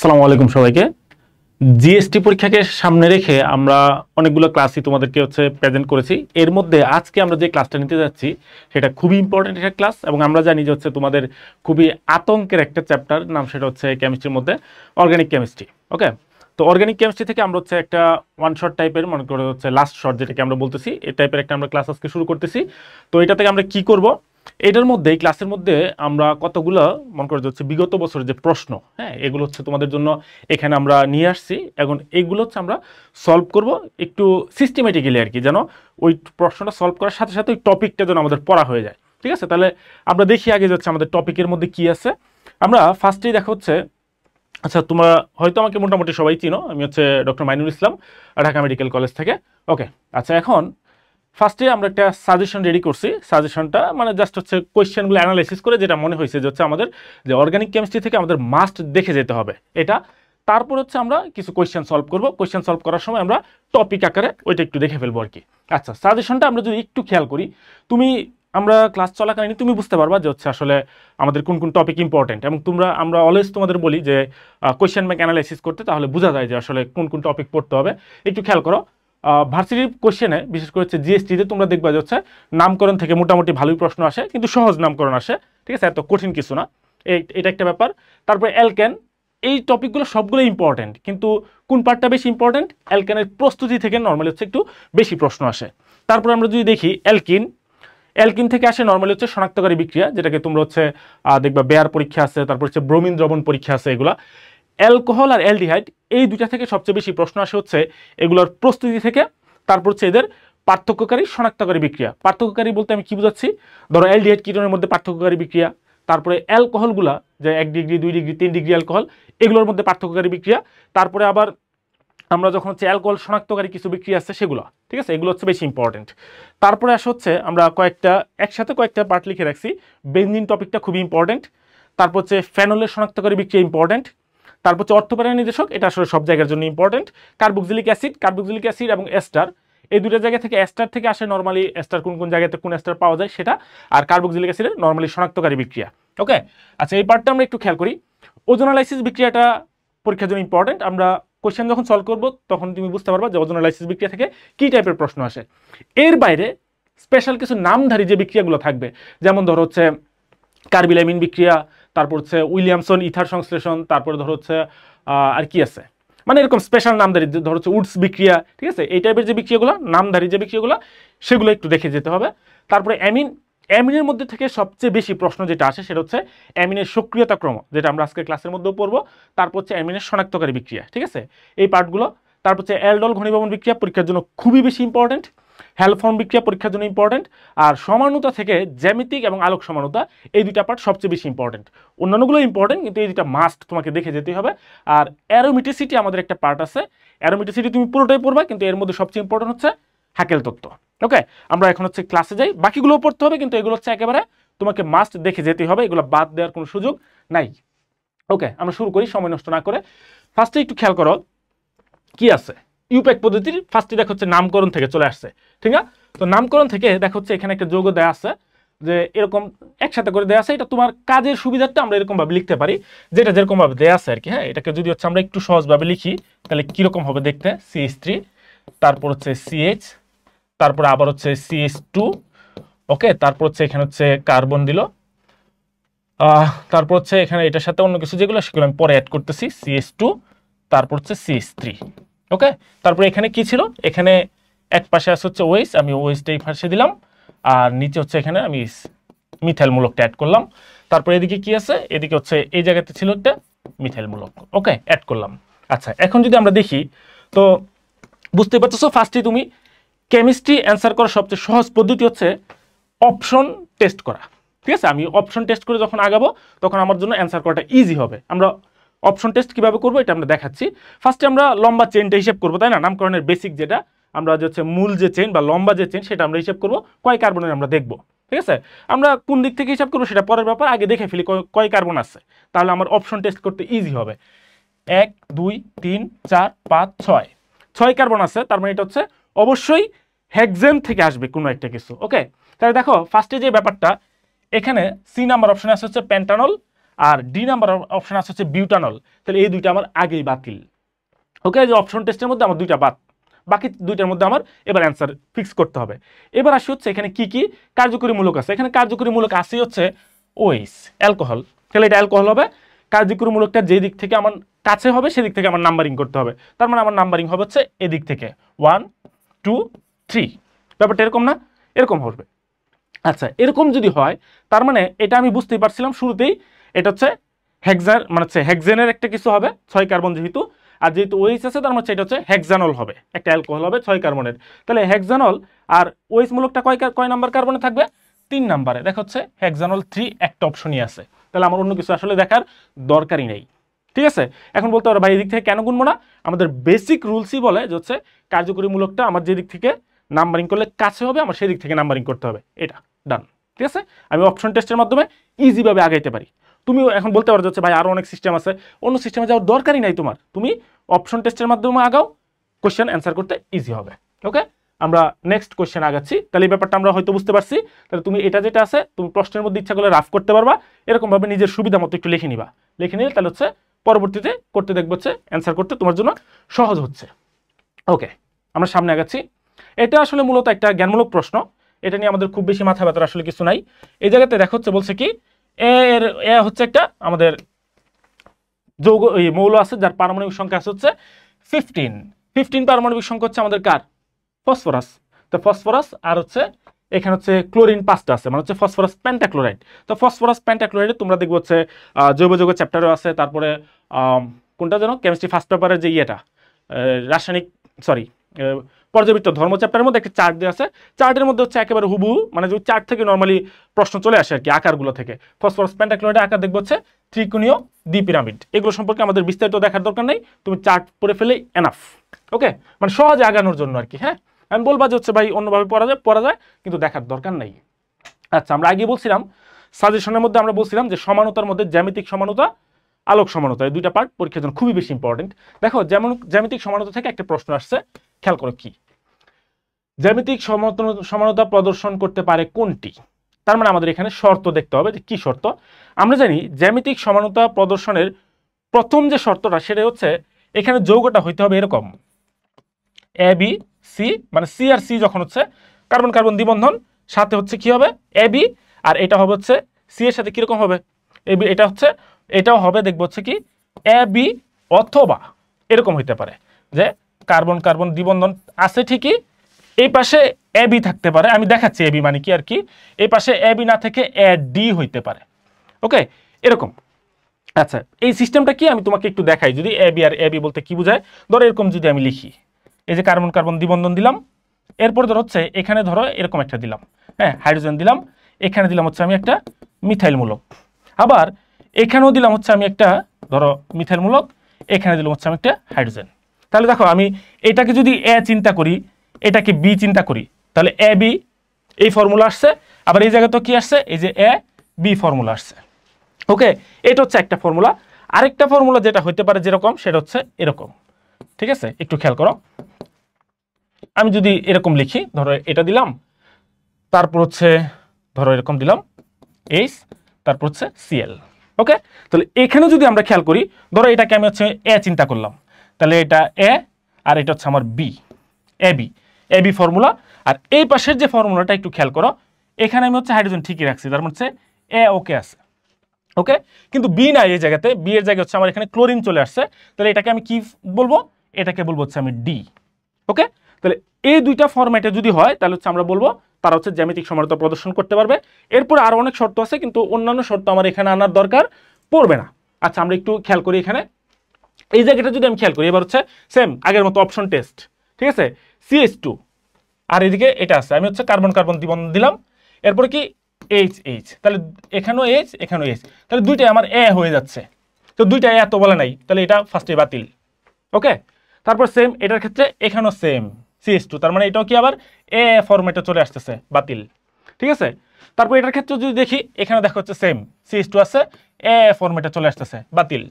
আসসালামু আলাইকুম সবাইকে। জিএসটি পরীক্ষাকে সামনে রেখে আমরা অনেকগুলো ক্লাসই তোমাদেরকে প্রেজেন্ট করেছি। এর মধ্যে আজকে আমরা যে ক্লাসটা নিতে যাচ্ছি সেটা খুবই ইম্পর্টেন্ট একটা ক্লাস, এবং আমরা জানি যে তোমাদের খুবই আতঙ্কের একটা চ্যাপ্টার নাম, সেটা হচ্ছে কেমিস্ট্রির মধ্যে অর্গানিক কেমিস্ট্রি। ওকে, তো অর্গানিক কেমিস্ট্রি থেকে আমরা একটা ওয়ান শট টাইপের, মনে করে লাস্ট শট যেটাকে আমরা বলতেছি, এই টাইপের একটা আমরা ক্লাস আজকে শুরু করতেছি। তো এটা থেকে আমরা কি করব, এটার মধ্যে এই ক্লাসের মধ্যে আমরা কতগুলো মনে করে বিগত বছরের যে প্রশ্ন, হ্যাঁ, এগুলো তোমাদের জন্য এখানে আমরা নিয়ে আসছি। এখন এইগুলো আমরা সলভ করব একটু সিস্টেমেটিক্যালি আর কি, যেন ওই প্রশ্নটা সলভ করার সাথে সাথে ওই টপিকটা যেন আমাদের পড়া হয়ে যায়। ঠিক আছে, তাহলে আমরা দেখি আগে আমাদের টপিকের মধ্যে কি আছে। আমরা ফার্স্টেই দেখা আচ্ছা, তোমরা হয়তো আমাকে মোটামুটি সবাই চিনো, আমি ডক্টর মাইনুল ইসলাম, ঢাকা মেডিকেল কলেজ থেকে। ওকে, আচ্ছা, এখন ফার্স্টে আমরা একটা সাজেশন রেডি করছি। সাজেশনটা মানে জাস্ট কোয়েশ্চেনগুলো অ্যানালাইসিস করে যেটা মনে হয়েছে যে আমাদের যে অর্গানিক কেমিস্ট্রি থেকে আমাদের মাস্ট দেখে যেতে হবে এটা। তারপর আমরা কিছু কোয়েশ্চেন সলভ করব। কোয়েশ্চেন সলভ করার সময় আমরা টপিক আকারে ওইটা একটু দেখে ফেলবো আর কি। আচ্ছা, সাজেশনটা আমরা যদি একটু খেয়াল করি, আমরা ক্লাস চলাকালীন তুমি বুঝতে পারবা যে আসলে আমাদের কোন কোন টপিক ইম্পর্টেন্ট, এবং আমরা অলওয়েজ তোমাদের বলি যে কোয়েশ্চেন ব্যাংক অ্যানালাইসিস করতে, তাহলে বোঝা যায় যে আসলে কোন কোন টপিক পড়তে হবে। একটু খেয়াল করো, ভার্সিটির কোশ্চেনে বিশেষ করে জিএসটিতে তোমরা দেখবা যে নামকরণ থেকে মোটামুটি ভালোই প্রশ্ন আসে, কিন্তু সহজ নামকরণ আসে। ঠিক আছে, এত কঠিন কিছু না, এটা একটা ব্যাপার। তারপরে অ্যালকেন, এই টপিকগুলো সবগুলো ইম্পর্টেন্ট, কিন্তু কোন পার্টটা বেশি ইম্পর্টেন্ট, অ্যালকেনের প্রস্তুতি থেকে নর্মালি একটু বেশি প্রশ্ন আসে। তারপরে আমরা যদি দেখি অ্যালকিন থেকে আসে নর্মালি শনাক্তকারী বিক্রিয়া, যেটাকে তোমরা দেখবা বেয়ার পরীক্ষা আছে, তারপর ব্রোমিন দ্রবণ পরীক্ষা আছে, এগুলা। অ্যালকোহল আর অ্যালডিহাইড, এই দুইটা থেকে সবচেয়ে বেশি প্রশ্ন আসে এগুলোর প্রস্তুতি থেকে। তারপর এদের পার্থক্যকারী শনাক্তকারী বিক্রিয়া। পার্থক্যকারী বলতে আমি কি বুঝাচ্ছি, ধরো অ্যালডিহাইড কিটোনের মধ্যে পার্থক্যকারী বিক্রিয়া, তারপরে অ্যালকোহলগুলা যে 1 ডিগ্রি 2 ডিগ্রি 3 ডিগ্রি অ্যালকোহল, এগুলোর মধ্যে পার্থক্যকারী বিক্রিয়া। তারপরে আবার আমরা যখন অ্যালকোহল শনাক্তকারী কিছু বিক্রিয়া আছে সেগুলো, ঠিক আছে, এগুলো বেশি ইম্পর্টেন্ট। তারপরে আমরা একসাথে কয়েকটা পার্ট লিখে রাখছি। বেনজিন টপিকটা খুবই ইম্পর্টেন্ট। তারপর ফেনলের শনাক্তকারী বিক্রিয়া ইম্পর্টেন্ট। তারপর অর্থোপ্যারা নির্দেশক, এটা আসলে সব জায়গার জন্য ইম্পর্টেন্ট। কার্বক্সিলিক অ্যাসিড এবং এস্টার, এই দুটো জায়গা থেকে এস্টার থেকে আসে নর্মালি এস্টার কোন কোন জায়গাতে কোন এস্টার পাওয়া যায় সেটা, আর কার্বক্সিলিক অ্যাসিডের নর্মালি শনাক্তকারী বিক্রিয়া। ওকে, আচ্ছা, এই পার্টটা আমরা একটু খেয়াল করি। ওজোনালাইসিস বিক্রিয়াটা পরীক্ষার জন্য ইম্পর্টেন্ট। আমরা কোশ্চেন যখন সলভ করবো তখন তুমি বুঝতে পারবা যে ওজোনালাইসিস বিক্রিয়া থেকে কি টাইপের প্রশ্ন আসে। এর বাইরে স্পেশাল কিছু নামধারী যে বিক্রিয়াগুলো থাকবে, যেমন ধরো কার্বিলামিন বিক্রিয়া, তারপর উইলিয়ামসন ইথার সংশ্লেষণ, তারপরে ধরো আর কি আছে, মানে এরকম স্পেশাল নামধারী, ধরো উডস বিক্রিয়া, ঠিক আছে, এই টাইপের যে বিক্রিয়াগুলো, নামধারী যে বিক্রিয়াগুলো, সেগুলো একটু দেখে যেতে হবে। তারপরে অ্যামিনের মধ্যে থেকে সবচেয়ে বেশি প্রশ্ন যেটা আসে সেটা অ্যামিনের সক্রিয়তা ক্রম, যেটা আমরা আজকে ক্লাসের মধ্যেও পড়বো। তারপর অ্যামিনের শনাক্তকারী বিক্রিয়া, ঠিক আছে, এই পার্টগুলো। তারপর অ্যালডল ঘনীভবন বিক্রিয়া পরীক্ষার জন্য খুবই বেশি ইম্পর্টেন্ট। হ্যালফর্ম বিক্রিয়া পরীক্ষার জন্য ইম্পর্টেন্ট। আর সমানুতা থেকে জ্যামিতিক এবং আলোক সমানুতা, এই দুইটা পার্ট সবচেয়ে বেশি ইম্পর্টেন্ট। অন্যান্যগুলো ইম্পর্টেন্ট, কিন্তু এই দুইটা মাস্ট তোমাকে দেখে যেতে হবে। আর অ্যারোমেটিসিটি আমাদের একটা পার্ট আছে। অ্যারোমেটিসিটি তুমি পুরোটাই পড়বা, কিন্তু এর মধ্যে সবচেয়ে ইম্পর্টেন্ট হ্যাকেল তত্ত্ব। ওকে, আমরা এখন ক্লাসে যাই। বাকিগুলো পড়তে হবে, কিন্তু এগুলো একেবারে তোমাকে মাস্ট দেখে যেতে হবে, এগুলো বাদ দেওয়ার কোনো সুযোগ নাই। ওকে, আমরা শুরু করি সময় নষ্ট না করে। ফার্স্টে একটু খেয়াল করো কি আছে। ইউপ্যাক পদ্ধতির ফার্স্টে দেখো নামকরণ থেকে চলে আসছে, ঠিক আছে। তো নামকরণ থেকে দেখো এখানে একটা যৌগ দেয়া আছে, যে এরকম একসাথে করে দেয়া আছে। এটা তোমার কাজের সুবিধাটা আমরা এরকম ভাবে লিখতে পারি, যেটা যেরকম ভাবে দেয়া আছে আর কি। হ্যাঁ, এটাকে যদি আমরা একটু সহজভাবে লিখি তাহলে কিরকম হবে দেখতে, CH3, তারপর CH, তারপর আবার CH2। ওকে, তারপর এখানে কার্বন দিল, তারপর এখানে এটার সাথে অন্য কিছু যেগুলো সেগুলো আমি পরে অ্যাড করতেছি, CH2, তারপর CH3। ওকে, তারপর এখানে কি ছিল, এখানে এক পাশে আছে ওএইচ, আমি ওএইচটা এই পাশে দিলাম, আর নিচে এখানে আমি মিথাইল মূলকটা অ্যাড করলাম। তারপর এদিকে কি আছে, এদিকে এই জায়গাতে ছিল একটা মিথাইল মূলক। ওকে, অ্যাড করলাম। আচ্ছা, এখন যদি আমরা দেখি তো বুঝতে পারতেছো, ফার্স্টে তুমি কেমিস্ট্রি অ্যান্সার করার সবচেয়ে সহজ পদ্ধতি অপশন টেস্ট করা। ঠিক আছে, আমি অপশন টেস্ট করে যখন আগাবো তখন আমার জন্য অ্যান্সার করাটা ইজি হবে। আমরা অপশন টেস্ট কিভাবে করবো এটা আমরা দেখাচ্ছি। ফার্স্টে আমরা লম্বা চেনটা হিসেব করবো, তাই না, নামকরণের বেসিক যেটা, আমরা মূল যে চেন বা লম্বা যে চেন সেটা আমরা হিসাব করবো, কয় কার্বনের আমরা দেখবো। ঠিক আছে, আমরা কোন দিক থেকে হিসাব করবো সেটা পরের ব্যাপার, আগে দেখে ফেলি কয় কার্বন আছে, তাহলে আমার অপশন টেস্ট করতে ইজি হবে। 1 2 3 4 5 6 6 কার্বন আছে, তার মানে এটা অবশ্যই হেক্সেন থেকে আসবে কোনো একটা কিছু। ওকে, তাহলে দেখো ফার্স্টে যে ব্যাপারটা, এখানে সি নাম্বার অপশনে আছে পেন্টানল, আর ডি নাম্বার অপশন আছে হচ্ছে বিউটানল, তাহলে এই দুইটা আমার আগেই বাতিল। ওকে, যে অপশন টেস্টের মধ্যে আমার দুইটা বাদ, বাকি দুইটার মধ্যে আমার এবার অ্যান্সার ফিক্স করতে হবে। এবার আসি হচ্ছে এখানে কি কি কার্যকরী মূলক আছে। এখানে কার্যকরী মূলক আছে হচ্ছে ওএইচ, অ্যালকোহল, তাহলে এটা অ্যালকোহল হবে। কার্যকরী মূলকটা যে দিক থেকে আমার কাছে হবে সেদিক থেকে আমার নাম্বারিং করতে হবে, তার মানে আমার নাম্বারিং হবে হচ্ছে এদিক থেকে 1 2 3। ব্যাপারটা এরকম না? এরকম হবে। আচ্ছা, এরকম যদি হয় তার মানে এটা আমি বুঝতেই পারছিলাম শুরুতেই, এটা হচ্ছে হেক্সান, মানে হচ্ছে হেক্সেনের একটা কিছু হবে 6 কার্বন যেহেতু, আর যেহেতু ওএইচ আছে তার মানে এটা হচ্ছে হেক্সানল হবে, একটা অ্যালকোহল হবে 6 কার্বনের। তাহলে হেক্সানল আর ওএইচ মূলকটা কয় নাম্বার কার্বনে থাকবে? 3 নাম্বারে। দেখা হচ্ছে হেক্সানল 3 একটা অপশনই আছে, তাহলে আমার অন্য কিছু আসলে দেখার দরকারই নেই। ঠিক আছে, এখন বলতে পারো ভাই এদিক থেকে কেন গুনবো না? আমাদের বেসিক রুলসই বলে যে হচ্ছে কার্যকরী মূলকটা আমার যেদিক থেকে নাম্বারিং করলে কাছে হবে আমার সেদিক থেকে নাম্বারিং করতে হবে। এটা ডান। ঠিক আছে, আমি অপশন টেস্টের মাধ্যমে ইজিভাবে আগাইতে পারি। তুমিও এখন বলতে পারো যে ভাই আরও অনেক সিস্টেম আছে, অন্য সিস্টেমে যাওয়ার দরকারই নাই তোমার, তুমি অপশন টেস্টের মাধ্যমে আগাও, কোশ্চেন অ্যান্সার করতে ইজি হবে। ওকে, আমরা নেক্সট কোশ্চেন আগাচ্ছি। তাহলে এই ব্যাপারটা আমরা হয়তো বুঝতে পারছি। তাহলে তুমি এটা যেটা আছে তুমি প্রশ্নের মধ্যে ইচ্ছা করলে রাফ করতে পারবা, এরকমভাবে নিজের সুবিধা মতো একটু লিখে নিবা। লিখে নিলে তাহলে হচ্ছে পরবর্তীতে করতে দেখবে হচ্ছে অ্যান্সার করতে তোমার জন্য সহজ হচ্ছে। ওকে, আমরা সামনে আগাচ্ছি। এটা আসলে মূলত একটা জ্ঞানমূলক প্রশ্ন, এটা নিয়ে আমাদের খুব বেশি মাথা ব্যথার আসলে কিছু নাই। এই জায়গাতে দেখা হচ্ছে বলছে কি এ হচ্ছে একটা আমাদের যৌগ মৌল আছে যার পারমাণবিক সংখ্যা আছে হচ্ছে 15 পারমাণবিক সংখ্যা হচ্ছে আমাদের কার? ফসফরাস। তো ফসফরাস আর হচ্ছে এখানে হচ্ছে ক্লোরিন 5টা আছে, মানে হচ্ছে ফসফরাস পেন্টাক্লোরাইড। তো ফসফরাস পেন্টাক্লোরাইডে তোমরা দেখবো হচ্ছে জৈব যৌগ চ্যাপ্টারও আছে, তারপরে কোনটা যেন কেমিস্ট্রি ফার্স্ট পেপারের যে ইয়েটা রাসায়নিক পর্যাবৃত্ত ধর্ম চ্যাপ্টারের মধ্যে একটা চার্ট দেওয়া আছে। চার্টের মধ্যে হচ্ছে একেবারে হুবহু, মানে যে চার্ট থেকে নর্মালি প্রশ্ন চলে আসে আর কি, আকারগুলো থেকে। ফসফরাস পেন্টাক্লোরাইডের আকার দেখবো হচ্ছে ত্রিকোণীয় দ্বিপিরামিড। এগুলো সম্পর্কে আমাদের বিস্তারিত দেখার দরকার নেই, তুমি চার্ট পড়ে ফেলেই এনাফ। ওকে, মানে সহজে আগানোর জন্য আর কি। হ্যাঁ, আমি বলবা যে হচ্ছে ভাই অন্যভাবে পড়া যায় কিন্তু দেখার দরকার নেই। আচ্ছা, আমরা আগে বলছিলাম সাজেশনের মধ্যে আমরা বলছিলাম যে সমানতার মধ্যে জ্যামিতিক সমানতা, আলোক সমানতা, এই দুইটা পার্ট পরীক্ষার জন্য খুবই বেশি ইম্পর্টেন্ট। দেখো যেমন জ্যামিতিক সমানতা থেকে একটা প্রশ্ন আসছে, খেয়াল করো কি, জ্যামিতিক সমানতা প্রদর্শন করতে পারে কোনটি? তার মানে আমাদের এখানে শর্ত দেখতে হবে যে কি শর্ত। আমরা জানি জ্যামিতিক সমানতা প্রদর্শনের প্রথম যে শর্তটা সেটা হচ্ছে এখানে যৌগটা হইতে হবে এরকম এ বি সি, মানে সি আর সি যখন হচ্ছে কার্বন কার্বন দ্বিবন্ধন, সাথে হচ্ছে কি হবে এ বি, আর এটা হবে হচ্ছে সি এর সাথে কিরকম হবে এ বি, এটা হচ্ছে এটাও হবে দেখবো হচ্ছে কি এ বি, অথবা এরকম হইতে পারে যে কার্বন কার্বন দ্বিবন্ধন আছে ঠিকই, এই পাশে এ বি থাকতে পারে, আমি দেখাচ্ছি এ বি মানে কি আর কি, এই পাশে এ বি না থেকে এ ডি হইতে পারে। ওকে, এরকম। আচ্ছা, এই সিস্টেমটা কি আমি তোমাকে একটু দেখাই, যদি A B R A B বলতে কি বোঝায়। ধরো এরকম যদি আমি লিখি, এই যে কার্বন কার্বন দ্বিবন্ধন দিলাম, এরপর ধরো হচ্ছে এখানে ধরো এরকম একটা দিলাম, হ্যাঁ হাইড্রোজেন দিলাম, এখানে দিলাম হচ্ছে আমি একটা মিথাইল মূলক, আবার এখানেও দিলাম হচ্ছে আমি একটা ধরো মিথাইল মূলক, এখানে দিলাম হচ্ছে আমি একটা হাইড্রোজেন। তাহলে দেখো আমি এটাকে যদি এ চিন্তা করি, এটাকে বি চিন্তা করি, তাহলে এ বি এই ফর্মুলা আসছে, আবার এই জায়গায় তো কি আসছে, এই যে এ বি ফর্মুলা আসছে। ওকে, এটা হচ্ছে একটা ফর্মুলা। আরেকটা ফর্মুলা যেটা হইতে পারে যেরকম, সেটা হচ্ছে এরকম। ঠিক আছে, একটু খেয়াল করো, আমি যদি এরকম লিখি, ধরো এটা দিলাম, তারপর হচ্ছে ধরো এরকম দিলাম এইচ, তারপর হচ্ছে সিএল। ওকে, তাহলে এখানে যদি আমরা খেয়াল করি, ধরো এটাকে আমি হচ্ছে এ চিন্তা করলাম, তাহলে এটা এ আর এটা হচ্ছে আমার বি, এ বি ফর্মুলা। আর এই পাশের যে ফর্মুলাটা একটু খেয়াল করো, এখানে আমি হচ্ছে হাইড্রোজেন ঠিকই রাখছি, তার মানে হচ্ছে এ ওকে আছে। ওকে, কিন্তু বি নাই এই জায়গাতে, বি এর জায়গায় হচ্ছে আমার এখানে ক্লোরিন চলে আসছে, তাহলে এটাকে আমি কি বলবো, এটাকে বলবো হচ্ছে আমি ডি। ওকে, তাহলে এই দুইটা ফরম্যাটে যদি হয় তাহলে হচ্ছে আমরা বলবো তারা হচ্ছে জ্যামিতিক সমানতা প্রদর্শন করতে পারবে। এরপর আরো অনেক শর্ত আছে, কিন্তু অন্যান্য শর্ত আমার এখানে আনার দরকার পড়বে না। আচ্ছা, আমরা একটু খেয়াল করি এখানে এই জায়গাটা যদি আমি খেয়াল করি, এবার হচ্ছে সেম আগের মতো অপশন টেস্ট। ঠিক আছে, CH2 আর এদিকে এটা আছে, আমি হচ্ছে কার্বন কার্বন দ্বিবন্ধন দিলাম, এরপরে কি এইচ এইচ, তাহলে এখানেও এইচ এখানেও এইচ, তাহলে দুইটাই আমার এ হয়ে যাচ্ছে। তো দুইটা এত বলে নাই, তাহলে এটা ফার্স্টে বাতিল। ওকে, তারপর সেম এটার ক্ষেত্রে এখানেও সেম CH2, তার মানে এটাও কি আবার এ ফরম্যাটে চলে আসতেছে, বাতিল। ঠিক আছে, তারপর এটার ক্ষেত্রে যদি দেখি, এখানে দেখা হচ্ছে সেম CH2 আছে, এ ফরম্যাটে চলে আসতেছে, বাতিল।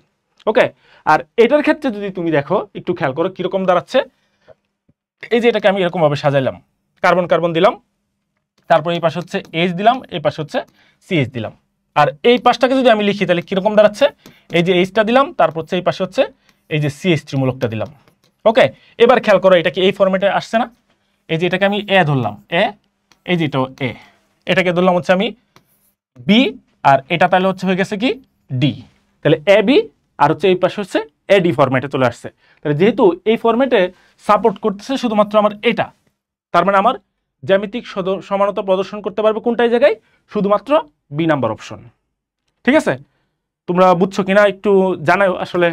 ওকে, আর এটার ক্ষেত্রে যদি তুমি দেখো একটু খেয়াল করো কিরকম দাঁড়াচ্ছে, এই যে এটাকে আমি এরকম ভাবে সাজাইলাম, কার্বন কার্বন দিলাম, তারপর এই পাশে হচ্ছে এইচ দিলাম, এই পাশে হচ্ছে CH দিলাম। আর এই পাশটাকে যদি আমি লিখি তাহলে কিরকম দাঁড়াচ্ছে, এই যে এইচটা দিলাম, তারপর হচ্ছে এই পাশে হচ্ছে এই যে CH3 মূলকটা দিলাম। ওকে, এবার খেয়াল করো এটা কি এই ফরম্যাটে আসছে না? এই যে এটাকে আমি এ ধরলাম, এ, এই যে এটাও এ, এটাকে ধরলাম হচ্ছে আমি বি, আর এটা তাহলে হচ্ছে হয়ে গেছে কি ডি। তাহলে এ বি আর হচ্ছে এই পাশে হচ্ছে এডি ফরম্যাটে চলে আসছে। তাহলে যেহেতু এই ফরম্যাটে সাপোর্ট করতেছে শুধুমাত্র আমার এটা, তার মানে আমার জ্যামিতিক সমানতা প্রদর্শন করতে পারবে কোনটাই জায়গায়, শুধুমাত্র বি নাম্বার অপশন। ঠিক আছে, তোমরা বুঝছো কিনা একটু জানাও, আসলে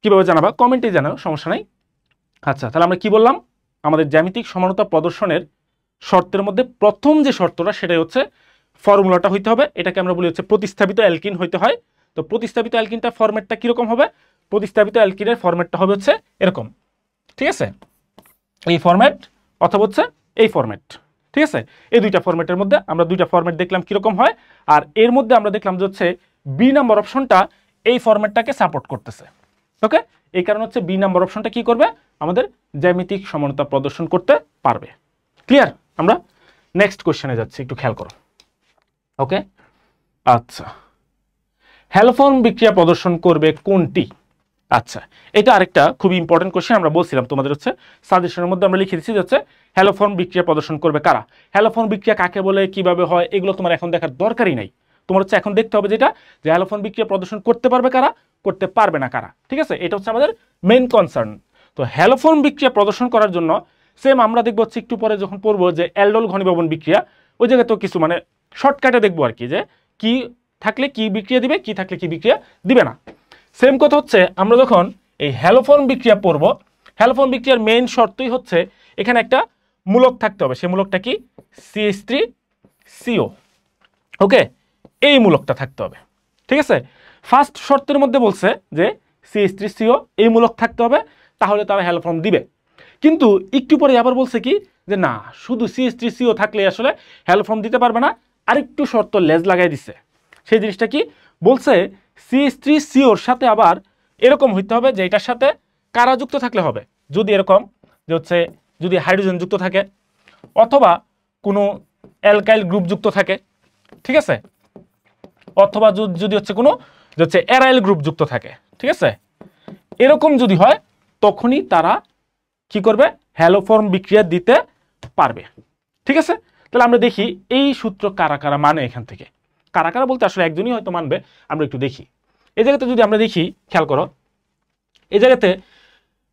কিভাবে জানাবা কমেন্টে জানাও, সমস্যা নাই। আচ্ছা, তাহলে আমরা কি বললাম, আমাদের জ্যামিতিক সমানতা প্রদর্শনের শর্তের মধ্যে প্রথম যে শর্তটা সেটাই হচ্ছে ফর্মুলাটা হইতে হবে, এটাকে আমরা বলি হচ্ছে প্রতিস্থাপিত অ্যালকিন হইতে হয়। তো প্রতিস্থাপিত অ্যালকিনটা ফরম্যাটটা কিরকম হবে, প্রতিস্থাপিত অ্যালকিনের ফরম্যাটটা হবে হচ্ছে এরকম, ঠিক আছে, এই ফরম্যাট অথবা হচ্ছে এই ফরম্যাট। ঠিক আছে, এই দুইটা ফরম্যাটের মধ্যে আমরা দুইটা ফরম্যাট দেখলাম কিরকম হয়, আর এর মধ্যে আমরা দেখলাম যে হচ্ছে বি নাম্বার অপশনটা এই ফরম্যাটটাকে সাপোর্ট করতেছে। ওকে, এই কারণে হচ্ছে বি নাম্বার অপশনটা কি করবে, আমাদের জ্যামিতিক সমানতা প্রদর্শন করতে পারবে। ক্লিয়ার? আমরা নেক্সট কোশ্চেনে যাচ্ছি, একটু খেয়াল করো। ওকে, আচ্ছা, হ্যালোফর্ম বিক্রিয়া প্রদর্শন করবে কোনটি? আচ্ছা, এটা আরেকটা খুবই ইম্পর্টেন্ট কোশ্চেন, আমরা বলছিলাম তোমাদের হচ্ছে সাজেশনের মধ্যে আমরা লিখে দিচ্ছি হচ্ছে হ্যালোফর্ম বিক্রিয়া প্রদর্শন করবে কারা। হ্যালোফর্ম বিক্রিয়া কাকে বলে, কিভাবে হয়, এগুলো তোমার এখন দেখার দরকারই নাই। তোমার হচ্ছে এখন দেখতে হবে যেটা, যে হ্যালোফর্ম বিক্রিয়া প্রদর্শন করতে পারবে কারা, করতে পারবে না কারা। ঠিক আছে, এটা হচ্ছে আমাদের মেইন কনসার্ন। তো হ্যালোফর্ম বিক্রিয়া প্রদর্শন করার জন্য সেম আমরা দেখবো হচ্ছে একটু পরে যখন পড়বো যে অ্যালডোল ঘনীভবন বিক্রিয়া, ওই জায়গায় তো কিছু মানে শর্টকাটে দেখবো আর কি, যে কি থাকলে কি বিক্রিয়া দিবে, কি থাকলে কি বিক্রিয়া দিবে না। সেম কথা হচ্ছে আমরা যখন এই হ্যালোফর্ম বিক্রিয়া পড়ব, হ্যালোফর্ম বিক্রিয়ার মেইন শর্তই হচ্ছে এখানে একটা মূলক থাকতে হবে। সেই মূলকটা কি, CH3CO। ওকে, এই মূলকটা থাকতে হবে। ঠিক আছে, ফার্স্ট শর্তের মধ্যে বলছে যে CH3CO এই মূলক থাকতে হবে, তাহলে তারা হ্যালোফর্ম দিবে। কিন্তু একটু পরে আবার বলছে কি, যে না, শুধু CH3CO থাকলে আসলে হ্যালোফর্ম দিতে পারবে না, আরেকটু শর্ত লেজ লাগাই দিছে। সেই জিনিসটা কি বলছে, CH3COর সাথে আবার এরকম হইতে হবে যে এটার সাথে কারা যুক্ত থাকলে হবে, যদি এরকম যে হচ্ছে যদি হাইড্রোজেন যুক্ত থাকে, অথবা কোনো অ্যালকাইল গ্রুপ যুক্ত থাকে, ঠিক আছে, অথবা যদি হচ্ছে কোনো যে হচ্ছে অ্যারাইল গ্রুপ যুক্ত থাকে। ঠিক আছে, এরকম যদি হয় তখনই তারা কি করবে, হ্যালোফর্ম বিক্রিয়া দিতে পারবে। ঠিক আছে, তাহলে আমরা দেখি এই সূত্র কারা কারা মানে, এখান থেকে কারা কারা বলতে আসলে একজনই হয়তো মানবে, আমরা একটু দেখি। এই জায়গাতে যদি আমরা দেখি, খেয়াল করো, এই জায়গাতে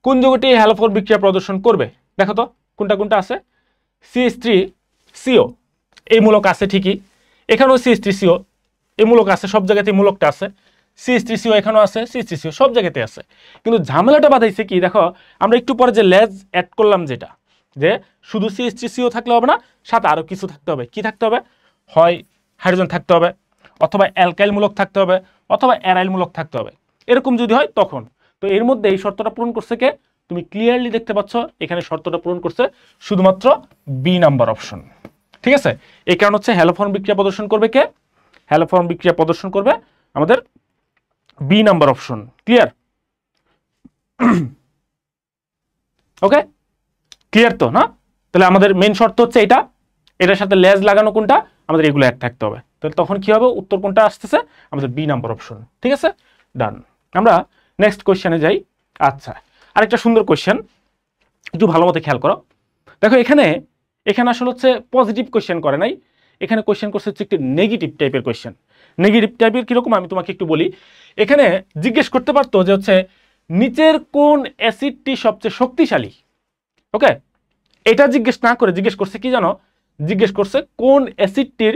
কোন যৌগটি হ্যালোফর্ম বিক্রিয়া প্রদর্শন করবে, দেখো তো কোনটা কোনটা আছে। CH3CO এই মূলক আছে ঠিকই, এখানেও CH3CO এই মূলক আছে, সব জায়গাতেই মূলকটা আছে। CH3CO এখানেও আছে, CH3CO সব জায়গাতে আছে। কিন্তু ঝামেলাটা বাঁধাইছে কি, দেখো আমরা একটু পরে যে লেজ অ্যাড করলাম, যেটা যে শুধু CH3CO থাকলে হবে না, সাথে আরো কিছু থাকতে হবে। কি থাকতে হবে, হয় হাইড্রোজেন থাকতে হবে, অথবা অ্যালকাইল মূলক থাকতে হবে, অথবা অ্যারাইল মূলক থাকতে হবে। এরকম যদি হয় তখন, তো এর মধ্যে এই শর্তটা পূরণ করছে কে, তুমি ক্লিয়ারলি দেখতে পাচ্ছ এখানে শর্তটা পূরণ করছে শুধুমাত্র বি নাম্বার অপশন। ঠিক আছে, এই কারণ হচ্ছে হ্যালোফর্ম বিক্রিয়া প্রদর্শন করবে কে, হ্যালোফর্ম বিক্রিয়া প্রদর্শন করবে আমাদের বি নাম্বার অপশন। ক্লিয়ার? ওকে, ক্লিয়ার তো না? তাহলে আমাদের মেইন শর্ত হচ্ছে এটা, এটার সাথে লেজ লাগানো কোনটা, আমাদের এগুলো এক থাকতে হবে। তাহলে তখন কি হবে, উত্তর কোনটা আসতেছে, আমাদের বি নাম্বার অপশন। ঠিক আছে, ডান। আমরা নেক্সট কোশ্চেনে যাই। আচ্ছা, আরেকটা সুন্দর কোশ্চেন, একটু ভালো মতো খেয়াল করো। দেখো এখানে আসলে হচ্ছে পজিটিভ কোশ্চেন করে নাই, এখানে কোশ্চেন করছে হচ্ছে একটি নেগেটিভ টাইপের কোশ্চেন। নেগেটিভ টাইপের কিরকম আমি তোমাকে একটু বলি। এখানে জিজ্ঞেস করতে পারতো যে হচ্ছে নিচের কোন অ্যাসিডটি সবচেয়ে শক্তিশালী। ওকে, এটা জিজ্ঞেস না করে জিজ্ঞেস করছে কি জানো, জিজ্ঞেস করছে কোন অ্যাসিডটির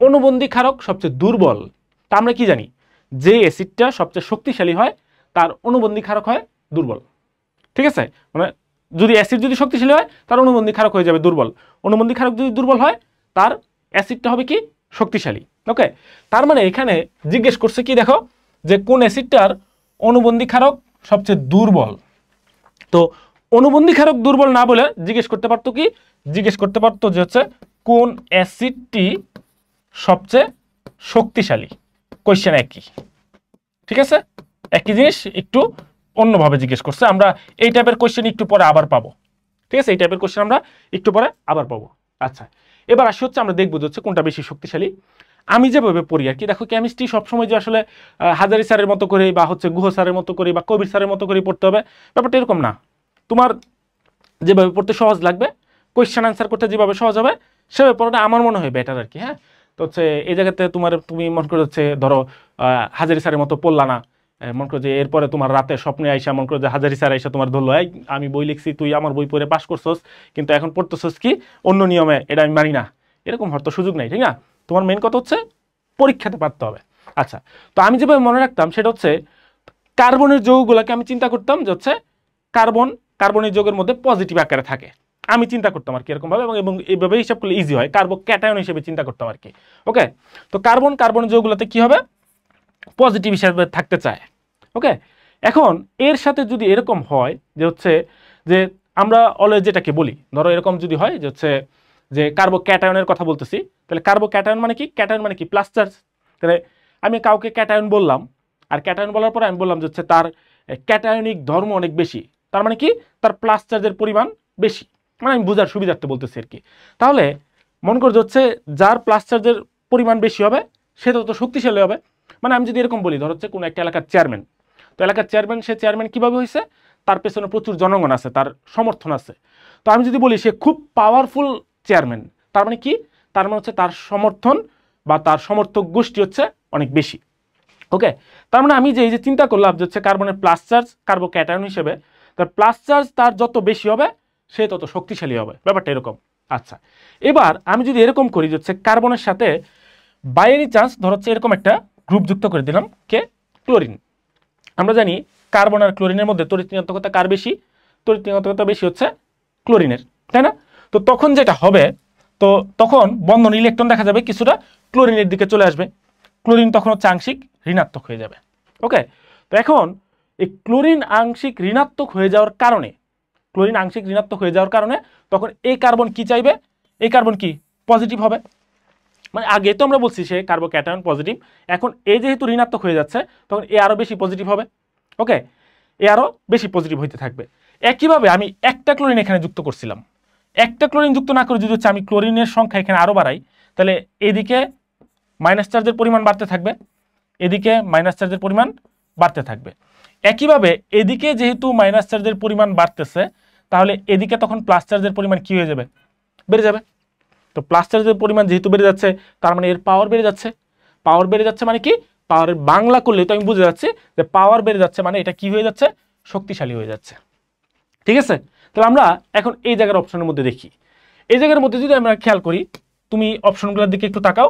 অনুবন্ধী ক্ষারক সবচেয়ে দুর্বল। তা আমরা কি জানি, যে অ্যাসিডটা সবচেয়ে শক্তিশালী হয় তার অনুবন্ধী ক্ষারক হয় দুর্বল। ঠিক আছে, মানে যদি অ্যাসিড যদি শক্তিশালী হয় তার অনুবন্ধী ক্ষারক হয়ে যাবে দুর্বল, অনুবন্ধী ক্ষারক যদি দুর্বল হয় তার অ্যাসিডটা হবে কি শক্তিশালী। ওকে, তার মানে এখানে জিজ্ঞেস করছে কি, দেখো যে কোন অ্যাসিডটার অনুবন্ধী ক্ষারক সবচেয়ে দুর্বল। তো অনুবন্ধী ক্ষারক দুর্বল না বলে জিজ্ঞেস করতে পারতো কি, জিজ্ঞেস করতে পারতো যে হচ্ছে কোন অ্যাসিডটি সবচেয়ে শক্তিশালী। কোশ্চেন একই, ঠিক আছে, একই জিনিস একটু অন্যভাবে জিজ্ঞেস করছে। আমরা এই টাইপের কোশ্চেন একটু পরে আবার পাবো। ঠিক আছে, এই টাইপের কোশ্চেন আমরা একটু পরে আবার পাবো। আচ্ছা, এবার আসি হচ্ছে আমরা দেখবো যে হচ্ছে কোনটা বেশি শক্তিশালী। আমি যেভাবে পড়ি আর কি, দেখো কেমিস্ট্রি সবসময় যে আসলে হাজারি স্যারের মতো করে বা হচ্ছে গুহ স্যারের মতো করে বা কবির স্যারের মতো করে পড়তে হবে, ব্যাপারটা এরকম না। তোমার যেভাবে পড়তে সহজ লাগবে, কোয়েশ্চেন আনসার করতে যেভাবে সহজ হবে সেভাবে পড়াটা আমার মনে হয় বেটার আর কি। হ্যাঁ, তো হচ্ছে এই জায়গাতে তুমি মনে করো হচ্ছে ধরো হাজারি স্যারের মতো পড়লা না, মনে করো যে এরপরে তোমার রাতে স্বপ্নে আইসা মনে করো যে হাজারি স্যার আইসা তোমার ধরলো, এই আমি বই লিখছি, তুই আমার বই পড়ে পাস করছস, কিন্তু এখন পড়তেছস কি অন্য নিয়মে, এটা আমি মানি না, এরকম হয়তো সুযোগ নাই, ঠিক না? তোমার মেন কথা হচ্ছে পরীক্ষাতে পারতে হবে। আচ্ছা, তো আমি যেভাবে মনে রাখতাম সেটা হচ্ছে কার্বনের যৌগগুলোকে আমি চিন্তা করতাম যে হচ্ছে কার্বনের যৌগের মধ্যে পজিটিভ আকারে থাকে, আমি চিন্তা করতাম আর কি এরকমভাবে, এবং এইভাবে হিসাব করলে ইজি হয়, কার্বো ক্যাটায়ন হিসেবে চিন্তা করতাম আর কি। ওকে, তো কার্বনের যৌগগুলোতে কি হবে, পজিটিভ হিসাবে থাকতে চায়। ওকে, এখন এর সাথে যদি এরকম হয় যে হচ্ছে যে আমরা অলওয়েজ যেটাকে বলি, ধরো এরকম যদি হয় যে হচ্ছে যে কার্বো ক্যাটায়নের কথা বলতেছি, তাহলে কার্বো ক্যাটায়ন মানে কি, ক্যাটায়ন মানে কি প্লাস চার্জ। তাহলে আমি কাউকে ক্যাটায়ন বললাম, আর ক্যাটায়ন বলার পরে আমি বললাম যে হচ্ছে তার ক্যাটায়নিক ধর্ম অনেক বেশি, তার মানে কি তার প্লাস চার্জের পরিমাণ বেশি, মানে আমি বোঝার সুবিধার্থে বলতেছি আর কি। তাহলে মনে করছে হচ্ছে যার প্লাস চার্জের পরিমাণ বেশি হবে সে তত শক্তিশালী হবে। মানে আমি যদি এরকম বলি, ধর হচ্ছে কোনো একটা এলাকার চেয়ারম্যান, তো এলাকার চেয়ারম্যান, সে চেয়ারম্যান কীভাবে হয়েছে, তার পেছনে প্রচুর জনগণ আছে, তার সমর্থন আছে। তো আমি যদি বলি সে খুব পাওয়ারফুল চেয়ারম্যান, তার মানে কি, তার মানে হচ্ছে তার সমর্থন বা তার সমর্থক গোষ্ঠী হচ্ছে অনেক বেশি। ওকে, তার মানে আমি যে এই যে চিন্তা করলাম যে হচ্ছে কার্বনের প্লাস চার্জ কার্বো ক্যাটায়ন হিসেবে, তার প্লাস চার্জ তার যত বেশি হবে সে তত শক্তিশালী হবে, ব্যাপারটা এরকম। আচ্ছা, এবার আমি যদি এরকম করি যে হচ্ছে কার্বনের সাথে বাই এনি চান্স ধর হচ্ছে এরকম একটা গ্রুপ যুক্ত করে দিলাম, কে, ক্লোরিন। আমরা জানি কার্বন আর ক্লোরিনের মধ্যে তড়িৎ ঋণাত্মকতা কার বেশি, তড়িৎ ঋণাত্মকতা বেশি হচ্ছে ক্লোরিনের, তাই না? তো তখন যেটা হবে, তো তখন বন্ধন ইলেকট্রন দেখা যাবে কিছুটা ক্লোরিনের দিকে চলে আসবে, ক্লোরিন তখন হচ্ছে আংশিক ঋণাত্মক হয়ে যাবে। ওকে, তো এখন এই ক্লোরিন আংশিক ঋণাত্মক হয়ে যাওয়ার কারণে, তখন এই কার্বন কি চাইবে, এই কার্বন কি পজিটিভ হবে। মানে আগে তো আমরা বলছি সে কার্বো ক্যাটায়ন পজিটিভ, এখন এ যেহেতু ঋণাত্মক হয়ে যাচ্ছে তখন এ আরো বেশি পজিটিভ হবে। ওকে, এ আরো বেশি পজিটিভ হইতে থাকবে। একইভাবে আমি একটা ক্লোরিন এখানে যুক্ত করছিলাম, একটা ক্লোরিন যুক্ত না করে যদি হচ্ছে আমি ক্লোরিনের সংখ্যা এখানে আরো বাড়াই, তাহলে এদিকে মাইনাস চার্জের পরিমাণ বাড়তে থাকবে, এদিকে মাইনাস চার্জের পরিমাণ বাড়তে থাকবে। একইভাবে এদিকে যেহেতু মাইনাস চার্জের পরিমাণ বাড়তেছে, তাহলে এদিকে তখন প্লাস চার্জের পরিমাণ কি হয়ে যাবে, বেড়ে যাবে। তো প্লাস চার্জের পরিমাণ যেহেতু বেড়ে যাচ্ছে, তার মানে এর পাওয়ার বেড়ে যাচ্ছে। পাওয়ার বেড়ে যাচ্ছে মানে কি, পাওয়ারের বাংলা করলে তো আমি বুঝে যাচ্ছি যে পাওয়ার বেড়ে যাচ্ছে মানে এটা কি হয়ে যাচ্ছে, শক্তিশালী হয়ে যাচ্ছে। ঠিক আছে, তাহলে আমরা এখন এই জায়গার অপশনের মধ্যে দেখি, এই জায়গার মধ্যে যদি আমরা খেয়াল করি, তুমি অপশনগুলোর দিকে একটু তাকাও।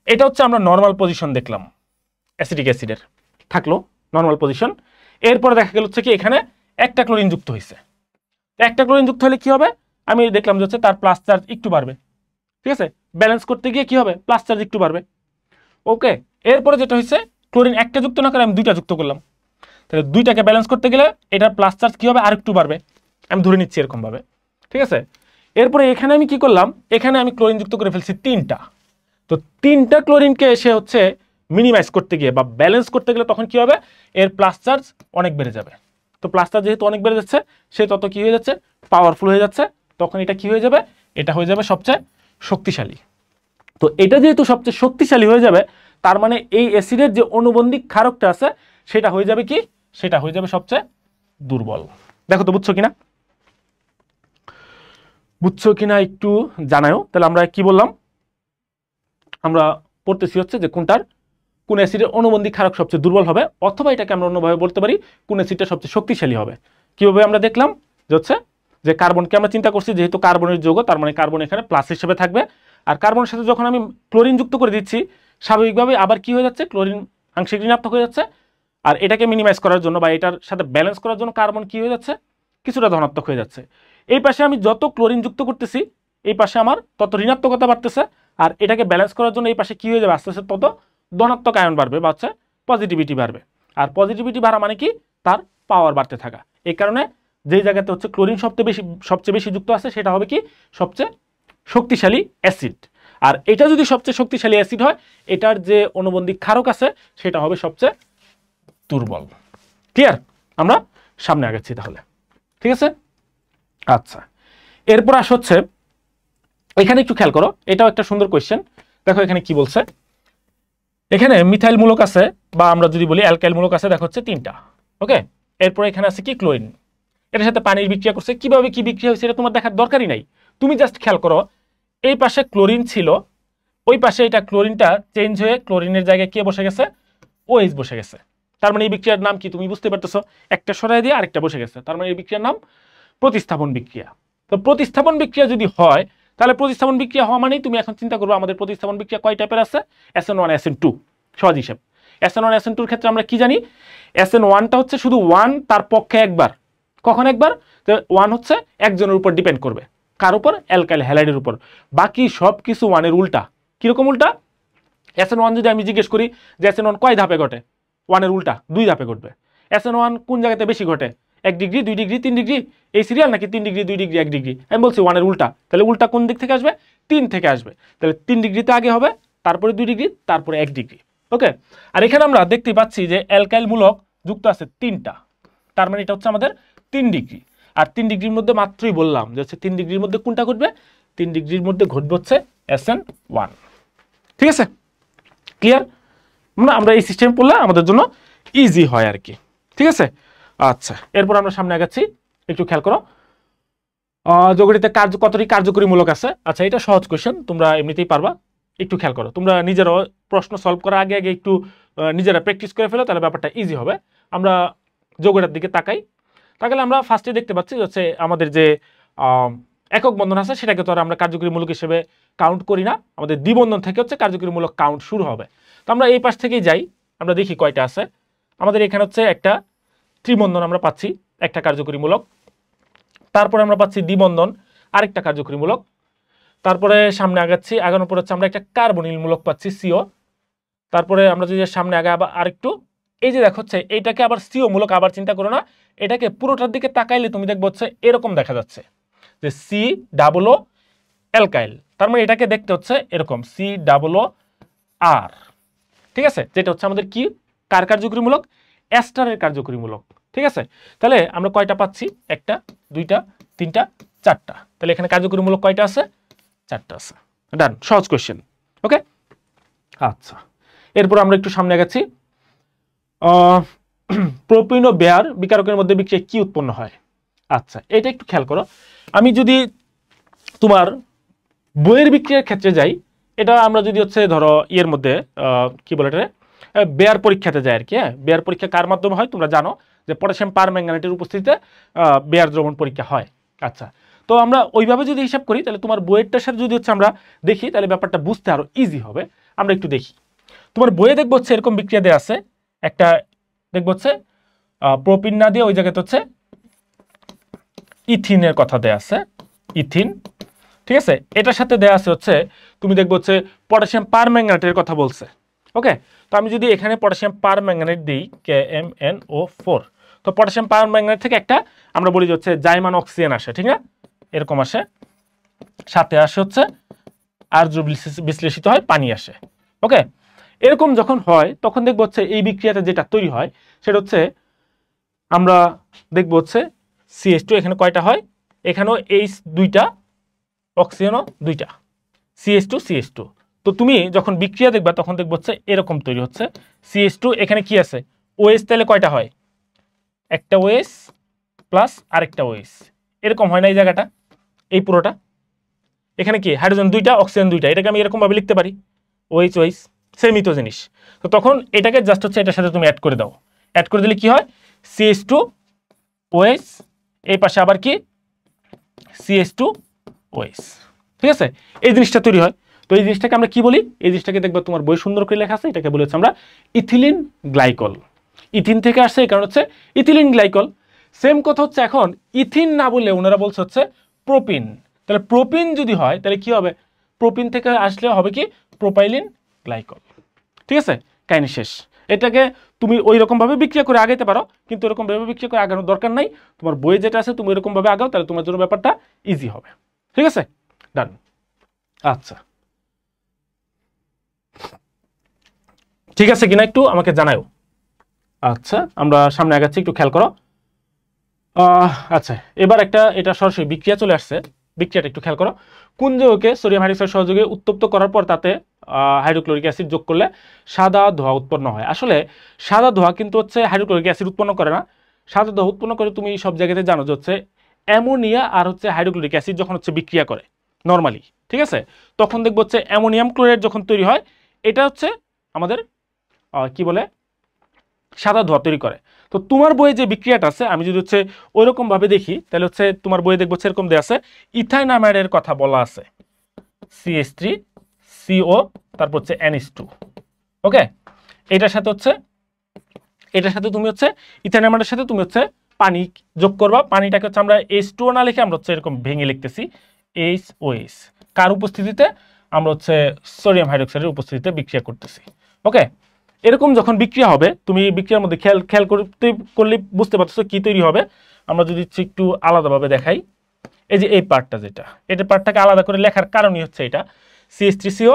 এটা হচ্ছে আমরা নর্মাল পজিশন দেখলাম, অ্যাসিটিক অ্যাসিডের থাকলো নর্মাল পজিশন। এরপরে দেখা গেল হচ্ছে কি এখানে একটা ক্লোরিন যুক্ত হয়েছে, একটা ক্লোরিন যুক্ত হলে কি হবে, আমি দেখলাম যে হচ্ছে তার প্লাস চার্জ একটু বাড়বে। ঠিক আছে, ব্যালেন্স করতে গিয়ে কি হবে, প্লাস চার্জ একটু বাড়বে। ওকে, এরপরে যেটা হয়েছে ক্লোরিন একটা যুক্ত না করে আমি দুইটা যুক্ত করলাম, তাহলে দুইটাকে ব্যালেন্স করতে গেলে এটার প্লাস চার্জ কি হবে, আর একটু বাড়বে, আমি ধরে নিচ্ছি এরকম ভাবে। ঠিক আছে, এরপরে এখানে আমি কি করলাম, এখানে আমি ক্লোরিন যুক্ত করে ফেলছি তিনটা। তো তিনটা ক্লোরিনকে এসে হচ্ছে মিনিমাইজ করতে গিয়ে বা ব্যালেন্স করতে গেলে তখন কি হবে, এর প্লাস চার্জ অনেক বেড়ে যাবে। তো প্লাস চার্জ যেহেতু অনেক বেড়ে যাচ্ছে, সে তত কি হয়ে যাচ্ছে, পাওয়ারফুল হয়ে যাচ্ছে। তখন এটা কি হয়ে যাবে, এটা হয়ে যাবে সবচেয়ে শক্তিশালী। তো এটা যেহেতু সবচেয়ে শক্তিশালী হয়ে যাবে, তার মানে এই অ্যাসিডের যে অনুবন্ধী ক্ষারকটা আছে সেটা হয়ে যাবে কি, সেটা হয়ে যাবে সবচেয়ে দুর্বল। দেখো তো বুঝছো কিনা একটু জানাও। তাহলে আমরা কি বললাম, আমরা পড়তেছি হচ্ছে যে কোন অ্যাসিডের অনুবন্ধী ক্ষারক সবচেয়ে দুর্বল হবে, অথবা এটাকে আমরা অন্যভাবে বলতে পারি কোন অ্যাসিডটা সবচেয়ে শক্তিশালী হবে। কিভাবে আমরা দেখলাম যে হচ্ছে যে কার্বনকে আমরা চিন্তা করছি যেহেতু কার্বনের যৌগ, তার মানে কার্বন এখানে প্লাস হিসেবে থাকবে। আর কার্বনের সাথে যখন আমি ক্লোরিন যুক্ত করে দিচ্ছি, স্বাভাবিকভাবে আবার কি হয়ে যাচ্ছে, ক্লোরিন আংশিক ঋণাত্মক হয়ে যাচ্ছে। আর এটাকে মিনিমাইজ করার জন্য বা এটার সাথে ব্যালেন্স করার জন্য কার্বন কি হয়ে যাচ্ছে, কিছুটা ধনাত্মক হয়ে যাচ্ছে। এই পাশে আমি যত ক্লোরিন যুক্ত করতেছি, এই পাশে আমার তত ঋণাত্মকতা বাড়তেছে। আর এটাকে ব্যালেন্স করার জন্য এই পাশে কি হয়ে যাবে, আস্তে আস্তে তত ধনাত্মক আয়ন বাড়বে বা হচ্ছে পজিটিভিটি বাড়বে। আর পজিটিভিটি বাড়া মানে কি, তার পাওয়ার বাড়তে থাকা। এই কারণে যেই জায়গাতে হচ্ছে ক্লোরিন সবচেয়ে বেশি যুক্ত আছে সেটা হবে কি, সবচেয়ে শক্তিশালী অ্যাসিড। আর এটা যদি সবচেয়ে শক্তিশালী অ্যাসিড হয়, এটার যে অনুবন্ধী ক্ষারক আছে সেটা হবে সবচেয়ে দুর্বল। ক্লিয়ার, আমরা সামনে আগাচ্ছি তাহলে। ঠিক আছে, আচ্ছা, এরপর হচ্ছে এখানে একটু খেয়াল করো, এটাও একটা সুন্দর কোয়েশ্চেন। দেখো এখানে কি বলছে, এখানে মিথাইল মূলক আছে বা আমরা যদি বলি অ্যালকাইল মূলক আছে, দেখো হচ্ছে 3টা। ওকে, এরপর এখানে আছে কি ক্লোরিন, এটার সাথে পানির বিক্রিয়া করছে। কিভাবে কি বিক্রিয়া হয়েছে এটা তোমার দেখার দরকারই নাই, তুমি জাস্ট খেয়াল করো এই পাশে ক্লোরিন ছিল, ওই পাশে এটা ক্লোরিনটা চেঞ্জ হয়ে ক্লোরিনের জায়গায় কে বসে গেছে, OH বসে গেছে। তার মানে এই বিক্রিয়ার নাম কি তুমি বুঝতে পারতেছো, একটা সরাই দিয়ে আরেকটা বসে গেছে, তার মানে এই বিক্রিয়ার নাম প্রতিস্থাপন বিক্রিয়া। তো প্রতিস্থাপন বিক্রিয়া যদি হয় তাহলে প্রতিস্থাপন বিক্রিয়া হওয়া মানেই তুমি এখন চিন্তা করবো আমাদের প্রতিস্থাপন বিক্রিয়া কয় টাইপের আছে, SN1 SN2। সহজ হিসেব, SN1 SN2 এর ক্ষেত্রে আমরা কি জানি, SN1টা হচ্ছে শুধু 1 তার পক্ষে একবার, কখন একবার, 1 হচ্ছে একজনের উপর ডিপেন্ড করবে, কার উপর, অ্যালকাইল হ্যালাইডের উপর। বাকি সব কিছু 1-এর উল্টা। কিরকম উল্টা, SN1 যদি আমি জিজ্ঞেস করি যে SN1 কয় ধাপে ঘটে, 1-এর উল্টা 2 ধাপে ঘটবে। SN1 কোন জায়গাতে বেশি ঘটে, 1 ডিগ্রি 2 ডিগ্রি 3 ডিগ্রি এই সিরিয়াল, নাকি 3 ডিগ্রি 2 ডিগ্রি 1 ডিগ্রি, আমি বলছি 1-এর উল্টা। তাহলে উল্টা কোন দিক থেকে আসবে, 3 থেকে আসবে। তাহলে 3 ডিগ্রিতে আগে হবে, তারপরে 2 ডিগ্রি, তারপরে 1 ডিগ্রি। ওকে, আর এখানে আমরা দেখতে পাচ্ছি যে অ্যালকাইল মূলক যুক্ত আছে 3টা, তার মানে এটা হচ্ছে আমাদের 3 ডিগ্রি। আর 3 ডিগ্রির মধ্যে মাত্রই বললাম যে হচ্ছে 3 ডিগ্রির মধ্যে কোনটা ঘটবে, 3 ডিগ্রির মধ্যে ঘটবে হচ্ছে SN1। ঠিক আছে, ক্লিয়ার? আমরা এই সিস্টেম পড়লে আমাদের জন্য ইজি হয় আর কি। ঠিক আছে, আচ্ছা এরপর আমরা সামনে আগাচ্ছি, একটু খেয়াল করো যৌগটিতে কতটি কার্যকরী মূলক আছে। আচ্ছা এটা সহজ কোশ্চেন, তোমরা এমনিতেই পারবা, একটু খেয়াল করো। তোমরা নিজেরাও প্রশ্ন সলভ করার আগে আগে একটু নিজেরা প্র্যাকটিস করে ফেলো, তাহলে ব্যাপারটা ইজি হবে। আমরা যৌগটার দিকে তাকালে আমরা ফার্স্টে দেখতে পাচ্ছি হচ্ছে আমাদের যে একক বন্ধন আছে সেটাকে তো আর আমরা কার্যকরী মূলক হিসেবে কাউন্ট করি না, আমাদের দ্বিবন্ধন থেকে হচ্ছে কার্যকরী মূলক কাউন্ট শুরু হবে। তো আমরা এই পাশ থেকেই যাই, আমরা দেখি কয়টা আছে। আমাদের এখানে হচ্ছে একটা ত্রিবন্ধন আমরা পাচ্ছি, একটা কার্যকরী মূলক। তারপরে আমরা পাচ্ছি দ্বিবন্ধন, আরেকটা কার্যকরী মূলক। তারপরে সামনে আগানোর পর হচ্ছে আমরা একটা কার্বনিল মূলক পাচ্ছি CO। তারপরে আমরা যদি সামনে আবার আরেকটু, এই যে দেখো হচ্ছে এইটাকে আবার CO মূলক, আবার চিন্তা করো না, এটাকে পুরোটার দিকে তাকাইলে তুমি দেখবো হচ্ছে এরকম দেখা যাচ্ছে যে COO অ্যালকাইল, তার মানে এটাকে দেখতে হচ্ছে এরকম COOR। ঠিক আছে, যেটা হচ্ছে আমাদের কি কার কার্যকরী মূলক, অ্যাস্টারের কার্যকরী মূলক। ঠিক আছে, তাহলে আমরা কয়টা পাচ্ছি, 1টা 2টা 3টা 4টা, তাহলে এখানে কার্যকরী মূলক কয়টা আছে, 4টা আছে। ডান, সহজ কোশ্চেন। ওকে, আচ্ছা এরপর আমরা একটু সামনে আগাচ্ছি। প্রোপিন ও বেয়ার বিকারকের মধ্যে বিক্রিয়া কি উৎপন্ন হয়। আচ্ছা এটা একটু খেয়াল করো, আমি যদি তোমার বইয়ের বিক্রিয়ার ক্ষেত্রে যাই, এটা আমরা যদি হচ্ছে ধরো ইয়ের মধ্যে কি বলে এটা, বেয়ার পরীক্ষাতে যায় আর কি। হ্যাঁ, বেয়ার পরীক্ষা কার মাধ্যমে হয় তোমরা জানো, যে পটাশিয়াম পারম্যাঙ্গানেটের উপস্থিতিতে বেয়ার দ্রবণ পরীক্ষা হয়। আচ্ছা, তো আমরা ওইভাবে যদি হিসাব করি তাহলে তোমার বইয়েরটার সাথে যদি হচ্ছে আমরা দেখি তাহলে ব্যাপারটা বুঝতে আরো ইজি হবে। আমরা একটু দেখি, তোমার বইয়ে দেখবো হচ্ছে এরকম বিক্রিয়া দেওয়া আছে, একটা দেখবো হচ্ছে প্রোপিন না দিয়ে ওই জায়গাতে হচ্ছে ইথিনের কথা দেয়া আছে, ইথিন। ঠিক আছে, এটার সাথে দেয়া আছে হচ্ছে তুমি দেখবো হচ্ছে পটাশিয়াম পারম্যাঙ্গানেটের কথা বলছে। ওকে, তো আমি যদি এখানে পটাশিয়াম পারম্যাঙ্গানেট দিই KMnO4, তো পটাশিয়াম পারম্যাঙ্গানেট থেকে একটা আমরা বলি যে হচ্ছে জাইমান অক্সিজেন আসে, ঠিক না, এরকম আসে, সাথে আসে হচ্ছে আর্দ্র বিশ্লেষিত হয় পানি আসে। ওকে, এরকম যখন হয় তখন দেখবো হচ্ছে এই বিক্রিয়াতে যেটা তৈরি হয় সেটা হচ্ছে আমরা দেখবো হচ্ছে CH2, এখানে কয়টা হয়, এখানেও H 2টা, অক্সিজেনও 2টা, CH2 তো তুমি যখন বিক্রিয়া দেখবা তখন দেখবো হচ্ছে এরকম তৈরি হচ্ছে CH2, এখানে কি আছে OH, তাহলে কয়টা হয়, একটা OH প্লাস আরেকটা OH, এরকম হয় না এই জায়গাটা, এই পুরোটা, এখানে কি হাইড্রোজেন 2টা অক্সিজেন 2টা, এটাকে আমি এরকম ভাবে লিখতে পারি OH সেমই তো জিনিস। তো তখন এটাকে জাস্ট হচ্ছে এটার সাথে তুমি অ্যাড করে দাও, অ্যাড করে দিলে কি হয় CH2OH, এই পাশে আবার কি CH2OH। ঠিক আছে, এই জিনিসটা তৈরি হয়। তো এই জিনিসটাকে আমরা কি বলি, এই জিনিসটাকে দেখবে তোমার বই সুন্দর করে লেখা আছে, এটাকে বলেছি আমরা ইথিলিন গ্লাইকল। ইথিন থেকে আসছে এই কারণ হচ্ছে ইথিলিন গ্লাইকল। সেম কথা হচ্ছে এখন ইথিন না বললে ওনারা বলছে হচ্ছে প্রোপিন, তাহলে প্রোপিন যদি হয় তাহলে কি হবে, প্রোপিন থেকে আসলে হবে কি প্রোপাইলিন গ্লাইকল। ঠিক আছে, কাহিনী শেষ। এটাকে তুমি ওই রকম ভাবে বিক্রিয়া করে আগাইতে পারো, কিন্তু এরকম ভাবে বিক্রিয়া করে আগানোর দরকার নাই, তোমার বইয়ে যেটা আছে তুমি এরকম ভাবে আগাও, তাহলে তোমার জন্য ব্যাপারটা ইজি হবে। ঠিক আছে, ডান। আচ্ছা ঠিক আছে কিনা একটু আমাকে জানাও। আচ্ছা আমরা সামনে আগাচ্ছি, একটু খেয়াল করো। আচ্ছা এবার এটা সরাসরি বিক্রিয়া চলে আসছে, বিক্রিয়াটা একটু খেয়াল করো। কোন যৌগকে সোডিয়াম হাইড্রক্সাইড সহযোগে উত্তপ্ত করার পর তাতে হাইড্রোক্লোরিক অ্যাসিড যোগ করলে সাদা ধোঁয়া উৎপন্ন হয়। আসলে সাদা ধোঁয়া কিন্তু হচ্ছে হাইড্রোক্লোরিক অ্যাসিড উৎপন্ন করে না, সাদা ধোঁয়া উৎপন্ন করে তুমি সব জায়গাতে জানো যে হচ্ছে অ্যামোনিয়া আর হচ্ছে হাইড্রোক্লোরিক অ্যাসিড যখন হচ্ছে বিক্রিয়া করে নর্মালি, ঠিক আছে, তখন দেখবো হচ্ছে অ্যামোনিয়াম ক্লোরাইড যখন তৈরি হয় এটা হচ্ছে আমাদের কি বলে সাদা ধোঁয়া তৈরি করে। তো তোমার বইয়ে যে বিক্রিয়াটা আছে আমি যদি হচ্ছে ওইরকম ভাবে দেখি তাহলে হচ্ছে তোমার বইয়ে দেখবো এরকম দেওয়া আছে ইথাইনামাইডের কথা বলা আছে CH3CO তারপর হচ্ছে NH2। ওকে, এটার সাথে তুমি হচ্ছে ইথাইনামাইডের সাথে তুমি হচ্ছে পানি যোগ করবা। পানিটাকে হচ্ছে আমরা H2O না লিখে আমরা হচ্ছে এরকম ভেঙে লিখতেছি HOH, কার উপস্থিতিতে? আমরা হচ্ছে সোডিয়াম হাইড্রোক্সাইডের উপস্থিতিতে বিক্রিয়া করতেছি। ওকে, এরকম যখন বিক্রিয়া হবে তুমি বিক্রিয়ার মধ্যে খেয়াল করলে বুঝতে পারছো কি তৈরি হবে। আমরা যদি একটু আলাদাভাবে দেখাই, এই যে এই পার্টটা এটা পার্টটাকে আলাদা করে লেখার কারণই হচ্ছে এটা CH3CO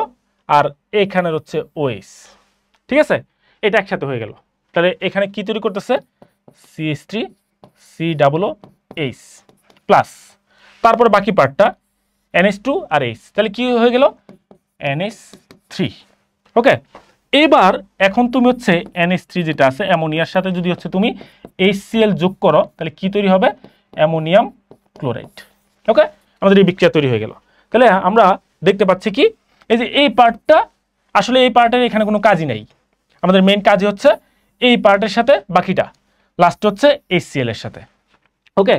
আর এখানের হচ্ছে OH, ঠিক আছে, এটা একসাথে হয়ে গেল। তাহলে এখানে কি তৈরি করতেছে CH3COOH প্লাস তারপর বাকি পার্টটা NH2 আর H, তাহলে কি হয়ে গেল NH3। ওকে, এবার এখন তুমি হচ্ছে NH3 যেটা আছে অ্যামোনিয়ার সাথে যদি হচ্ছে তুমি HCl যোগ করো তাহলে কি তৈরি হবে অ্যামোনিয়াম ক্লোরাইড। ওকে, আমাদের এই বিক্রিয়া তৈরি হয়ে গেল। তাহলে আমরা দেখতে পাচ্ছি কি এই যে এই পার্টটা আসলে এই পার্টের এখানে কোনো কাজই নেই, আমাদের মেইন কাজই হচ্ছে এই পার্টের সাথে বাকিটা লাস্ট হচ্ছে HCl এর সাথে। ওকে,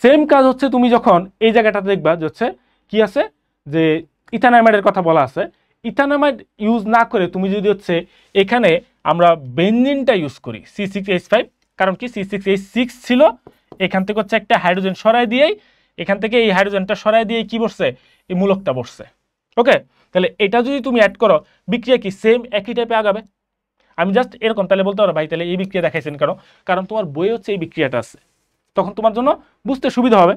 সেম কাজ হচ্ছে তুমি যখন এই জায়গাটাতে দেখবা যে হচ্ছে কি আছে যে ইথানামাইডের কথা বলা আছে, ইথানামাইড ইউজ না করে তুমি যদি হচ্ছে এখানে আমরা বেনজিনটা ইউজ করি C6H5, কারণ কি C6H6 ছিল, এখান থেকে হচ্ছে একটা হাইড্রোজেন সরাই দিয়েই এখান থেকে এই হাইড্রোজেনটা সরাই দিয়ে কি বসছে এই মূলকটা বসছে। ওকে, তাহলে এটা যদি তুমি অ্যাড করো বিক্রিয়া কি সেম একই টাইপে আগাবে। আমি জাস্ট এরকম তাহলে বলতে পারো ভাই তাহলে এই বিক্রিয়া দেখাইছেন কেন, কারণ তোমার বইয়ে হচ্ছে এই বিক্রিয়াটা আছে, তখন তোমার জন্য বুঝতে সুবিধা হবে,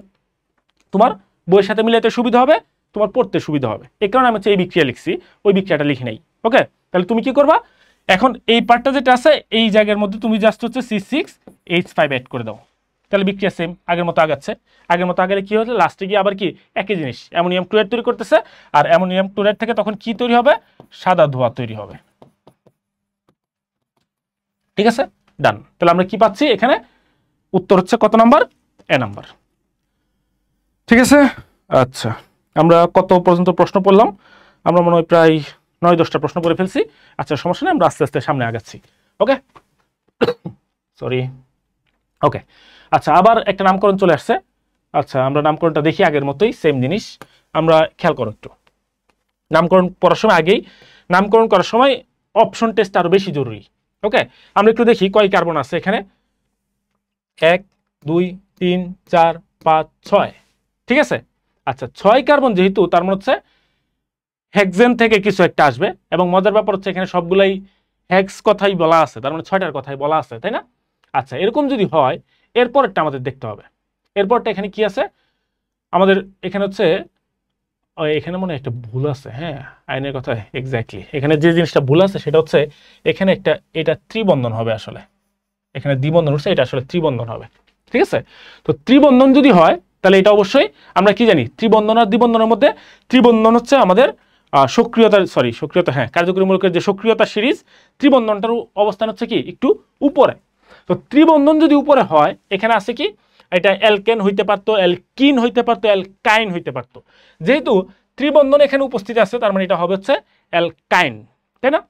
তোমার বইয়ের সাথে মিলাতে সুবিধা হবে, তোমার পড়তে সুবিধা হবে, এই কারণে আমি হচ্ছে এই বিক্রিয়া লিখছি, ওই বিক্রিয়াটা লিখি নাই। ওকে, তাহলে তুমি কি করবা এখন এই পার্টটা যেটা আছে এই জায়গার মধ্যে তুমি জাস্ট হচ্ছে C6H5 অ্যাড করে দাও, তাহলে বিক্রিয়া সেম আগের মতো আগাচ্ছে। আগের মতো আগালে কি হচ্ছে লাস্টে গিয়ে আবার কি একই জিনিস অ্যামোনিয়াম ক্লোরাইড তৈরি করতেছে, আর অ্যামোনিয়াম ক্লোরাইড থেকে তখন কি তৈরি হবে সাদা ধোঁয়া তৈরি হবে। ঠিক আছে, ডান। তাহলে আমরা কি পাচ্ছি এখানে উত্তর হচ্ছে কত নাম্বার এ নাম্বার। ঠিক আছে, আচ্ছা আমরা কত পর্যন্ত প্রশ্ন পড়লাম, আমরা মনে হয় প্রায় 9-10টা প্রশ্ন করে ফেলছি। আচ্ছা সমস্যা নেই, আমরা আস্তে আস্তে সামনে আগাচ্ছি। ওকে, সরি। ওকে, আচ্ছা আবার একটা নামকরণ চলে আসছে। আচ্ছা আমরা নামকরণটা দেখি আগের মতোই সেম জিনিস, আমরা খেয়াল করো একটু। নামকরণ পড়ার সময় আগেই নামকরণ করার সময় অপশন টেস্ট আরো বেশি জরুরি। ওকে, আমরা একটু দেখি কয় কার্বন আছে এখানে, 1 2 3 4 5 6, ঠিক আছে। আচ্ছা 6 কার্বন যেহেতু তার মানে হচ্ছে হেক্সেন থেকে কিছু একটা আসবে, এবং মজার ব্যাপার হচ্ছে এখানে সবগুলাই হেক্স কথাই বলা আছে, তার মানে 6টার কথাই বলা আছে, তাই না? আচ্ছা এরকম যদি হয় এরপরটা আমাদের দেখতে হবে, এরপরটা এখানে কি আছে আমাদের এখানে হচ্ছে এখানে মনে হয় একটা ভুল আছে। হ্যাঁ আইনের কথা এক্স্যাক্টলি, এখানে যে জিনিসটা ভুল আছে সেটা হচ্ছে এখানে একটা এটা ত্রিবন্ধন হবে, আসলে এখানে দ্বিবন্ধন হচ্ছে, এটা আসলে ত্রিবন্ধন হবে। ঠিক আছে, তো ত্রিবন্ধন যদি হয় তাহলে এটা অবশ্যই আমরা কি জানি ত্রিবন্ধন আর দ্বিবন্ধনের মধ্যে ত্রিবন্ধন হচ্ছে আমাদের সক্রিয়তা হ্যাঁ কার্যকরী মূলকের যে সক্রিয়তা সিরিজ, ত্রিবন্ধনটার অবস্থান হচ্ছে কি একটু উপরে। তো ত্রিবন্ধন যদি উপরে হয় এখানে আছে কি এটা অ্যালকেন হইতে পারতো, অ্যালকিন হইতে পারতো, অ্যালকাইন হইতে পারতো, যেহেতু ত্রিবন্ধন এখানে উপস্থিত আছে তার মানে এটা হবে হচ্ছে অ্যালকাইন, তাই না?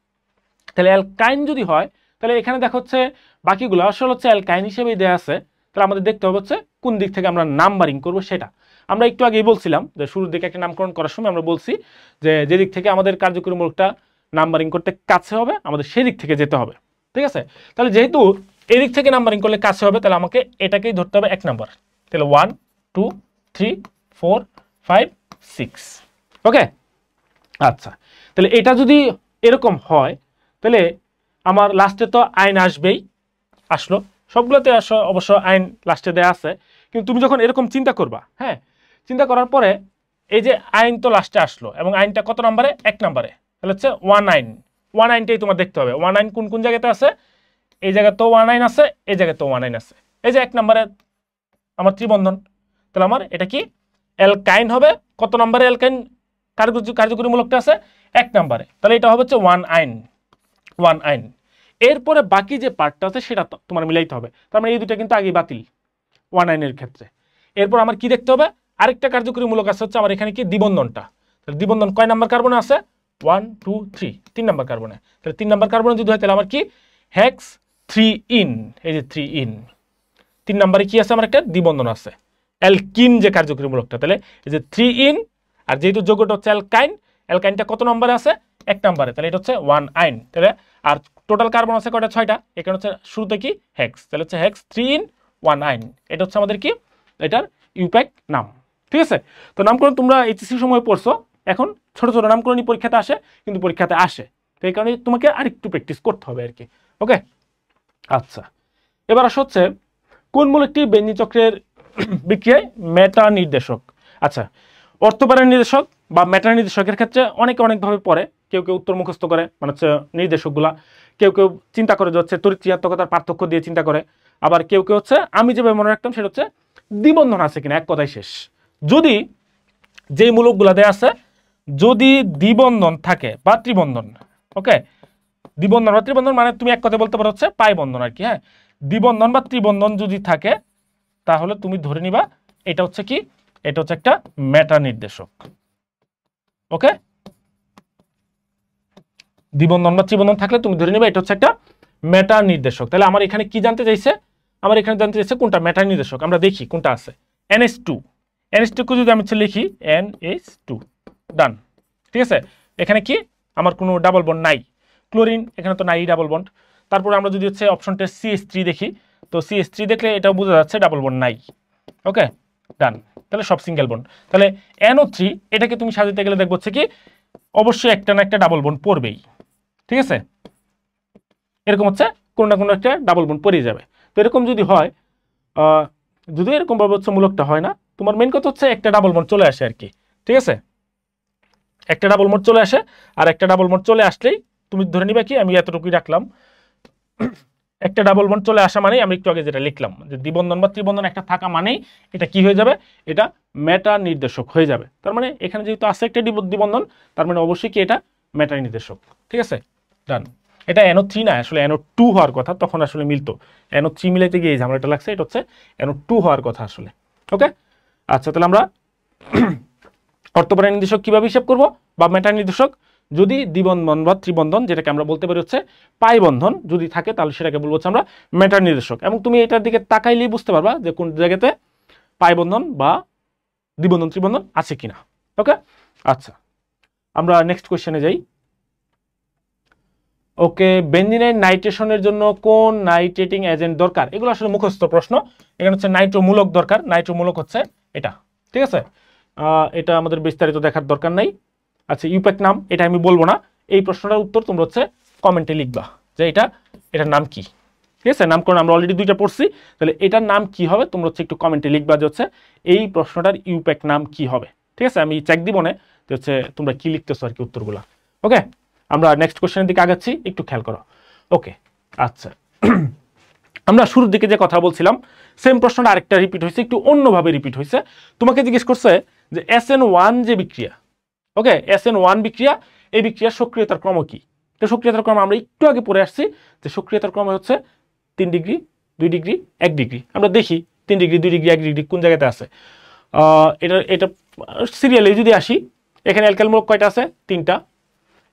তাহলে অ্যালকাইন যদি হয় তাহলে এখানে দেখা হচ্ছে বাকিগুলো আসলে হচ্ছে অ্যালকাইন হিসেবেই দেওয়া আছে, তাহলে আমাদের দেখতে হবে হচ্ছে কোন দিক থেকে আমরা নাম্বারিং করব সেটা। আমরা একটু আগেই বলছিলাম যে শুরুর দিকে একটা নামকরণ করার সময় আমরা বলছি যে যেদিক থেকে আমাদের কার্যকরী মূলকটা নাম্বারিং করতে কাছে হবে আমাদের সেদিক থেকে যেতে হবে। ঠিক আছে, তাহলে যেহেতু এদিক থেকে নাম্বারিং করলে কাছে হবে তাহলে আমাকে এটাকেই ধরতে হবে 1 নাম্বার, তাহলে 1 2 3 4 5 6। ওকে, আচ্ছা তাহলে এটা যদি এরকম হয় তাহলে আমার লাস্টে তো আইন আসবেই, আসলো সবগুলোতে অবশ্য আইন লাস্টে দেয়া আছে, কিন্তু তুমি যখন এরকম চিন্তা করবা, হ্যাঁ চিন্তা করার পরে এই যে আইন তো লাস্টে আসলো এবং আইনটা কত নাম্বারে 1 নাম্বারে, তাহলে হচ্ছে 19টাই তোমার দেখতে হবে 19 কোন কোন জায়গাতে আছে, এই জায়গায় তো 19 আছে, এই জায়গায় তো 19 আছে, এই যে 1 নাম্বারে আমার ত্রিবন্ধন, তাহলে আমার এটা কি অ্যালকাইন হবে। কত নাম্বারে অ্যালকাইন কার্যকরীমূলকটা আছে 1 নম্বরে, তাহলে এটা হবে হচ্ছে ওয়ান আইন। এরপরে বাকি যে পার্টটা আছে সেটা তোমার মিলাইতে হবে, তার মানে এই দুটো কিন্তু আগেই বাতিল ওয়ান আইনের ক্ষেত্রে। এরপর আমার কি দেখতে হবে, আরেকটা কার্যকরীমূলক আছে হচ্ছে আমার এখানে কি দ্বিবন্ধনটা। তাহলে দ্বিবন্ধন কয় নাম্বার কার্বনে আছে, 1 2 3, 3 নাম্বার কার্বনে। তাহলে 3 নাম্বার কার্বনে যদি হয় তাহলে আমার কি হেক্স 3 ইন, এই যে 3 ইন, 3 নাম্বারে কি আছে আমার একটা দ্বিবন্ধন আছে অ্যালকিন যে কার্যকরীমূলকটা। তাহলে এই যে 3 ইন, আর যেহেতু যৌগটা হচ্ছে অ্যালকাইনটা কত নম্বরে আছে, 1 নম্বরে, তাহলে এটা হচ্ছে ওয়ান আইন। তাহলে আর টোটাল কার্বন আছে কয়টা, 6টা, এখানে হচ্ছে শুরুতে কি হেক্স, তাহলে হচ্ছে হেক্স 3 ইন ওয়ান আইন। এটা হচ্ছে আমাদের কি এটার ইউপ্যাক নাম। ঠিক আছে, তো নামকরণ তোমরা এইচএসসি সময় পড়ছো, এখন ছোট ছোট নামকরণই পরীক্ষাতে আসে, কিন্তু পরীক্ষাতে আসে, তো এই কারণে তোমাকে আরেকটু প্র্যাকটিস করতে হবে আর কি। ওকে, আচ্ছা, এবার আসা হচ্ছে কোন মূলকটি বেঞ্জিন চক্রের বিক্রিয়ায় মেটা নির্দেশক। আচ্ছা, অর্থপরের নির্দেশক বা মেটা নির্দেশকের ক্ষেত্রে অনেকে অনেকভাবে পড়ে, কেউ কেউ উত্তর মুখস্থ করে, মানে হচ্ছে নির্দেশকগুলা, কেউ কেউ চিন্তা করে যে হচ্ছে তড়িৎ-ঋণাত্মকতার পার্থক্য দিয়ে চিন্তা করে, আবার কেউ কেউ হচ্ছে আমি যেভাবে মনে রাখতাম সেটা হচ্ছে দ্বিবন্ধন আছে কিনা, এক কথায় শেষ। যদি যে মূলকগুলা দেয়া আছে যদি দ্বিবন্ধন থাকে বা ত্রিবন্ধন, ওকে, দ্বিবন্ধন বা ত্রিবন্ধন মানে তুমি এক কথায় বলতে পারো হচ্ছে পাই বন্ধন আর কি। হ্যাঁ, দ্বিবন্ধন বা ত্রিবন্ধন যদি থাকে তাহলে তুমি ধরে নিবা এটা হচ্ছে কি, এটা হচ্ছে একটা মেটা নির্দেশক। ওকে, দ্বিবন্ধন বা ত্রিবন্ধন থাকলে তুমি ধরে নিবা এটা হচ্ছে একটা মেটা নির্দেশক। তাহলে আমার এখানে কি জানতে চাইছে, আমার এখানে জানতে চাইছে কোনটা মেটা নির্দেশক। আমরা দেখি কোনটা আছে, NH2 কে যদি আমি লিখি NH2, ডান। ঠিক আছে, এখানে কি আমার কোনো ডাবল বন্ড নাই, ক্লোরিন এখানে তো নাই ডাবল বন্ড। তারপরে আমরা যদি হচ্ছে অপশনটা CH3 দেখি, তো CH3 দেখলে এটাও বোঝা যাচ্ছে ডাবল বন্ড নাই। ওকে, ডান, তাহলে সব সিঙ্গেল বন্ড। তাহলে NO3 এটাকে তুমি সাজাতে গেলে দেখবো হচ্ছে কি অবশ্যই একটা না একটা ডাবল বন্ড পড়বেই। ঠিক আছে, এরকম হচ্ছে কোনো না কোনো একটা ডাবল বন্ড পড়ে যাবে। তো এরকম যদি হয়, যদি এরকম ভাবে হচ্ছে মূলকটা হয় না, তোমার মেন কথা হচ্ছে একটা ডাবল বন্ড চলে আসে আর কি। ঠিক আছে, একটা ডাবল বন্ড চলে আসে, আর একটা ডাবল বন্ড চলে আসলেই তুমি ধরে নিবা কি আমি এতটুকুই রাখলাম, একটা ডাবল বন্ড চলে আসা মানেই আমি একটু আগে যেটা লিখলাম যে দ্বিবন্ধন বা ত্রিবন্ধন একটা থাকা মানেই এটা কি হয়ে যাবে, এটা মেটা নির্দেশক হয়ে যাবে। তার মানে এখানে যেহেতু আছে একটা দ্বিবন্ধন, তার মানে অবশ্যই কি এটা মেটা নির্দেশক। ঠিক আছে, ডান। এটা NO3 না, আসলে NO2 হওয়ার কথা, তখন আসলে মিলতো, NO3 মিলাইতে গিয়ে ঝামেলাটা লাগছে, এটা হচ্ছে NO2 হওয়ার কথা আসলে। ওকে, আচ্ছা, তাহলে আমরা অর্থপরের নির্দেশক কিভাবে হিসাব করব বা মেটা নির্দেশক, যদি দ্বিবন্ধন বা ত্রিবন্ধন যেটাকে আমরা বলতে পারি হচ্ছে পাই বন্ধন যদি থাকে তাহলে সেটাকে বলবো হচ্ছে আমরা মেটা নির্দেশক। এবং তুমি এটার দিকে তাকাইলেই বুঝতে পারবা যে কোন জায়গাতে পাই বন্ধন বা দ্বিবন্ধন ত্রিবন্ধন আছে কিনা। ওকে, আচ্ছা, আমরা নেক্সট কোশ্চেনে যাই। ওকে, বেনজিনের নাইট্রেশনের জন্য কোন নাইট্রেটিং এজেন্ট দরকার, এগুলো আসলে মুখস্থ প্রশ্ন। এখানে হচ্ছে নাইট্রোমূলক দরকার, নাইট্রোমূলক হচ্ছে এটা। ঠিক আছে, এটা আমাদের বিস্তারিত দেখার দরকার নাই। আচ্ছা, ইউপ্যাক নাম এটা আমি বলবো না, এই প্রশ্নটার উত্তর তোমরা হচ্ছে কমেন্টে লিখবা যে এটার নাম কি। ঠিক আছে, নামকরণ আমরা অলরেডি 2টা পড়ছি, তাহলে এটার নাম কি হবে তোমরা হচ্ছে একটু কমেন্টে লিখবা যে হচ্ছে এই প্রশ্নটার ইউপ্যাক নাম কি হবে। ঠিক আছে, আমি চেক দিব না যে হচ্ছে তোমরা কি লিখতেছো আর কি উত্তরগুলো। ওকে, আমরা নেক্সট কোশ্চেনের দিকে আগাচ্ছি, একটু খেয়াল করো। ওকে, আচ্ছা, আমরা শুরুর দিকে যে কথা বলছিলাম সেম প্রশ্নটা আরেকটা রিপিট হয়েছে, একটু অন্যভাবে রিপিট হয়েছে। তোমাকে জিজ্ঞেস করছে যে SN1 যে বিক্রিয়া, ওকে, SN1 বিক্রিয়া, এই বিক্রিয়ার সক্রিয়তার ক্রম কি। তো সক্রিয়তার ক্রম আমরা একটু আগে পড়ে আসছি যে সক্রিয়তার ক্রম হচ্ছে 3 ডিগ্রি 2 ডিগ্রি 1 ডিগ্রি। আমরা দেখি 3 ডিগ্রি 2 ডিগ্রি 1 ডিগ্রি কোন জায়গাতে আছে। এটা সিরিয়ালে যদি আসি, এখানে অ্যালকাইলমূলক কয়টা আছে, 3টা,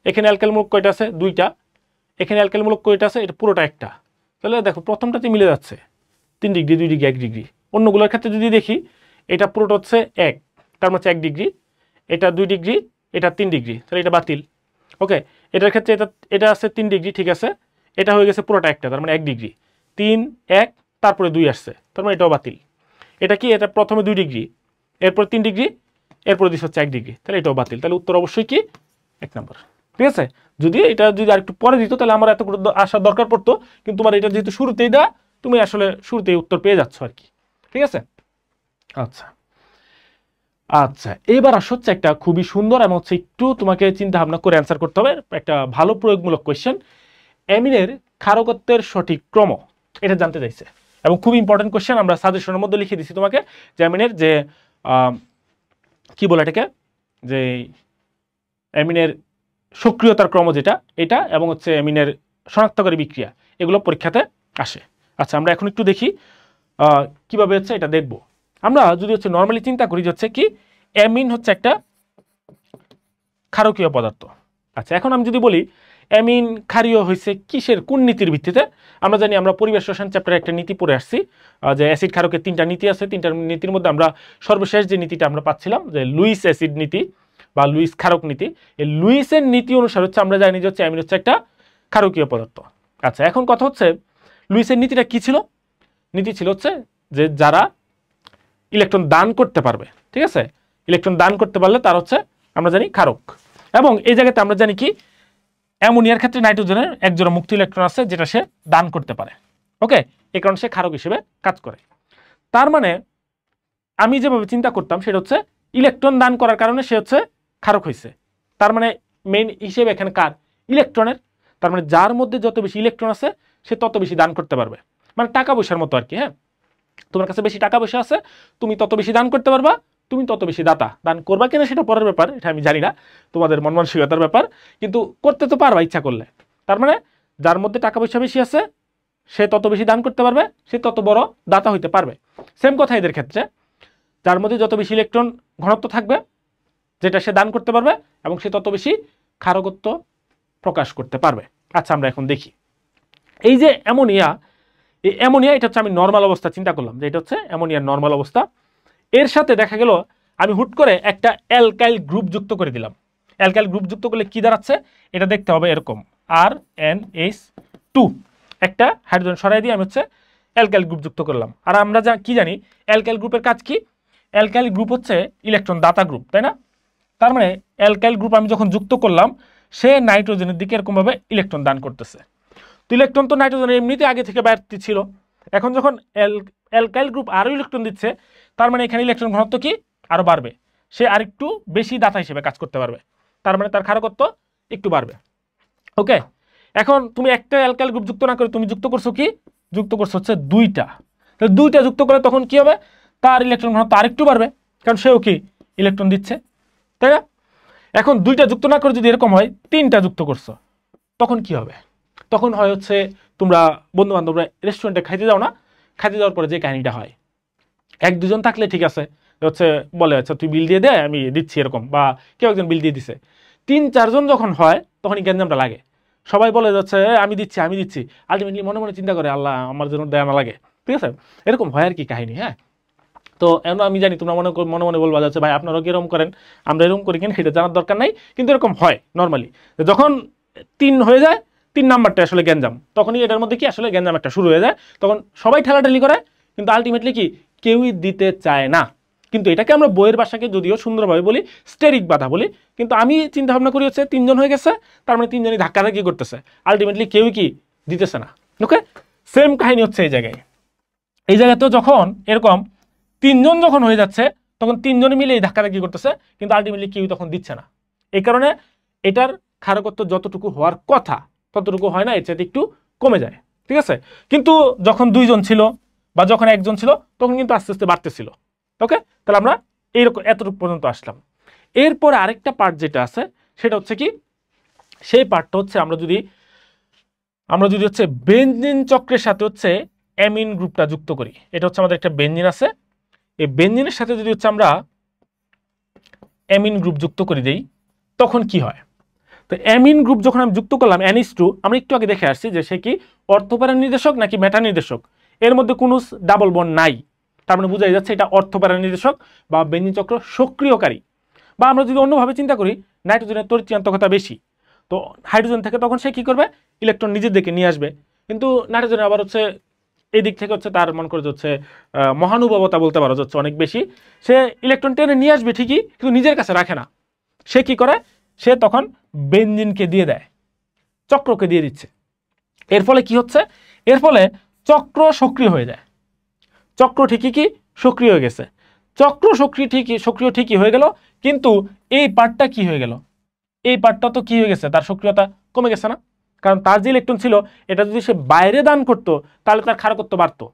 এখানে অ্যালকাইলমূলক কয়টা আছে, 2টা, এখানে অ্যালকাইলমূলক কয়টা আছে, এটা পুরোটা একটা। তাহলে দেখো প্রথমটাতে মিলে যাচ্ছে 3 ডিগ্রি 2 ডিগ্রি 1 ডিগ্রি। অন্যগুলোর ক্ষেত্রে যদি দেখি এটা পুরোটা হচ্ছে 1, তার মানে 1 ডিগ্রি, এটা 2 ডিগ্রি, এটা 3 ডিগ্রি, তাহলে এটা বাতিল। ওকে, এটার ক্ষেত্রে এটা আছে 3 ডিগ্রি, ঠিক আছে, এটা হয়ে গেছে পুরোটা একটা, তার মানে 1 ডিগ্রি, 3 1 তারপরে 2 আসছে, তার মানে এটাও বাতিল। এটা কি, এটা প্রথমে 2 ডিগ্রি, এরপর 3 ডিগ্রি, এরপর দিচ্ছে হচ্ছে 1 ডিগ্রি, তাহলে এটাও বাতিল। তাহলে উত্তর অবশ্যই কি 1 নম্বর। ঠিক আছে, এটা যদি আরেকটু পরে দিত তাহলে আমার এত আসার দরকার পড়তো, কিন্তু তোমার এটা যেহেতু শুরুতেই দেওয়া, তুমি আসলে শুরুতেই উত্তর পেয়ে যাচ্ছ আর কি। ঠিক আছে, আচ্ছা আচ্ছা, এবার হচ্ছে একটা খুবই সুন্দর এবং হচ্ছে একটু তোমাকে চিন্তা ভাবনা করে অ্যান্সার করতে হবে, একটা ভালো প্রয়োগমূলক কোয়েশ্চেন। অ্যামিনের ক্ষারকত্বের সঠিক ক্রম এটা জানতে চাইছে, এবং খুব ইম্পর্টেন্ট কোয়েশ্চেন। আমরা সাজেশনের মধ্যে লিখে দিচ্ছি তোমাকে যে অ্যামিনের যে কি বলে এটাকে, যে অ্যামিনের সক্রিয়তার ক্রম যেটা এটা, এবং হচ্ছে অ্যামিনের শনাক্তকারী বিক্রিয়া, এগুলো পরীক্ষাতে আসে। আচ্ছা, আমরা এখন একটু দেখি কিভাবে হচ্ছে এটা দেখব। আমরা যদি হচ্ছে নর্মালি চিন্তা করি যে হচ্ছে কি অ্যামিন হচ্ছে একটা ক্ষারকীয় পদার্থ। আচ্ছা, এখন আমি যদি বলি অ্যামিন ক্ষারীয় হয়েছে কিসের, কোন নীতির ভিত্তিতে? আমরা জানি, আমরা পরিবেশ রসায়ন চ্যাপ্টারে একটা নীতি পড়ে আসছি যে অ্যাসিড ক্ষারকের 3টা নীতি আছে। 3টা নীতির মধ্যে আমরা সর্বশেষ যে নীতিটা আমরা পাচ্ছিলাম যে লুইস অ্যাসিড নীতি বা লুইস ক্ষারক নীতি। এই লুইসের নীতি অনুসারে হচ্ছে আমরা জানি যে হচ্ছে অ্যামিন হচ্ছে একটা ক্ষারকীয় পদার্থ। আচ্ছা, এখন কথা হচ্ছে লুইসের নীতিটা কি ছিল? নীতি ছিল হচ্ছে যে যারা ইলেকট্রন দান করতে পারবে, ঠিক আছে, ইলেকট্রন দান করতে পারলে তার হচ্ছে আমরা জানি ক্ষারক। এবং এই জায়গাতে আমরা জানি কি অ্যামোনিয়ার ক্ষেত্রে নাইট্রোজেনের একজোড়া মুক্ত ইলেকট্রন আছে যেটা সে দান করতে পারে। ওকে, এই কারণে সে ক্ষারক হিসেবে কাজ করে। তার মানে আমি যেভাবে চিন্তা করতাম সেটা হচ্ছে ইলেকট্রন দান করার কারণে সে হচ্ছে ক্ষারক হয়েছে। তার মানে মেইন হিসেবে এখানে কার? ইলেকট্রনের। তার মানে যার মধ্যে যত বেশি ইলেকট্রন আছে সে তত বেশি দান করতে পারবে, মানে টাকা পয়সার মতো আর কি। হ্যাঁ, তোমার কাছে বেশি টাকা পয়সা আছে, তুমি তত বেশি দান করতে পারবা, তুমি তত বেশি দাতা। দান করবা কিনা সেটা পরের ব্যাপার, এটা আমি জানি না, তোমাদের মন মানসিকতার ব্যাপার, কিন্তু করতে তো পারবা ইচ্ছা করলে। তার মানে যার মধ্যে টাকা পয়সা বেশি আছে সে তত বেশি দান করতে পারবে, সে তত বড় দাতা হইতে পারবে। সেম কথা এদের ক্ষেত্রে, যার মধ্যে যত বেশি ইলেকট্রন ঘনত্ব থাকবে যেটা সে দান করতে পারবে, এবং সে তত বেশি ক্ষারকত্ব প্রকাশ করতে পারবে। আচ্ছা, আমরা এখন দেখি এই যে অ্যামোনিয়া, এই অ্যামোনিয়া এটা হচ্ছে আমি নর্মাল অবস্থা চিন্তা করলাম যে এটা হচ্ছে অ্যামোনিয়ার নর্মাল অবস্থা। এর সাথে দেখা গেল আমি হুট করে একটা অ্যালকাইল গ্রুপ যুক্ত করে দিলাম। অ্যালকাইল গ্রুপ যুক্ত করলে কি দাঁড়াচ্ছে এটা দেখতে হবে, এরকম RnH2 একটা হাইড্রোজেন সরাই দিয়ে আমি হচ্ছে অ্যালকাইল গ্রুপ যুক্ত করলাম। আর আমরা কি জানি অ্যালকাইল গ্রুপের কাজ কি? অ্যালকাইল গ্রুপ হচ্ছে ইলেকট্রন দাতা গ্রুপ, তাই না? তার মানে অ্যালকাইল গ্রুপ আমি যখন যুক্ত করলাম সে নাইট্রোজেনের দিকে এরকমভাবে ইলেকট্রন দান করতেছে। তো ইলেকট্রন তো নাইট্রোজেনের এমনিতে আগে থেকে বাড়তি ছিল, এখন যখন অ্যালকাইল গ্রুপ আরও ইলেকট্রন দিচ্ছে তার মানে এখানে ইলেকট্রন ঘনত্ব কি আরও বাড়বে, সে আরেকটু বেশি দাতা হিসেবে কাজ করতে পারবে, তার মানে তার ক্ষারকত্ব একটু বাড়বে। ওকে, এখন তুমি একটা অ্যালকাইল গ্রুপ যুক্ত না করে তুমি যুক্ত করছো কি? যুক্ত করছো হচ্ছে 2টা। তাহলে 2টা যুক্ত করে তখন কি হবে? তার ইলেকট্রন ঘনত্ব আরেকটু বাড়বে, কারণ সেও কি ইলেকট্রন দিচ্ছে, তাই না? এখন 2টা যুক্ত না করে যদি এরকম হয় 3টা যুক্ত করছো, তখন কি হবে? তখন হয় হচ্ছে তোমরা বন্ধু বান্ধবরা রেস্টুরেন্টে খাইতে যাও না, খাইতে যাওয়ার পরে যে কাহিনীটা হয়, 1-2জন থাকলে ঠিক আছে, হচ্ছে বলে আচ্ছা তুই বিল দিয়ে দে আমি দিচ্ছি এরকম, বা কেউ একজন বিল দিয়ে দিছে। 3-4জন যখন হয় তখনই গ্যাঞ্জামটা লাগে, সবাই বলে যাচ্ছে আমি দিচ্ছি আমি দিচ্ছি, আলটিমেটলি মনে মনে চিন্তা করে আল্লাহ আমার জন্য দেয়া না লাগে, ঠিক আছে, এরকম হয় আর কি কাহিনী। হ্যাঁ, তো এখন আমি জানি তোমরা মনে মনে বলবা যাচ্ছে ভাই আপনারাও কি এরকম করেন, আমরা এরকম করি কিনা সেটা জানার দরকার নাই, কিন্তু এরকম হয় নর্মালি। যখন 3 হয়ে যায়, 3 নাম্বারটা আসলে গ্যাঞ্জাম, তখনই এটার মধ্যে কি আসলে গ্যাঞ্জাম একটা শুরু হয়ে যায়, তখন সবাই ঠেলাঠেলি করে, কিন্তু আলটিমেটলি কি কেউই দিতে চায় না। কিন্তু এটাকে আমরা বইয়ের ভাষাকে যদিও সুন্দরভাবে বলি স্টেরিক বাধা বলি, কিন্তু আমি চিন্তা ভাবনা করি হচ্ছে 3জন হয়ে গেছে, তার মানে 3জনই ধাক্কাধাক্কি করতেছে, আলটিমেটলি কেউই কি দিতেছে না। ওকে, সেম কাহিনী হচ্ছে এই জায়গায়। এই জায়গাতেও যখন এরকম 3জন যখন হয়ে যাচ্ছে তখন 3জনে মিলে এই ধাক্কাধাক্কি করতেছে, কিন্তু আলটিমেটলি কেউ তখন দিচ্ছে না। এই কারণে এটার ক্ষারকত্ব যতটুকু হওয়ার কথা ততটুকু হয় না, এর চাইতে একটু কমে যায়, ঠিক আছে। কিন্তু যখন 2জন ছিল বা যখন 1জন ছিল তখন কিন্তু আস্তে আস্তে বাড়তেছিল। ওকে, তাহলে আমরা এইরকম এতটুকু পর্যন্ত আসলাম। এরপরে আরেকটা পার্ট যেটা আছে সেটা হচ্ছে কি, সেই পার্টটা হচ্ছে আমরা যদি হচ্ছে বেনজিন চক্রের সাথে হচ্ছে অ্যামিন গ্রুপটা যুক্ত করি। এটা হচ্ছে আমাদের একটা বেনজিন আছে, এই বেনজিনের সাথে যদি হচ্ছে আমরা অ্যামিন গ্রুপ যুক্ত করে দেই তখন কি হয়? তো অ্যামিন গ্রুপ যখন আমি যুক্ত করলাম NH2, আমরা একটু আগে দেখে আসছি যে সে কি অর্থপ্যারা নির্দেশক নাকি মেটা নির্দেশক, এর মধ্যে কোনো ডাবল বন্ড নাই, তার মানে বোঝাই যাচ্ছে এটা অর্থপ্যারা নির্দেশক বা বেনজিন চক্র সক্রিয়কারী। বা আমরা যদি অন্যভাবে চিন্তা করি, নাইট্রোজেনের তড়িৎচুম্বকতা বেশি, তো হাইড্রোজেন থেকে তখন সে কি করবে? ইলেকট্রন নিজের দিকে নিয়ে আসবে, কিন্তু নাইট্রোজেন আবার হচ্ছে এই দিক থেকে হচ্ছে তার মন করে হচ্ছে মহানুভবতা বলতে পারো হচ্ছে অনেক বেশি, সে ইলেকট্রন টেনে নিয়ে আসবে ঠিকই, কিন্তু নিজের কাছে রাখে না। সে কি করে? সে তখন বেনজিনকে দিয়ে দেয়, চক্রকে দিয়ে দিচ্ছে। এর ফলে কি হচ্ছে? এর ফলে চক্র সক্রিয় হয়ে যায়। চক্র ঠিকই কি সক্রিয় হয়ে গেছে, চক্র সক্রিয় ঠিকই হয়ে গেল, কিন্তু এই পার্টটা কি হয়ে গেল? এই পার্টটা তো কি হয়ে গেছে? তার সক্রিয়তা কমে গেছে না, কারণ তার যে ইলেকট্রন ছিল এটা যদি সে বাইরে দান করতো তাহলে তার ক্ষারকত্ব বাড়তো,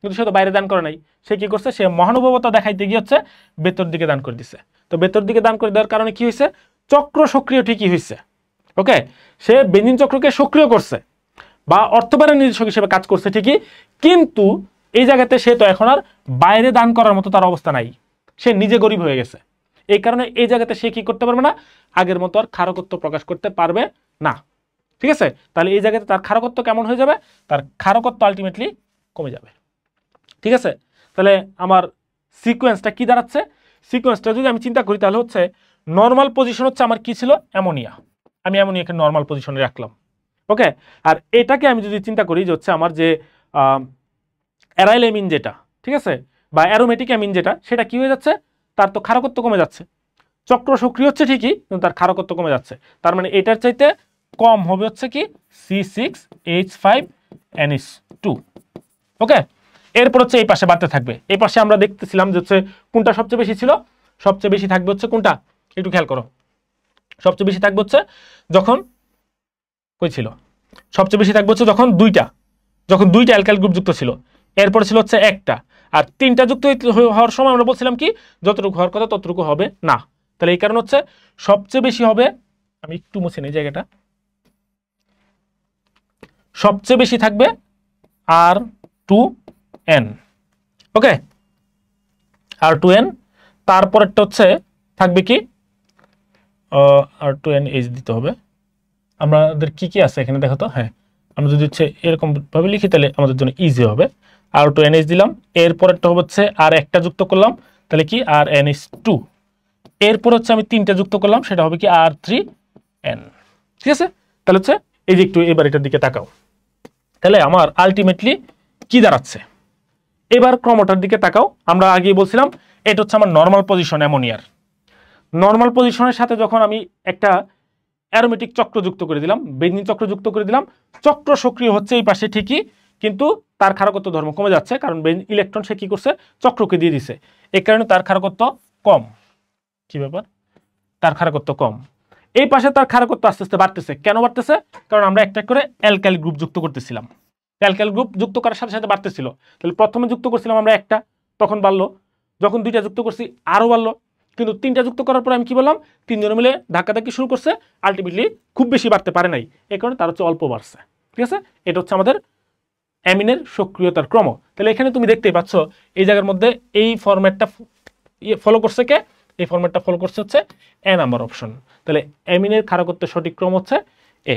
কিন্তু সে তো বাইরে দান করে নাই। সে কি করছে? সে মহানুভবতা দেখাইতে গিয়ে হচ্ছে ভেতর দিকে দান করে দিচ্ছে। তো ভেতর দিকে দান করে দেওয়ার কারণে কি হয়েছে? চক্র সক্রিয় ঠিকই হয়েছে, ওকে, সে বেঞ্জিন চক্রকে সক্রিয় করছে বা অর্থবারের নির্দেশক হিসেবে কাজ করছে ঠিকই, কিন্তু এই জায়গাতে সে তো এখন আর বাইরে দান করার মতো তার অবস্থা নাই, সে নিজে গরিব হয়ে গেছে। এই কারণে এই জায়গাতে সে কি করতে পারবে না, আগের মতো আর ক্ষারকত্ব প্রকাশ করতে পারবে না। ঠিক আছে, তাহলে এই জায়গাতে তার ক্ষারকত্ব কেমন হয়ে যাবে, তার ক্ষারকত্ব আলটিমেটলি কমে যাবে। ঠিক আছে, তাহলে আমার সিকোয়েন্সটা কি দাঁড়াচ্ছে, সিকোয়েন্সটা যদি আমি চিন্তা করি তাহলে হচ্ছে নর্মাল পজিশন হচ্ছে আমার কি ছিল, অ্যামোনিয়া, আমি অ্যামোনিয়াকে নর্মাল পজিশনে রাখলাম, ওকে। আর এটাকে আমি যদি চিন্তা করি যে হচ্ছে আমার যে অ্যারাইল অ্যামিন যেটা, ঠিক আছে, বা অ্যারোমেটিক অ্যামিন যেটা, সেটা কি হয়ে যাচ্ছে, তার তো ক্ষারকত্ব কমে যাচ্ছে, চক্র সক্রিয় হচ্ছে ঠিকই কিন্তু তার ক্ষারকত্ব কমে যাচ্ছে, তার মানে এটার চাইতে কম হবে হচ্ছে কি C6H5NH2, ওকে। এরপর হচ্ছে এই পাশে বাড়তে থাকবে, এই পাশে আমরা দেখতেছিলাম যে হচ্ছে কোনটা সবচেয়ে বেশি ছিল, সবচেয়ে বেশি থাকবে হচ্ছে কোনটা, একটু খেয়াল করো, সবচেয়ে বেশি থাকবে হচ্ছে যখন কই ছিল, সবচেয়ে বেশি থাকবে হচ্ছে যখন দুইটা অ্যালকাইল গ্রুপ যুক্ত ছিল, এরপর ছিল হচ্ছে একটা, আর তিনটা যুক্ত হওয়ার সময় আমরা বলছিলাম কি যতটুকু হওয়ার কথা ততটুকু হবে না, তাহলে এই কারণ হচ্ছে সবচেয়ে বেশি হবে, আমি একটু মুছে নিই জায়গাটা, সবচেয়ে বেশি থাকবে R2N, ওকে, R2N, তারপরেরটা হচ্ছে থাকবে কি R2NH দিতে হবে, আমাদের কি কি আছে এখানে দেখো তো, হ্যাঁ আমরা যদি হচ্ছে এরকম ভাবে লিখি তাহলে আমাদের জন্য ইজি হবে, R2NH দিলাম, এরপরেরটা হচ্ছে আর একটা যুক্ত করলাম তাহলে কি RNH2, এরপর হচ্ছে আমি তিনটা যুক্ত করলাম সেটা হবে কি R3N, ঠিক আছে। তাহলে হচ্ছে এই যে একটু এবার এটার দিকে তাকাও, তাহলে আমার আলটিমেটলি কি দাঁড়াচ্ছে, এবার ক্রমটার দিকে তাকাও, আমরা আগেই বলছিলাম এটা হচ্ছে আমার নর্মাল পজিশন অ্যামোনিয়ার, নর্মাল পজিশনের সাথে যখন আমি একটা অ্যারোমেটিক চক্র যুক্ত করে দিলাম, বেঞ্জিন চক্র যুক্ত করে দিলাম, চক্র সক্রিয় হচ্ছে এই পাশে ঠিকই, কিন্তু তার ক্ষারকত্ব ধর্ম কমে যাচ্ছে, কারণ ইলেকট্রন সে কি করছে, চক্রকে দিয়ে দিছে, এই কারণে তার ক্ষারকত্ব কম। কি ব্যাপার, তার ক্ষারকত্ব কম, এই পাশে তার ক্ষারকত্ব আস্তে আস্তে বাড়তেছে, কেন বাড়তেছে, কারণ আমরা একটা করে অ্যালকাইল গ্রুপ যুক্ত করতেছিলাম, অ্যালকাইল গ্রুপ যুক্ত করার সাথে সাথে বাড়তেছিল, তাহলে প্রথমে যুক্ত করছিলাম আমরা একটা, তখন বাড়লো, যখন দুইটা যুক্ত করছি আরো বাড়লো, কিন্তু তিনটা যুক্ত করার পর আমি কি বললাম, তিনজনে মিলে ধাক্কাধাক্কি শুরু করছে, আলটিমেটলি খুব বেশি বাড়তে পারে নাই, এই কারণে তার হচ্ছে অল্প বাড়ছে। ঠিক আছে, এটা হচ্ছে আমাদের অ্যামিনের সক্রিয়তার ক্রম। তাহলে এখানে তুমি দেখতেই পাচ্ছ এই জায়গার মধ্যে এই ফরম্যাটটা ফলো করছে কে, এই ফরম্যাটটা ফলো করছে হচ্ছে এ নাম্বার অপশন, তাহলে অ্যামিনের ক্ষারকত্বের সঠিক ক্রম হচ্ছে এ।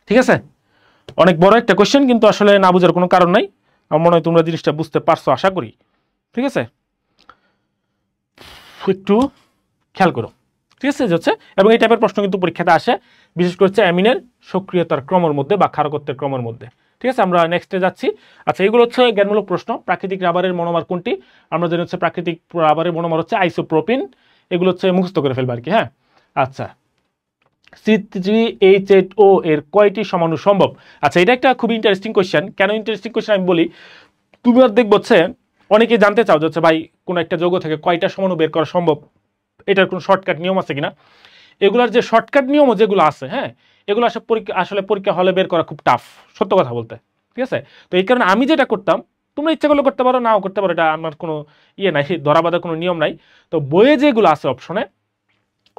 ঠিক আছে, অনেক বড় একটা কোশ্চেন, কিন্তু আসলে না বোঝার কোনো কারণ নাই, আমার মনে হয় তোমরা জিনিসটা বুঝতে পারছো আশা করি। ঠিক আছে, একটু খেয়াল করো, ঠিক আছে, হচ্ছে এবং এই টাইপের প্রশ্ন কিন্তু পরীক্ষাতে আসে, বিশেষ করে হচ্ছে অ্যামিনের সক্রিয়তার ক্রমের মধ্যে বা ক্ষারকত্বের ক্রমের মধ্যে। ঠিক আছে, আমরা নেক্সটে যাচ্ছি। আচ্ছা, এগুলো হচ্ছে জ্ঞানমূলক প্রশ্ন। প্রাকৃতিক রাবারের মনোমার কোনটি, আমরা জানি হচ্ছে প্রাকৃতিক রাবারের মনোমার হচ্ছে আইসোপ্রোপিন, এগুলো হচ্ছে মুখস্থ করে ফেলবে আর কি। হ্যাঁ, আচ্ছা, C3H8O এর কয়টি সমাণু সম্ভব? আচ্ছা, এটা একটা খুব ইন্টারেস্টিং কোয়েশ্চেন। কেন ইন্টারেস্টিং কোয়েশ্চেন আমি বলি, তুমি আর দেখবো হচ্ছে অনেকে জানতে চাও যে হচ্ছে ভাই কোনো একটা যৌগ থেকে কয়টা সমাণু বের করা সম্ভব, এটার কোনো শর্টকাট নিয়ম আছে কিনা। এগুলার যে শর্টকাট নিয়ম যেগুলো আছে, হ্যাঁ, এগুলো আসলে পরীক্ষা হলে বের করা খুব টাফ, সত্য কথা বলতে। ঠিক আছে, তো এই কারণে আমি যেটা করতাম, তোমরা ইচ্ছা করলে করতে পারো, নাও করতে পারো, এটা আমার কোনো ইয়ে নাই, ধরা বাঁধা কোনো নিয়ম নাই। তো বইয়ে যেগুলো আছে অপশনে,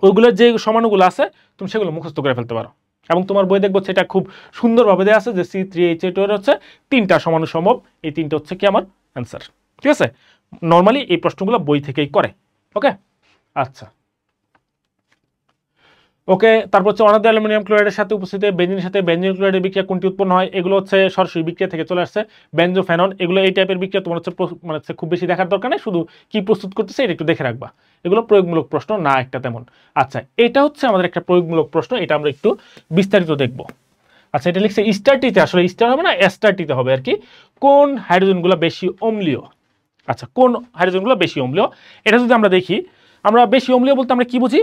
ওইগুলোর যে সমাণুগুলো আছে তুমি সেগুলো মুখস্থ করে ফেলতে পারো, এবং তোমার বই দেখবো সেটা খুব সুন্দরভাবে দেওয়া আছে যে C3H8O এর হচ্ছে তিনটা সমাণু সম্ভব, এই তিনটা হচ্ছে কি আমার অ্যান্সার। ঠিক আছে, নর্মালি এই প্রশ্নগুলো বই থেকেই করে। ওকে, আচ্ছা, ওকে। তারপর হচ্ছে অনাদ্য অ্যালুমিনিয়াম ক্লোরাইডের সাথে উপস্থিত বেঞ্জিনের সাথে বেঞ্জিন ক্লোরাইডের বিক্রিয়া কোনটি উৎপন্ন হয়, এগুলো হচ্ছে সরাসরি বিক্রিয়া থেকে চলে আসছে, বেঞ্জোফেনন। এগুলো এই টাইপের বিক্রিয়া তোমার হচ্ছে মানে হচ্ছে খুব বেশি দেখার দরকার নেই, শুধু কি প্রস্তুত করতেছে এটা একটু দেখে রাখবা, এগুলো প্রয়োগমূলক প্রশ্ন না একটা তেমন। আচ্ছা, এটা হচ্ছে আমাদের একটা প্রয়োগমূলক প্রশ্ন, এটা আমরা একটু বিস্তারিত দেখব। আচ্ছা, এটা লিখছে স্টারটিতে, আসলে স্টার হবে না, এস্টারটিতে হবে আর কি। কোন হাইড্রোজেনগুলো বেশি অম্লীয়? আচ্ছা, কোন হাইড্রোজেনগুলো বেশি অম্লীয়, এটা যদি আমরা দেখি, আমরা বেশি অম্লীয় বলতে আমরা কি বুঝি,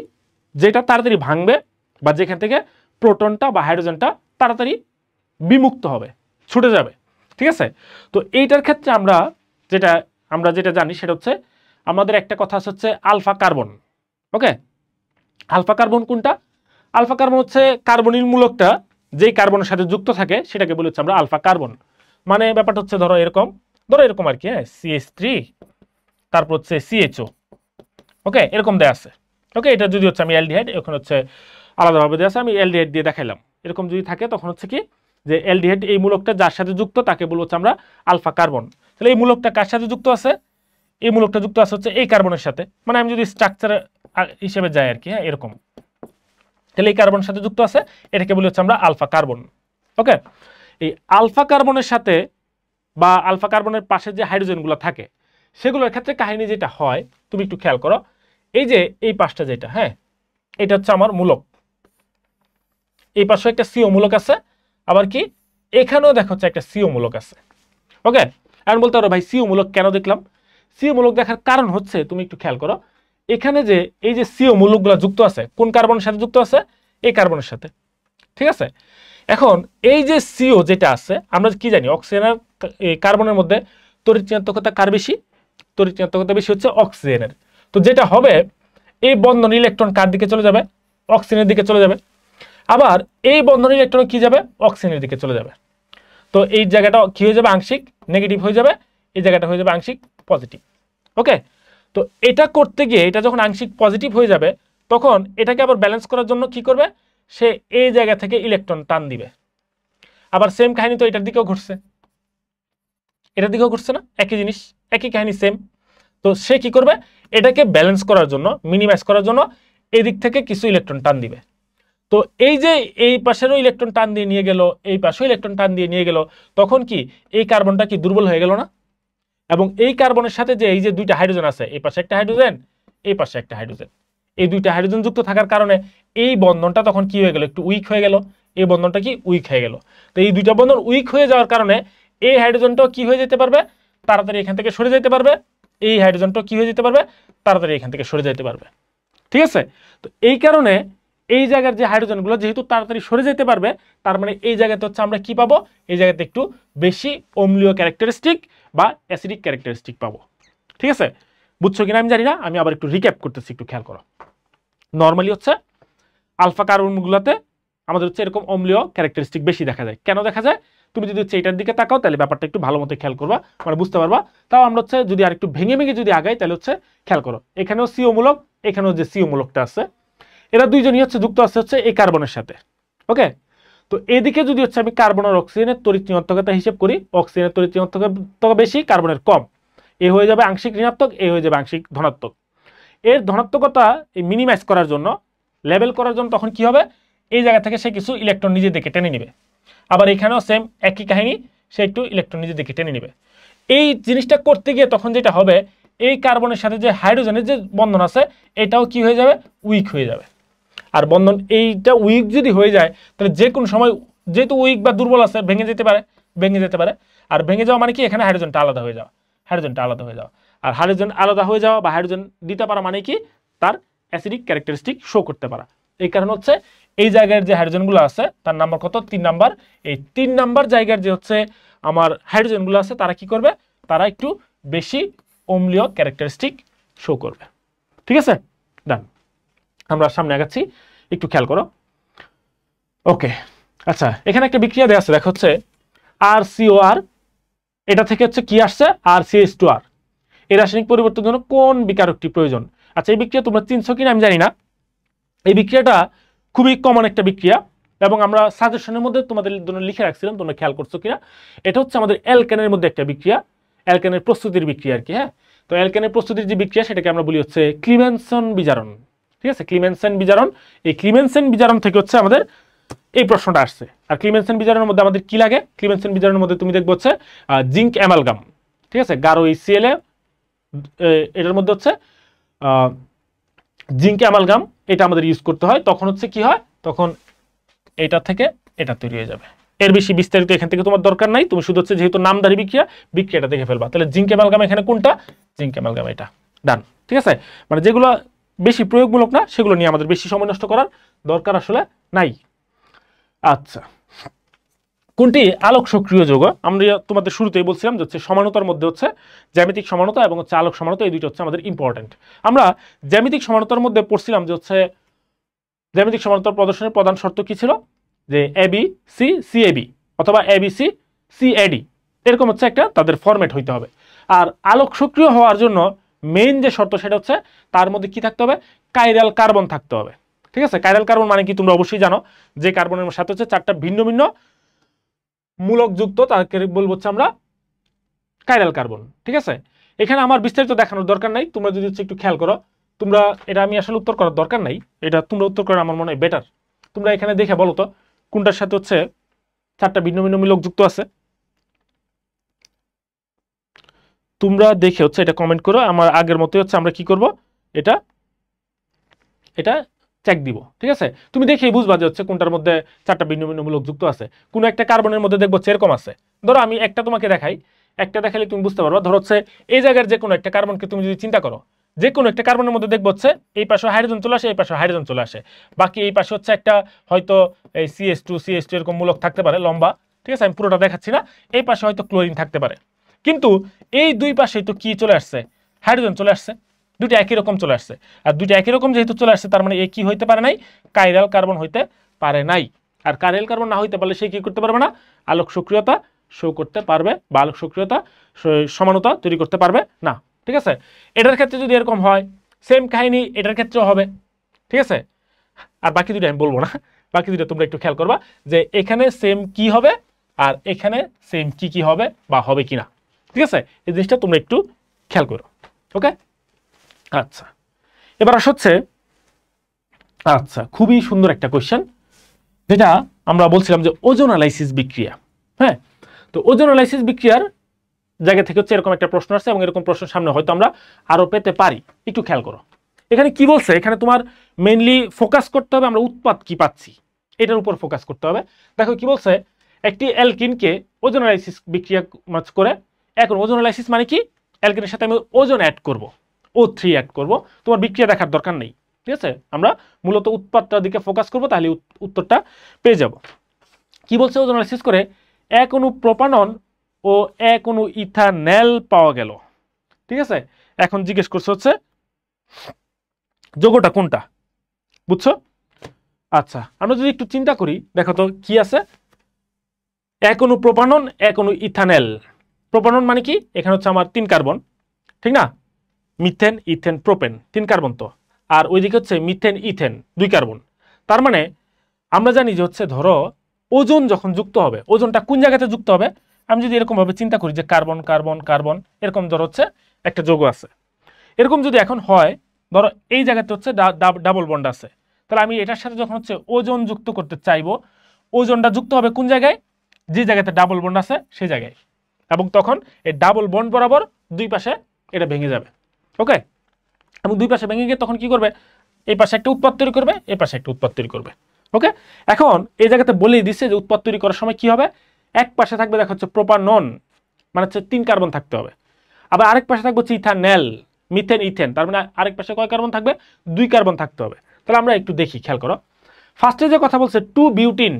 যেটা তাড়াতাড়ি ভাঙবে বা যেখান থেকে প্রোটনটা বা হাইড্রোজেনটা তাড়াতাড়ি বিমুক্ত হবে, ছুটে যাবে। ঠিক আছে, তো এইটার ক্ষেত্রে আমরা যেটা জানি সেটা হচ্ছে আমাদের একটা কথা হচ্ছে আলফা কার্বন। ওকে, আলফা কার্বন কোনটা? আলফা কার্বন হচ্ছে কার্বনিল মূলকটা যেই কার্বনের সাথে যুক্ত থাকে সেটাকে বলে হচ্ছে আমরা আলফা কার্বন। মানে ব্যাপারটা হচ্ছে ধরো এরকম আর কি, হ্যাঁ, CH3 তারপর হচ্ছে CHO, ওকে, এরকম দেয়া আছে। ওকে, এটা যদি হচ্ছে আমি অ্যালডিহাইড, এখন হচ্ছে আলাদাভাবে দেওয়া আছে, আমি অ্যালডিহাইড দিয়ে দেখাইলাম। এরকম যদি থাকে তখন হচ্ছে কি যে অ্যালডিহাইড এই মূলকটা যার সাথে যুক্ত তাকে বলবো হচ্ছে আমরা আলফা কার্বন। তাহলে এই মূলকটা কার সাথে যুক্ত আছে? এই মূলকটা যুক্ত আছে হচ্ছে এই কার্বনের সাথে, মানে আমি যদি স্ট্রাকচার হিসেবে যাই আর কি, হ্যাঁ এরকম। তাহলে এই কার্বনের সাথে যুক্ত আছে, এটাকে বলি হচ্ছে আমরা আলফা কার্বন। ওকে, এই আলফা কার্বনের সাথে বা আলফা কার্বনের পাশে যে হাইড্রোজেনগুলো থাকে সেগুলোর ক্ষেত্রে কাহিনী যেটা হয় তুমি একটু খেয়াল করো। এই যে এই পাশটা যেটা, হ্যাঁ এটা হচ্ছে আমার মূলক, এই পাশে একটা সিও মূলক আছে, আবার কি এখানেও দেখো হচ্ছে একটা সিও মূলক আছে। ওকে, এখন বলতে পারো ভাই সিও মূলক কেন দেখলাম? সিও মূলক দেখার কারণ হচ্ছে তুমি একটু খেয়াল করো, এখানে যে এই যে সিও মূলকগুলো যুক্ত আছে কোন কার্বনের সাথে যুক্ত আছে? এই কার্বনের সাথে, ঠিক আছে। এখন এই যে সিও যেটা আছে, আমরা কি জানি অক্সিজেন আর কার্বনের মধ্যে তড়িৎ ঋণাত্মকতা কার বেশি? তড়িৎ ঋণাত্মকতা বেশি হচ্ছে অক্সিজেনের। তো যেটা হবে এই বন্ধন ইলেকট্রন কার দিকে চলে যাবে? অক্সিজেনের দিকে চলে যাবে। আবার এই বন্ধন ইলেকট্রন কি যাবে? অক্সিজেনের দিকে চলে যাবে। তো এই জায়গাটা কি হয়ে যাবে? আংশিক নেগেটিভ হয়ে যাবে, এই জায়গাটা হয়ে যাবে আংশিক পজিটিভ। ওকে, তো এটা করতে গিয়ে এটা যখন আংশিক পজিটিভ হয়ে যাবে তখন এটাকে আবার ব্যালেন্স করার জন্য কি করবে? সে এই জায়গা থেকে ইলেকট্রন টান দিবে। আবার সেম কাহিনী তো এটার দিকেও ঘটছে, এটার দিকেও ঘটছে না? একই জিনিস, একই কাহিনী, সেম। তো সে কি করবে? এটাকে ব্যালেন্স করার জন্য, মিনিমাইজ করার জন্য এই দিক থেকে কিছু ইলেকট্রন টান দিবে। তো এই যে এই পাশেরও ইলেকট্রন টান দিয়ে নিয়ে গেল, এই পাশেও ইলেকট্রন টান দিয়ে নিয়ে গেল, তখন কি এই কার্বনটা কি দুর্বল হয়ে গেল না? এবং এই কার্বনের সাথে যে এই যে দুইটা হাইড্রোজেন আছে, এই পাশে একটা হাইড্রোজেন, এই পাশে একটা হাইড্রোজেন, এই দুইটা হাইড্রোজেন যুক্ত থাকার কারণে এই বন্ধনটা তখন কি হয়ে গেল? একটু উইক হয়ে গেল। এই বন্ধনটা কি উইক হয়ে গেল। তো এই দুইটা বন্ধন উইক হয়ে যাওয়ার কারণে এই হাইড্রোজেনটাও কি হয়ে যেতে পারবে? তাড়াতাড়ি এখান থেকে সরে যেতে পারবে। এই হাইড্রোজেনটাও কি হয়ে যেতে পারবে? তাড়াতাড়ি এখান থেকে সরে যেতে পারবে। ঠিক আছে, তো এই কারণে এই জায়গার যে হাইড্রোজেনগুলো যেহেতু তাড়াতাড়ি সরে যেতে পারবে, তার মানে এই জায়গাতে হচ্ছে আমরা কি পাবো? এই জায়গাতে একটু বেশি অম্লীয় ক্যারেক্টারিস্টিক বা অ্যাসিডিক ক্যারেক্টারিস্টিক পাবো। ঠিক আছে, বুঝছো কিনা আমি জানি না, আমি আবার একটু রিক্যাপ করতেছি, একটু খেয়াল করো। নর্মালি হচ্ছে আলফা কার্বনগুলোতে আমাদের হচ্ছে এরকম অম্লীয় ক্যারেক্টারিস্টিক বেশি দেখা যায়। কেন দেখা যায়? তুমি যদি হচ্ছে এটার দিকে তাকাও তাহলে ব্যাপারটা একটু ভালো মতো খেয়াল করবা, মানে বুঝতে পারবা। তাও আমরা হচ্ছে যদি আর একটু ভেঙে ভেঙে যদি আগাই তাহলে হচ্ছে খেয়াল করো, এখানেও সিও মূলক, এখানেও যে সিও মূলকটা আছে, এরা দুইজনই হচ্ছে যুক্ত আছে হচ্ছে এই কার্বনের সাথে। ওকে, তো এদিকে যদি হচ্ছে আমি কার্বন আর অক্সিজেনের তড়িৎ ঋণাত্মকতা হিসেব করি, অক্সিজেনের তড়িৎ ঋণাত্মকতা বেশি, কার্বনের কম, এ হয়ে যাবে আংশিক ঋণাত্মক, এ হয়ে যাবে আংশিক ধনাত্মক। এর ধনাত্মকতা মিনিমাইজ করার জন্য, লেভেল করার জন্য তখন কি হবে? এই জায়গা থেকে সে কিছু ইলেকট্রন নিজের দিকে টেনে নিবে। আবার এখানেও সেম একই কাহিনী, সে একটু ইলেকট্রন নিজের দিকে টেনে নিবে। এই জিনিসটা করতে গিয়ে তখন যেটা হবে, এই কার্বনের সাথে যে হাইড্রোজেনের যে বন্ধন আছে এটাও কি হয়ে যাবে? উইক হয়ে যাবে। আর বন্ধন এইটা উইক যদি হয়ে যায় তাহলে যে কোনো সময়, যেহেতু উইক বা দুর্বল আছে, ভেঙে যেতে পারে, ভেঙে যেতে পারে। আর ভেঙে যাওয়া মানে কি? এখানে হাইড্রোজেনটা আলাদা হয়ে যাওয়া, হাইড্রোজেনটা আলাদা হয়ে যাওয়া। আর হাইড্রোজেন আলাদা হয়ে যাওয়া বা হাইড্রোজেন দিতে পারা মানে কি? তার অ্যাসিডিক ক্যারেক্টারিস্টিক শো করতে পারা। এই কারণ হচ্ছে এই জায়গার যে হাইড্রোজেনগুলো আছে তার নাম্বার কত? 3 নাম্বার। এই 3 নাম্বার জায়গার যে হচ্ছে আমার হাইড্রোজেনগুলো আছে তারা কি করবে? তারা একটু বেশি অম্লীয় ক্যারেক্টারিস্টিক শো করবে। ঠিক আছে, ডান। আমরা সামনে আগাচ্ছি, একটু খেয়াল করো। ওকে, আচ্ছা, এখানে একটা বিক্রিয়া দেওয়া আছে, দেখো হচ্ছে RCOR, এটা থেকে হচ্ছে কি আসছে? RCH2R। এই রাসায়নিক পরিবর্তনের জন্য কোন বিকারকটি প্রয়োজন? আচ্ছা, এই বিক্রিয়া তোমরা চিনছো কিনা আমি জানি না। এই বিক্রিয়াটা খুবই কমন একটা বিক্রিয়া এবং আমরা সাজেশনের মধ্যে তোমাদের জন্য লিখে রাখছিলাম, তোমরা খেয়াল করছো কিনা। এটা হচ্ছে আমাদের অ্যালকেনের মধ্যে একটা বিক্রিয়া, অ্যালকেনের প্রস্তুতির বিক্রিয়া আর কি। হ্যাঁ, তো অ্যালকেনের প্রস্তুতির যে বিক্রিয়া সেটাকে আমরা বলি হচ্ছে ক্লিমেনসন বিজারণ। ঠিক আছে, ক্লিমেনসেন বিজারণ। এই ক্লিমেনসেন বিজারণ থেকে হচ্ছে আমাদের এই প্রশ্নটা আসছে। আর ক্লিমেনসেন বিজারণের মধ্যে আমাদের কি লাগে? ক্লিমেনসেন বিজারণের মধ্যে তুমি দেখবে হচ্ছে জিঙ্ক অ্যামালগাম। ঠিক আছে, গাঢ় HCl, এটার মধ্যে হচ্ছে জিঙ্ক অ্যামালগাম, এটা আমাদের ইউজ করতে হয়। তখন হচ্ছে কি হয়? তখন এটা থেকে এটা তৈরি হয়ে যাবে। এর বেশি বিস্তারিত এখান থেকে তোমার দরকার নাই, তুমি শুধু হচ্ছে যেহেতু নামধারী বিক্রিয়া, বিক্রিয়াটা দেখে ফেলবা। তাহলে জিঙ্ক অ্যামালগাম এখানে কোনটা? জিঙ্ক অ্যামালগাম এটা, ডান। ঠিক আছে, মানে যেগুলো বেশি প্রয়োগমূলক না সেগুলো নিয়ে আমাদের বেশি সময় নষ্ট করার দরকার আসলে নাই। আচ্ছা, কোনটি আলোক সক্রিয় যৌগ? আমরা তোমাদের শুরুতেই বলছিলাম যে হচ্ছে সমানতার মধ্যে হচ্ছে জ্যামিতিক সমানতা এবং হচ্ছে আলোক সমানতা, এই দুইটা হচ্ছে আমাদের ইম্পর্টেন্ট। আমরা জ্যামিতিক সমানতার মধ্যে পড়ছিলাম যে হচ্ছে জ্যামিতিক সমানতার প্রদর্শনের প্রধান শর্ত কি ছিল? যে ABC CAB অথবা ABC CAD, এরকম হচ্ছে একটা তাদের ফরম্যাট হইতে হবে। আর আলোক সক্রিয় হওয়ার জন্য মেইন যে শর্ত সেটা হচ্ছে তার মধ্যে কি থাকতে হবে? কাইরাল কার্বন থাকতে হবে। ঠিক আছে, কাইরাল কার্বন মানে কি তোমরা অবশ্যই জানো, যে কার্বনের সাথে হচ্ছে 4টা ভিন্ন ভিন্ন মূলক যুক্ত, তাকে বলবো হচ্ছে আমরা কাইরাল কার্বন। ঠিক আছে, এখানে আমার বিস্তারিত দেখানোর দরকার নাই, তোমরা যদি হচ্ছে একটু খেয়াল করো, তোমরা এটা আমি আসলে উত্তর করার দরকার নাই, এটা তোমরা উত্তর করা আমার মনে হয় বেটার। তোমরা এখানে দেখে বলো তো কোনটার সাথে হচ্ছে 4টা ভিন্ন ভিন্ন মূলক যুক্ত আছে, তোমরা দেখে হচ্ছে এটা কমেন্ট করো। আমার আগের মতোই হচ্ছে আমরা কি করব, এটা এটা চেক দিব। ঠিক আছে, তুমি দেখেই বুঝবা যে হচ্ছে কোনটার মধ্যে 4টা ভিন্ন ভিন্ন মূলক যুক্ত আছে। কোনো একটা কার্বনের মধ্যে দেখবো এরকম আছে, ধরো আমি একটা তোমাকে দেখাই, একটা দেখালে তুমি বুঝতে পারবা। ধরো হচ্ছে এই জায়গার যে কোনো একটা কার্বনকে তুমি যদি চিন্তা করো, যে কোনো একটা কার্বনের মধ্যে দেখবো হচ্ছে এই পাশে হাইড্রোজেন চলে আসে, এই পাশে হাইড্রোজেন চলে আসে, বাকি এই পাশে হচ্ছে একটা হয়তো এই CH2 এরকম মূলক থাকতে পারে লম্বা। ঠিক আছে, আমি পুরোটা দেখাচ্ছি না, এই পাশে হয়তো ক্লোরিন থাকতে পারে, কিন্তু এই দুই পাশে তো কি চলে আসছে, হাইড্রোজেন চলে আসছে, দুইটা একই রকম চলে আসছে। আর দুইটা একই রকম যেহেতু চলে আসছে, তার মানে এ কি হইতে পারে নাই, কাইরাল কার্বন হইতে পারে নাই। আর কাইরাল কার্বন না হইতে পারলে সে কি করতে পারবে না, আলোক সক্রিয়তা শো করতে পারবে বা আলোক সক্রিয়তা সমানতা তৈরি করতে পারবে না। ঠিক আছে, এটার ক্ষেত্রে যদি এরকম হয়, সেম কাহিনী এটার ক্ষেত্রেও হবে। ঠিক আছে, আর বাকি দুটো আমি বলবো না, বাকি দুটো তোমরা একটু খেয়াল করবা যে এখানে সেম কি হবে আর এখানে সেম কি হবে বা হবে কিনা। ঠিক আছে, এই জিনিসটা তোমরা একটু খেয়াল করো। ওকে, আচ্ছা এবার হচ্ছে আচ্ছা খুবই সুন্দর একটা কোয়েশ্চেন, যেটা আমরা বলছিলাম যে ওজোনালাইসিস বিক্রিয়া। হ্যাঁ, তো ওজোনালাইসিস বিক্রিয়ার জায়গা থেকে হচ্ছে এরকম একটা প্রশ্ন আসছে, এবং এরকম প্রশ্ন সামনে হয়তো আমরা আরো পেতে পারি। একটু খেয়াল করো এখানে কি বলছে, এখানে তোমার মেইনলি ফোকাস করতে হবে আমরা উৎপাদ কি পাচ্ছি, এটার উপর ফোকাস করতে হবে। দেখো কি বলছে, একটি অ্যালকিনকে ওজোনালাইসিস বিক্রিয়া করে, এখন ওজোনালাইসিস মানে কি, অ্যালকিনের সাথে আমি ওজন অ্যাড করব, O3 অ্যাড করব, তোমার বিক্রিয়া দেখার দরকার নেই। ঠিক আছে, আমরা মূলত উৎপাদটার দিকে ফোকাস করব, তাহলে উত্তরটা পেয়ে যাব। কি বলছে, ওজোনালাইসিস করে 1 অণু প্রোপানন ও 1 অণু ইথানল পাওয়া গেল। ঠিক আছে, এখন জিজ্ঞেস করছে হচ্ছে যোগটা কোনটা, বুঝছো? আচ্ছা আমরা যদি একটু চিন্তা করি, দেখো তো কি আছে, 1 অণু প্রোপানন 1 অণু ইথানল। প্রোপানন মানে কি, এখানে হচ্ছে আমার 3 কার্বন, ঠিক না, মিথেন ইথেন প্রোপেন 3 কার্বন তো, আর ওইদিকে হচ্ছে মিথেন ইথেন 2 কার্বন। তার মানে আমরা জানি যে হচ্ছে ধরো ওজন যখন যুক্ত হবে, ওজনটা কোন জায়গাতে যুক্ত হবে, আমি যদি এরকম ভাবে চিন্তা করি যে কার্বন কার্বন কার্বন এরকম ধরো হচ্ছে একটা যৌগ আছে, এরকম যদি এখন হয়, ধরো এই জায়গাতে হচ্ছে ডাবল বন্ড আছে, তাহলে আমি এটার সাথে যখন হচ্ছে ওজন যুক্ত করতে চাইবো, ওজনটা যুক্ত হবে কোন জায়গায়, যে জায়গাতে ডাবল বন্ড আছে সেই জায়গায়, এবং তখন এই ডাবল বন্ড বরাবর দুই পাশে এটা ভেঙে যাবে। ওকে, এবং দুই পাশে ভেঙে গিয়ে তখন কি করবে, এই পাশে একটা উৎপাদ তৈরি করবে, এই পাশে একটা উৎপাদ তৈরি করবে। ওকে, এখন এই জায়গাতে বলেই দিচ্ছে যে উৎপাদ তৈরি করার সময় কি হবে, এক পাশে থাকবে দেখো হচ্ছে প্রোপানন, মানে হচ্ছে 3 কার্বন থাকতে হবে, আবার আরেক পাশে থাকবে হচ্ছে ইথানল মিথেন ইথেন, তার মানে আরেক পাশে কয় কার্বন থাকবে, 2 কার্বন থাকতে হবে। তাহলে আমরা একটু দেখি, খেয়াল করো, ফার্স্টে যে কথা বলছে 2 বিউটিন,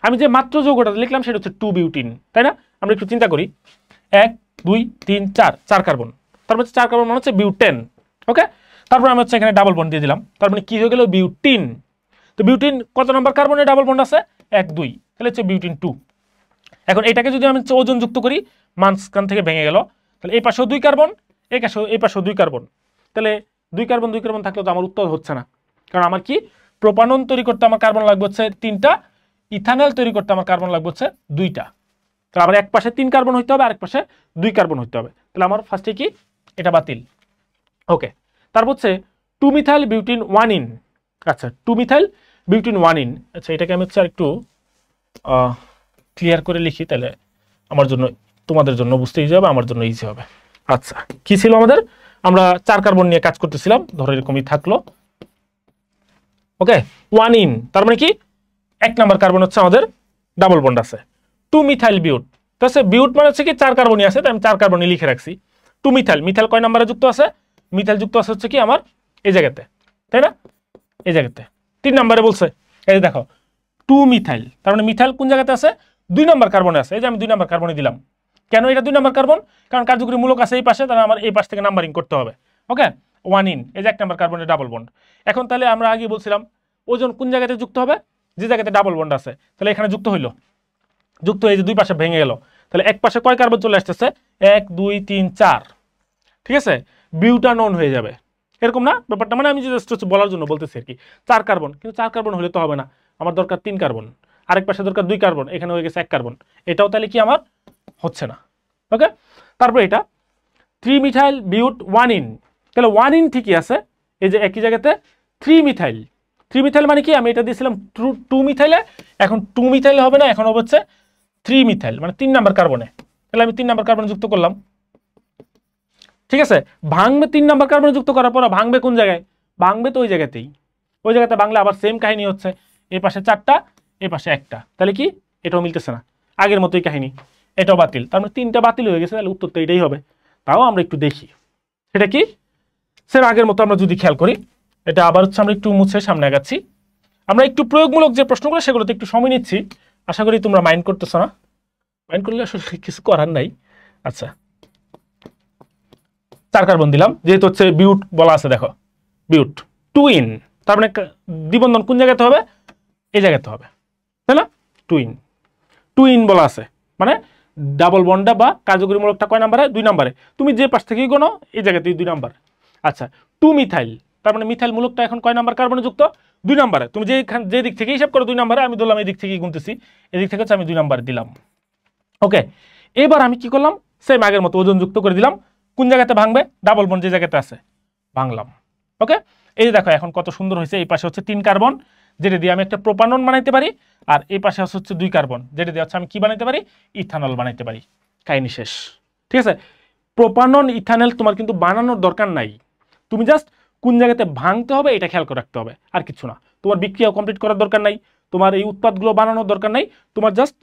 আমি যে মাত্র যৌগটা লিখলাম সেটা হচ্ছে 2 বিউটিন, তাই না? আমরা একটু চিন্তা করি, 1 2 3 4 4 কার্বন, তার মানে 4 কার্বন মানে হচ্ছে বিউটেন। ওকে, তারপর আমি হচ্ছে এখানে ডাবল বন্ড দিয়ে দিলাম, তার মানে কি হয়ে গেল, বিউটিন। তো বিউটিন কত নম্বর কার্বনে ডাবল বন্ড আছে, 1 2, তাহলে হচ্ছে বিউটিন 2। এখন এটাকে যদি আমি ওজন যুক্ত করি, মাঝখান থেকে ভেঙে গেল, তাহলে এই পাশেও 2 কার্বন, এই পাশেও 2 কার্বন, তাহলে 2 কার্বন 2 কার্বন থাকলে তো আমার উত্তর হচ্ছে না, কারণ আমার কি প্রোপানন তৈরি করতে আমার কার্বন লাগবে হচ্ছে 3টা, ইথানল তৈরি করতে আমার কার্বন লাগবে হচ্ছে 2টা, তাহলে আমার এক পাশে 3 কার্বন হইতে হবে, আরেক পাশে 2 কার্বন হইতে হবে, তাহলে আমার ফার্স্টে কি এটা বাতিল। ওকে, তারপর হচ্ছে 2 মিথাইল বিউটিন 1 ইন, আচ্ছা 2 মিথাইল বিউটিন 1 ইন, আচ্ছা এটাকে আমি হচ্ছে একটু ক্লিয়ার করে লিখি, তাহলে আমার জন্য, তোমাদের জন্য বুঝতে ইজি হবে, আমার জন্য ইজি হবে। আচ্ছা কি ছিল আমাদের, আমরা 4 কার্বন নিয়ে কাজ করতেছিলাম, ধরো এরকমই থাকলো। ওকে, 1 ইন তার মানে কি, 1 নাম্বার কার্বন হচ্ছে আমাদের ডাবল বন্ড আছে, 2 মিথাইল বিউট, তো আছে বিউট মানে হচ্ছে কি 4 কার্বনই আছে, তাই আমি 4 কার্বনই লিখে রাখছি। 2 মিথাইল, মিথাইল কয় নাম্বারে যুক্ত আছে, মিথাইল যুক্ত আছে হচ্ছে কি আমার এই জায়গাতে, তাই না, এই জায়গাতে 3 নাম্বারে বলছে, এই দেখো 2 মিথাইল, তার মানে মিথাইল কোন জায়গাতে আছে, 2 নাম্বার কার্বনে আছে, এই যে আমি 2 নাম্বার কার্বনে দিলাম। কেন এটা 2 নাম্বার কার্বন, কারণ কার্যকরী মূলক আছে এই পাশে, তাহলে আমার এই পাশ থেকে নাম্বারিং করতে হবে। ওকে, 1 ইন, এই যে 1 নাম্বার কার্বনের ডাবল বন্ড। এখন তাহলে আমরা আগে বলছিলাম ওজন কোন জায়গাতে যুক্ত হবে, যে জায়গাতে ডাবল বন্ড আছে, তাহলে এখানে যুক্ত হইলো, যুক্ত এই যে দুই পাশে ভেঙে গেল, তাহলে এক পাশে কয় কার্বন চলে আসতেছে, 1 2 3 4, ঠিক আছে, বিউটানন হয়ে যাবে। এরকম না ব্যাপারটা, মানে আমি জাস্ট হচ্ছে বলার জন্য বলতেছি আর কি। 4 কার্বন, কিন্তু 4 কার্বন হলে তো হবে না, আমার দরকার 3 কার্বন, আরেক পাশে দরকার 2 কার্বন, এখানে হয়ে গেছে 1 কার্বন, এটাও তাহলে কি আমার হচ্ছে না। ওকে, তারপর এটা 3 মিথাইল বিউট 1 ইন, তাহলে 1 ইন ঠিকই আছে, এই যে একই জায়গাতে 3 মিথাইল, 3 মিথাইল মানে কি আমি এটা দিয়েছিলাম 2 মিথাইলে, এখন 2 মিথাইলে হবে না, এখন হচ্ছে 3 মিথাইল মানে 3 নাম্বার কার্বনে, তাহলে আমি 3 নাম্বার কার্বনে যুক্ত করলাম। ঠিক আছে, ভাঙবে 3 নাম্বার কার্বনে যুক্ত করার পর ভাঙবে কোন জায়গায়, ভাঙবে তো ওই জায়গাতেই, ওই জায়গাতে ভাঙলে আবার সেম কাহিনী হচ্ছে, এই পাশে 4টা এই পাশে 1টা, তাহলে কি এটাও মিলতেছে না, আগের মতোই কাহিনী, এটাও বাতিল, তার মানে 3টা বাতিল হয়ে গেছে, তাহলে উত্তর তো এটাই হবে। তাও আমরা একটু দেখি সেটা কি, সেম আগের মতো আমরা যদি খেয়াল করি, এটা আবার হচ্ছে আমরা একটু মুছে সামনে আগাচ্ছি, আমরা একটু প্রয়োগমূলক যে প্রশ্নগুলো সেগুলোতে একটু সময় নিচ্ছি, আশা করি তোমরা মাইন্ড করতেছো না, মাইন্ড করলে আসলে কিছু করার নাই। আচ্ছা 4 কার্বন দিলাম, যেহেতু হচ্ছে বিউট বলা আছে, দেখো বিউট 2 ইন, তার মানে দ্বিবন্ধন কোন জায়গাতে হবে, এই জায়গাতে হবে, তাই না, 2 ইন, 2 ইন বলা আছে মানে ডাবল বন্ডটা বা কার্যকরীমূলকটা কয় নাম্বারে, 2 নাম্বারে, তুমি যে পাশ থেকেই গোনো এই জায়গাতেই 2 নাম্বার। আচ্ছা 2 মিথাইল, তার মানে মিথাইল মূলকটা এখন কয় নাম্বার কার্বনে যুক্ত, 2 নাম্বারে, তুমি যে দিক থেকে হিসাব করো 2 নাম্বারে, আমি ধরলাম এই দিক থেকেই গুনতেছি, এদিক থেকে হচ্ছে আমি 2 নাম্বার দিলাম। ওকে, এবার আমি কি করলাম, সেম আগের মতো ওজন যুক্ত করে দিলাম, কোন জায়গাতে ভাঙবে, ডাবল বন্ড যে জায়গাতে আছে ভাঙলাম। ওকে, এই যে দেখো এখন কত সুন্দর হয়েছে, এই পাশে হচ্ছে 3 কার্বন যেটা দিয়ে আমি একটা প্রোপানন বানাইতে পারি, আর এই পাশে হচ্ছে 2 কার্বন যেটা দিয়ে হচ্ছে আমি কি বানাইতে পারি, ইথানল বানাইতে পারি, কাহিনী শেষ। ঠিক আছে, প্রোপানন ইথানল তোমার কিন্তু বানানোর দরকার নাই, তুমি জাস্ট কোন জায়গাতে ভাঙতে হবে এটা খেয়াল করে রাখতে হবে, আর কিছু না, তোমার বিক্রিয়াও কমপ্লিট করার দরকার নাই, তোমার এই উৎপাদগুলো বানানোর দরকার নাই, তোমার জাস্ট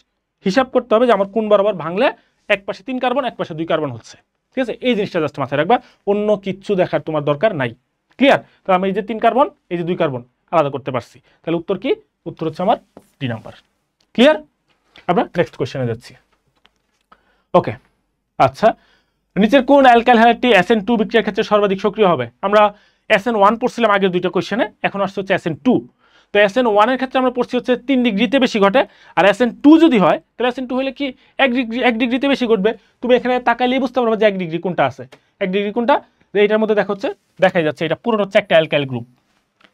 হিসাব করতে হবে যে আমার কোন বরাবর ভাঙলে এক পাশে 3 কার্বন এক পাশে 2 কার্বন হচ্ছে। ঠিক আছে, এই জিনিসটা জাস্ট মাথায় রাখবা, অন্য কিচ্ছু দেখার তোমার দরকার নাই। ক্লিয়ার, তাহলে আমি এই যে 3 কার্বন এই যে 2 কার্বন আলাদা করতে পারছি, তাহলে উত্তর কি, উত্তর হচ্ছে আমার ডি নাম্বার। ক্লিয়ার, আমরা নেক্সট কোশ্চেনে যাচ্ছি। ওকে, আচ্ছা নিচের কোন অ্যালকাইল হ্যালাইডটি SN2 বিক্রিয়ার ক্ষেত্রে সর্বাধিক সক্রিয় হবে, আমরা SN1 পড়ছিলাম আগের দুইটা কোশ্চেনে, এখন আসছে হচ্ছে SN2। তো SN1 এর ক্ষেত্রে আমরা পড়ছি হচ্ছে 3 ডিগ্রিতে বেশি ঘটে, আর SN2 যদি হয় তাহলে SN2 হলে কি 1 ডিগ্রিতে বেশি ঘটবে, তুমি এখানে তাকাইলেই বুঝতে পারবে যে 1 ডিগ্রি কোনটা আছে, 1 ডিগ্রি কোনটা, এইটার মধ্যে দেখা হচ্ছে, দেখাই যাচ্ছে এটা পুরো হচ্ছে একটা অ্যালকাইল গ্রুপ।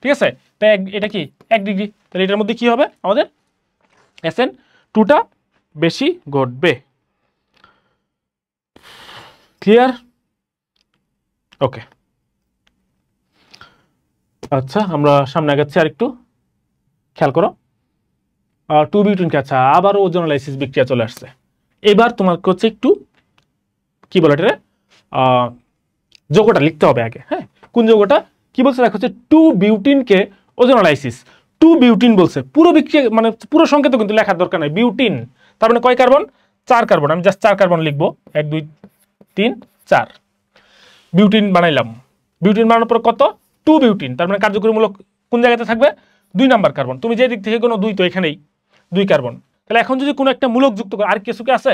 ঠিক আছে, তাই এটা কি 1 ডিগ্রি, তাহলে এটার মধ্যে কি হবে আমাদের SN2টা বেশি ঘটবে। ক্লিয়ার, ওকে, আচ্ছা আমরা সামনে আগাচ্ছি, আর একটু খেয়াল করো 2 বিউটিনকে, আচ্ছা আবারও ওজোনালাইসিস বিক্রিয়া চলে আসছে, এবার তোমাকে হচ্ছে একটু কি বলে এটা যৌগটা লিখতে হবে আগে, হ্যাঁ কোন যৌগটা কি বলছে দেখো হচ্ছে 2 বিউটিনকে ওজোনালাইসিস, 2 বিউটিন বলছে, পুরো বিক্রিয়া মানে পুরো সংকেত কিন্তু লেখার দরকার নাই, বিউটিন তার মানে কয় কার্বন, 4 কার্বন, আমি জাস্ট 4 কার্বন লিখবো, 1 2 3 4 বিউটিন বানাইলাম, বিউটিন বানানোর পর কত 2 বিউটিন, তার মানে কার্যকরীমূলক কোন জায়গাতে থাকবে, 2 নাম্বার কার্বন, তুমি যে দিক থেকে কোনো 2 তো এখানেই 2 কার্বন, তাহলে এখন যদি কোনো একটা মূলক যুক্ত করে, আর কিছু কি আছে,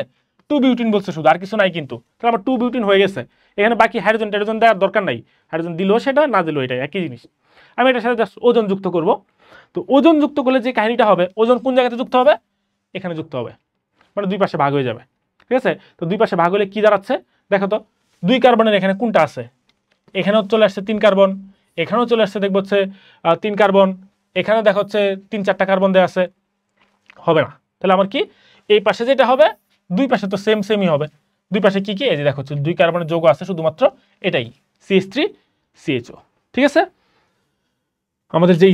2 বিউটিন বলছে শুধু, আর কিছু নাই কিন্তু, তাহলে আমার 2 বিউটিন হয়ে গেছে, এখানে বাকি হাইড্রোজেন টাইড্রোজেন দেওয়ার দরকার নাই, হাইড্রোজেন দিলেও সেটা না দিলেও এটা একই জিনিস, আমি এটার সাথে জাস্ট ওজন যুক্ত করব। তো ওজন যুক্ত করলে যে কাহিনীটা হবে, ওজন কোন জায়গাতে যুক্ত হবে, এখানে যুক্ত হবে, মানে 2 পাশে ভাগ হয়ে যাবে। ঠিক আছে, তো 2 পাশে ভাগ হলে কি দাঁড়াচ্ছে দেখো তো, 2 কার্বনের এখানে কোনটা আছে, এখানেও চলে আসছে 3 কার্বন, এখানেও চলে আসছে দেখবো হচ্ছে 3 কার্বন, এখানে দেখা হচ্ছে 3-4টা কার্বন দেওয়া আছে, হবে না, তাহলে আমার কি এই পাশে যেটা হবে, 2 পাশে তো সেমই হবে, 2 পাশে কি কি এই যে দেখো হচ্ছে 2 কার্বনের যৌগ আছে শুধুমাত্র এটাই CH3 CHO। ঠিক আছে, আমাদের যে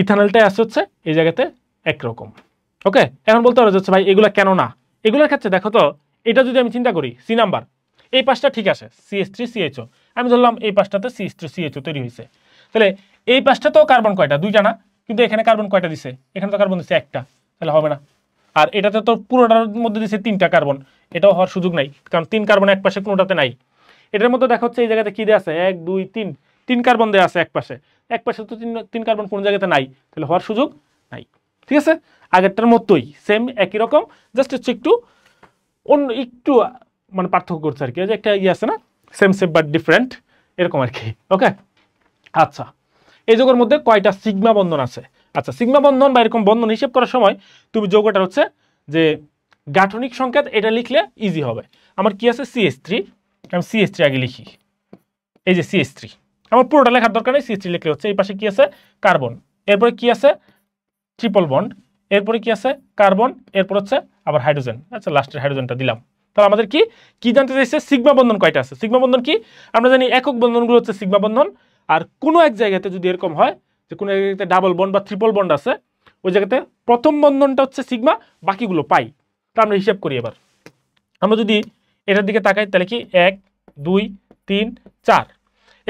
ইথানলটাই আছে হচ্ছে এই জায়গাতে একরকম। ওকে, এখন বলতে পারো যাচ্ছে ভাই এগুলা কেন না, এগুলোর ক্ষেত্রে দেখো তো, এটা যদি আমি চিন্তা করি সি নাম্বার, এই পাশটা ঠিক আছে CH3 CHO, আমি ধরলাম এই পাশটাতে CH3 CHO তৈরি হয়েছে, তাহলে এই পাশটা তো কার্বন কয়টা, 2টা না, কিন্তু এখানে কার্বন কয়টা দিছে, এখানে তো কার্বন দিছে 1টা, তাহলে হবে না, আর এটাতে তো পুরোটার মধ্যে দিছে 3টা কার্বন, এটাও হওয়ার সুযোগ নাই, কারণ 3 কার্বন এক পাশে কোনোটাতে নাই, এটার মধ্যে দেখা হচ্ছে এই জায়গাতে কি দেওয়া আছে 1 2 3 কার্বন দেওয়া আছে এক পাশে তো 3 কার্বন কোন জায়গাতে নাই, তাহলে হওয়ার সুযোগ নাই। ঠিক আছে, আগেরটার মতোই সেম একই রকম, জাস্ট হচ্ছে একটু অন্য একটু মানে পার্থক্য করছে আর কি, যে একটা ইয়ে আছে না, সেম বাট ডিফারেন্ট এরকম আর কি। ওকে, আচ্ছা এই যৌগের মধ্যে কয়টা সিগমা বন্ধন আছে, আচ্ছা সিগমা বন্ধন বা এরকম বন্ধন হিসেব করার সময় তুমি যৌগটা হচ্ছে যে গাঠনিক সংকেত এটা লিখলে ইজি হবে। আমার কি আছে CH3, আমি CH3 আগে লিখি, এই যে CH3, আমার পুরোটা লেখার দরকার নেই, CH3 লিখলে হচ্ছে। এই পাশে কি আছে? কার্বন, এরপরে কি আছে? ট্রিপল বন্ড, এরপরে কি আছে? কার্বন, এরপর হচ্ছে আবার হাইড্রোজেন। আচ্ছা, লাস্টের হাইড্রোজেনটা দিলাম। তাহলে আমাদের কি কি জানতে চাইছে? সিগমা বন্ধন কয়টা আছে। সিগমা বন্ধন কি আমরা জানি, একক বন্ধনগুলো হচ্ছে সিগমা বন্ধন। আর কোনো এক জায়গাতে যদি এরকম হয় যে কোনো জায়গাতে ডাবল বন্ড বা ট্রিপল বন্ড আছে, ওই জায়গাতে প্রথম বন্ধনটা হচ্ছে সিগমা, বাকিগুলো পাই। তা আমরা হিসাব করি। এবার আমরা যদি এটার দিকে তাকাই তাহলে কি 1 2 3 4,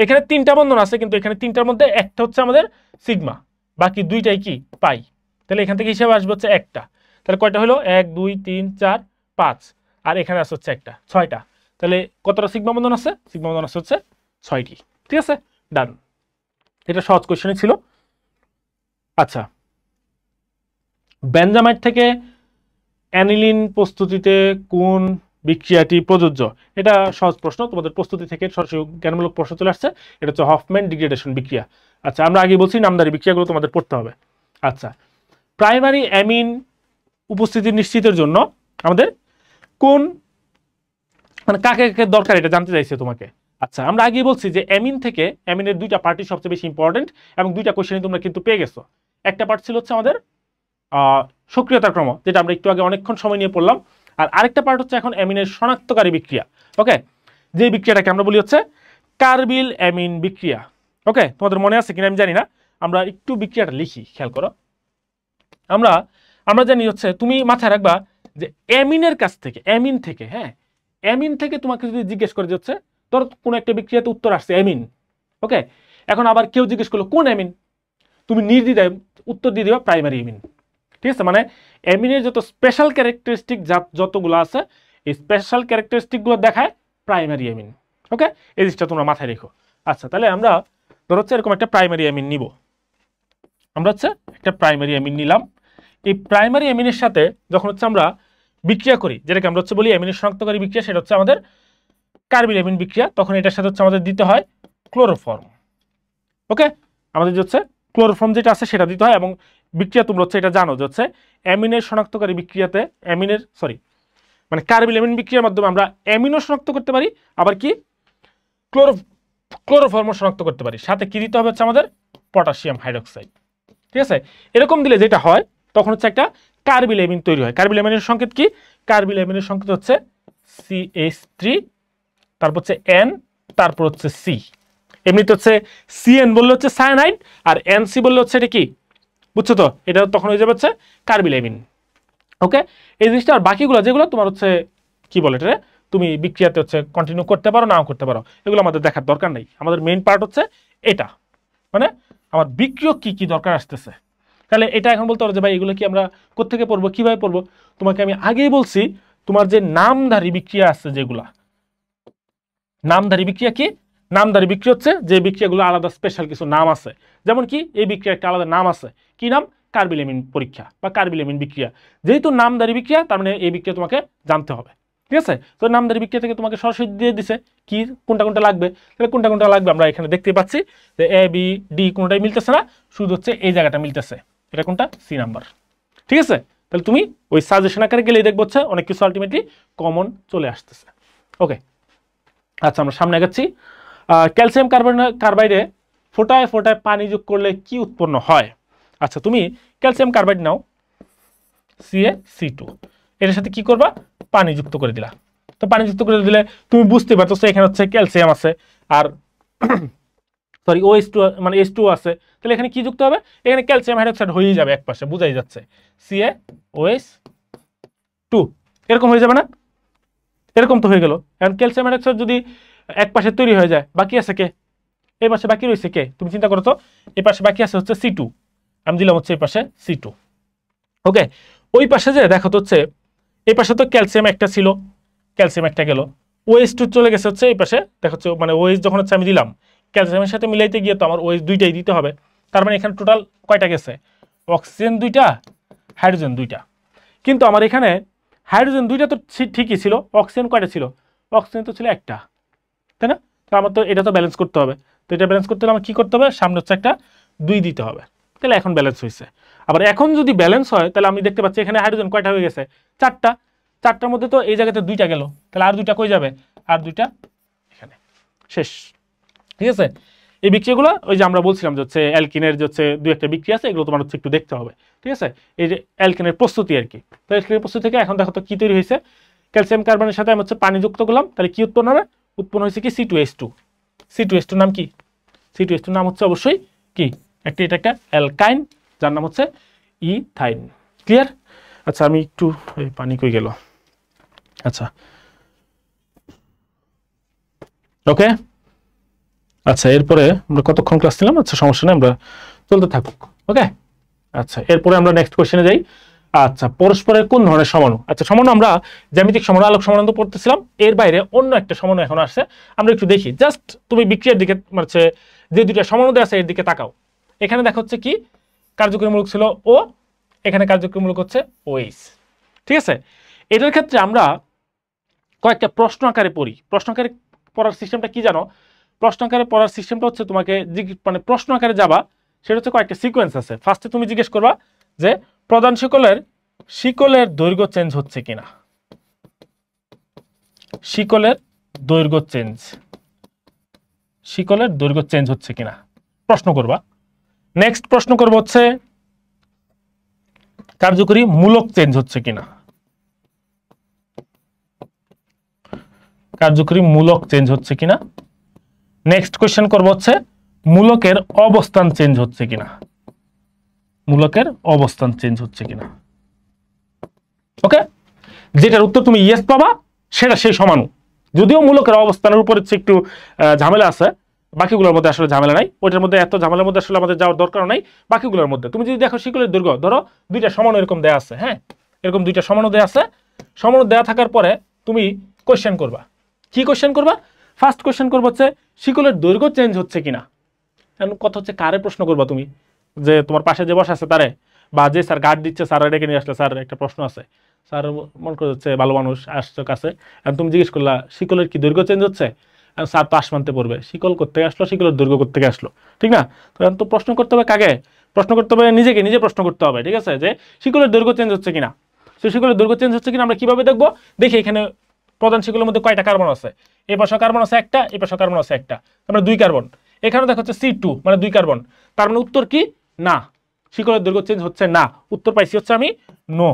এখানে 3টা বন্ধন আছে, কিন্তু এখানে 3টার মধ্যে একটা হচ্ছে আমাদের সিগমা, বাকি 2টাই কি পাই। তাহলে এখান থেকে হিসাবে আসবে হচ্ছে একটা। তাহলে কয়টা হলো? 1 2 3 4 5, আর এখানে আছে হচ্ছে একটা, 6টা। তাহলে কতটা সিগমা বন্ধন আছে? সিগমা বন্ধন আছে হচ্ছে 6টি। ঠিক আছে, ডান। এটা সহজ কোশ্চেনই ছিল। আচ্ছা, বেনজামাইট থেকে অ্যানিলিন প্রস্তুতিতে কোন বিক্রিয়াটি প্রযোজ্য? এটা সহজ প্রশ্ন, তোমাদের প্রস্তুতি থেকে সরাসরি জ্ঞানমূলক প্রশ্ন চলে আসছে। এটা হচ্ছে হফম্যান ডিগ্রেডেশন বিক্রিয়া। আচ্ছা, আমরা আগে বলছি নামধারী বিক্রিয়াগুলো তোমাদের পড়তে হবে। আচ্ছা, প্রাইমারি অ্যামিন উপস্থিতি নিশ্চিতের জন্য আমাদের কোন, মানে কাকে কাকে দরকার, এটা জানতে চাইছে তোমাকে। আচ্ছা, আমরা আগে বলছি যে অ্যামিন থেকে, অ্যামিনের 2টা পার্টি সবচেয়ে বেশি ইম্পর্টেন্ট, এবং 2টা কোশ্চেন তোমরা কিন্তু পেয়ে গেছো। একটা পার্ট ছিল হচ্ছে আমাদের সক্রিয়তার ক্রম, যেটা আমরা একটু আগে অনেকক্ষণ সময় নিয়ে পড়লাম। আর আরেকটা পার্ট হচ্ছে এখন অ্যামিনের শনাক্তকারী বিক্রিয়া। ওকে, যে বিক্রিয়াটাকে আমরা বলি হচ্ছে কার্বিল অ্যামিন বিক্রিয়া। ওকে, তোমাদের মনে আছে কিনা আমি জানি না, আমরা একটু বিক্রিয়াটা লিখি, খেয়াল করো। আমরা জানি হচ্ছে, তুমি মাথায় রাখবা যে অ্যামিনের কাছ থেকে, অ্যামিন থেকে, হ্যাঁ, অ্যামিন থেকে তোমাকে যদি জিজ্ঞেস করে যে হচ্ছে তোর কোনো একটা বিক্রিয়াতে উত্তর আসছে অ্যামিন। ওকে, এখন আবার কেউ জিজ্ঞেস করলো কোন অ্যামিন, তুমি নির্দ্বিধায় উত্তর দিয়ে দিবা প্রাইমারি অ্যামিন। ঠিক আছে, মানে অ্যামিনের যত স্পেশাল ক্যারেক্টারিস্টিক যতগুলো আছে, এই স্পেশাল ক্যারেক্টারিস্টিকগুলো দেখায় প্রাইমারি অ্যামিন। ওকে, এই জিনিসটা তোমরা মাথায় রেখো। আচ্ছা, তাহলে আমরা ধর হচ্ছে এরকম একটা প্রাইমারি অ্যামিন নিব। আমরা হচ্ছে একটা প্রাইমারি অ্যামিন নিলাম। এই প্রাইমারি অ্যামিনের সাথে যখন হচ্ছে আমরা বিক্রিয়া করি, যেটাকে আমরা হচ্ছে বলি অ্যামিনের শনাক্তকারী বিক্রিয়া, সেটা হচ্ছে আমাদের কার্বিল অ্যামিন বিক্রিয়া, তখন এটার সাথে হচ্ছে আমাদের দিতে হয় ক্লোরোফর্ম। ওকে, আমাদের যে হচ্ছে ক্লোরোফর্ম যেটা আছে সেটা দিতে হয়। এবং বিক্রিয়া তোমরা হচ্ছে এটা জানো যে হচ্ছে অ্যামিনের শনাক্তকারী বিক্রিয়াতে, মানে কার্বিল অ্যামিন বিক্রিয়ার মাধ্যমে আমরা অ্যামিনও শনাক্ত করতে পারি, আবার কি ক্লোরোফর্মও শনাক্ত করতে পারি। সাথে কি দিতে হবে হচ্ছে আমাদের পটাশিয়াম হাইড্রোক্সাইড। ঠিক আছে, এরকম দিলে যেটা হয় তখন হচ্ছে একটা কার্বিল অ্যামিন তৈরি হয়। কার্বিল অ্যামিনের সংকেত কি? কার্বিল অ্যামিনের সংকেত হচ্ছে CH3, তারপর হচ্ছে N, তারপর হচ্ছে C। এমনিতে হচ্ছে CN বললে হচ্ছে সায়ানাইড, আর NC বললে হচ্ছে এটা কি, বুঝছো তো? এটা তখন হয়ে যাবে হচ্ছে কার্বিল অ্যামিন। ওকে, এই জিনিসটা আর বাকিগুলো যেগুলো তোমার হচ্ছে কি বলে এটা, তুমি বিক্রিয়াতে হচ্ছে কন্টিনিউ করতে পারো, নাও করতে পারো, এগুলো আমাদের দেখার দরকার নেই। আমাদের মেইন পার্ট হচ্ছে এটা, মানে আমার বিক্রিয়ক কি কি দরকার আসতেছে। তাহলে এটা এখন বলতে পারো যে ভাই এগুলো কি আমরা কোত্থেকে পড়বো, কিভাবে পড়বো? তোমাকে আমি আগেই বলছি, তোমার যে নামধারী বিক্রিয়া আছে, যেগুলা নামধারী বিক্রিয়া কি? নামধারী বিক্রিয়া হচ্ছে যে বিক্রিয়াগুলো আলাদা স্পেশাল কিছু নাম আছে। যেমন কি, এই বিক্রিয়ার একটা আলাদা নাম আছে, কি নাম? কার্বিল অ্যামিন পরীক্ষা বা কার্বিল অ্যামিন বিক্রিয়া। যেহেতু নামধারী বিক্রিয়া, তার মানে এই বিক্রিয়া তোমাকে জানতে হবে। ঠিক আছে, তো নামধারী বিক্রিয়া থেকে তোমাকে সরাসরি দিয়ে দিছে কি কোনটা কোনটা লাগবে। তাহলে কোনটা কোনটা লাগবে আমরা এখানে দেখতে পাচ্ছি যে A B D কোনটাই মিলতেছে না, শুধু হচ্ছে এই জায়গাটা মিলতেছে। এটা কোনটা? C number. ঠিক আছে, তাহলে তুমি ওই সাজেশন আকারে গেলেই দেখবো হচ্ছে অনেক কিছু আলটিমেটলি কমন চলে আসতেছে। ওকে, আচ্ছা, আমরা সামনে আগাচ্ছি। ক্যালসিয়াম কার্বাইডে ফোটায় ফোটায় পানি যোগ করলে কি উৎপন্ন হয়? আচ্ছা, তুমি ক্যালসিয়াম কার্বাইড নাও, CaC2, এটার সাথে কি করবা? পানি যুক্ত করে দিলা। তো পানি যুক্ত করে দিলে তুমি বুঝতে পারছো এখানে হচ্ছে ক্যালসিয়াম আছে, আর সরি OH2, মানে H2 আছে। তাহলে এখানে কি যুক্ত হবে? এখানে ক্যালসিয়াম হাইড্রোক্সাইড হয়েই যাবে, এক পাশে বুঝাই যাচ্ছে CaOH2, এরকম হয়ে যাবে না? এরকম তো হয়ে গেল। এখন ক্যালসিয়াম হাইড্রোক্সাইড যদি এক পাশে তৈরি হয়ে যায়, বাকি আছে কে? এই পাশে বাকি রয়েছে কে? তুমি চিন্তা করো তো, এই পাশে বাকি আছে হচ্ছে C2, আমি দিলাম হচ্ছে এই পাশে C2। ওকে, ওই পাশে যে দেখো তো হচ্ছে এই পাশে তো ক্যালসিয়াম একটা ছিল, ক্যালসিয়াম একটা গেল, OH2 চলে গেছে হচ্ছে এই পাশে, দেখো হচ্ছে মানে OH যখন হচ্ছে আমি দিলাম, ক্যালসিয়ামের সাথে মিলাইতে গিয়ে তো আমার OH দুইটাই দিতে হবে। তার মানে এখানে টোটাল কয়টা গেছে? অক্সিজেন 2টা, হাইড্রোজেন 2টা। কিন্তু আমার এখানে হাইড্রোজেন 2টা তো ঠিকই ছিল, অক্সিজেন কয়টা ছিল? অক্সিজেন তো ছিল একটা, তাই না? তো আমার তো এটা তো ব্যালেন্স করতে হবে। তো এটা ব্যালেন্স করতে হলে আমার কি করতে হবে? সামনে হচ্ছে একটা 2 দিতে হবে। তাহলে এখন ব্যালেন্স হয়েছে। আবার এখন যদি ব্যালেন্স হয়, তাহলে আমি দেখতে পাচ্ছি এখানে হাইড্রোজেন কয়টা হয়ে গেছে? 4টা। 4টার মধ্যে তো এই জায়গাতে 2টা গেল, তাহলে আর 2টা কই যাবে? আর 2টা এখানে, শেষ। ঠিক আছে, এই বিক্রিয়াগুলো ওই যে আমরা বলছিলাম যে হচ্ছে অ্যালকিনের যে হচ্ছে দুই একটা বিক্রিয়া আছে, এগুলো তোমার হচ্ছে একটু দেখতে হবে, ঠিক আছে। এই যে অ্যালকিনের প্রস্তুতি আর কি। তো অ্যালকিনের প্রস্তুতি থেকে এখন দেখো তো কি তৈরি হয়েছে, ক্যালসিয়াম কার্বনের সাথে আমি হচ্ছে পানি যুক্ত করলাম, তাহলে কি উৎপন্ন হবে, উৎপন্ন হয়েছে কি C2H2। C2H2 নাম কি, C2H2 নাম হচ্ছে অবশ্যই কি একটা, এটা একটা অ্যালকাইন যার নাম হচ্ছে ইথাইন। ক্লিয়ার? আচ্ছা আমি একটু পানি কই গেল, আচ্ছা ওকে। আচ্ছা এরপরে আমরা কতক্ষণ ক্লাস নিলাম, আচ্ছা সমস্যা নেই, আমরা চলতে থাকুক, ওকে। আচ্ছা এরপরে আমরা নেক্সট কোশ্চেনে যাই। আচ্ছা পরস্পরের কোন ধরনের সমাণু, আচ্ছা সমাণু আমরা জ্যামিতিক সমাণু, আলোক সমাণু তো পড়তেছিলাম, এর বাইরে অন্য একটা সমাণু এখন আসছে, আমরা একটু দেখি। জাস্ট তুমি বিক্রিয়ার দিকে মানে যে দুইটা সমাণু দেওয়া আছে এর দিকে তাকাও। এখানে দেখা হচ্ছে কি কার্যকরী মূলক ছিল ও, এখানে কার্যকরী মূলক হচ্ছে OH, ঠিক আছে। এটার ক্ষেত্রে আমরা কয়েকটা প্রশ্ন আকারে পড়ি। প্রশ্ন আকারে পড়ার সিস্টেমটা কি জানো, প্রশ্ন আকারে পড়ার সিস্টেমটা হচ্ছে তোমাকে মানে প্রশ্ন আকারে যাবা, সেটা হচ্ছে কয়েকটা সিকোয়েন্স আছে। ফার্স্টে তুমি জিজ্ঞেস করবা যে প্রধান শিকলের দৈর্ঘ্য চেঞ্জ হচ্ছে কিনা, শিকলের দৈর্ঘ্য চেঞ্জ হচ্ছে কিনা প্রশ্ন করবা। নেক্সট প্রশ্ন করবো হচ্ছে কার্যকরী মূলক চেঞ্জ হচ্ছে কিনা, কার্যকরী মূলক চেঞ্জ হচ্ছে কিনা। নেক্সট কোশ্চেন করবো হচ্ছে মূলকের অবস্থান চেঞ্জ হচ্ছে কিনা, মূলকের অবস্থান চেঞ্জ হচ্ছে কিনা, ওকে। যেটার উত্তর তুমি ইয়েস পাবা সেটা সেই সমাণু, যদিও মূলকের অবস্থানের উপর হচ্ছে একটু ঝামেলা আছে, বাকিগুলোর মধ্যে আসলে ঝামেলা নাই, ওইটার মধ্যে এত ঝামেলার মধ্যে আসলে আমাদের যাওয়ার দরকার নাই। বাকিগুলোর মধ্যে তুমি যদি দেখো শিকলের দৈর্ঘ্য, ধরো দুইটা সমাণু এরকম দেয়া আছে, হ্যাঁ এরকম দুইটা সমাণু দেয়া আছে, সমাণু দেয়া থাকার পরে তুমি কোশ্চেন করবা, কি কোশ্চেন করবা, ফার্স্ট কোশ্চেন করবো হচ্ছে শিকলের দৈর্ঘ্য চেঞ্জ হচ্ছে কিনা। এখন কথা হচ্ছে কারে প্রশ্ন করবা তুমি, যে তোমার পাশে যে বসে আছে তারে, বা যে স্যার গার্ড দিচ্ছে স্যার ডেকে নিয়ে আসলে, স্যার একটা প্রশ্ন আছে, স্যার মনে করে হচ্ছে ভালো মানুষ আসছো কাছে, এখন তুমি জিজ্ঞেস করলা শিকলের কি দৈর্ঘ্য চেঞ্জ হচ্ছে, স্যার তো আসমানতে পড়বে, শিকল করতে আসলো, শিকলের দৈর্ঘ্য করতে আসলো, ঠিক না। তো এখন তো প্রশ্ন করতে হবে কাকে, প্রশ্ন করতে হবে নিজে প্রশ্ন করতে হবে, ঠিক আছে, যে শিকলের দৈর্ঘ্য চেঞ্জ হচ্ছে কিনা। তো শিকলের দৈর্ঘ্য চেঞ্জ হচ্ছে কিনা আমরা কিভাবে দেখবো, দেখি এখানে প্রধান শিকলের মধ্যে কয়টা কার্বন আছে, এই পাশে কার্বন আছে একটা, এই পাশে কার্বন আছে একটা, আমরা 2 কার্বন, এখানে দেখা হচ্ছে C2 মানে 2 কার্বন, তার মানে উত্তর কি না, শিকলের দৈর্ঘ্য চেঞ্জ হচ্ছে না, উত্তর পাইছি হচ্ছে আমি নো।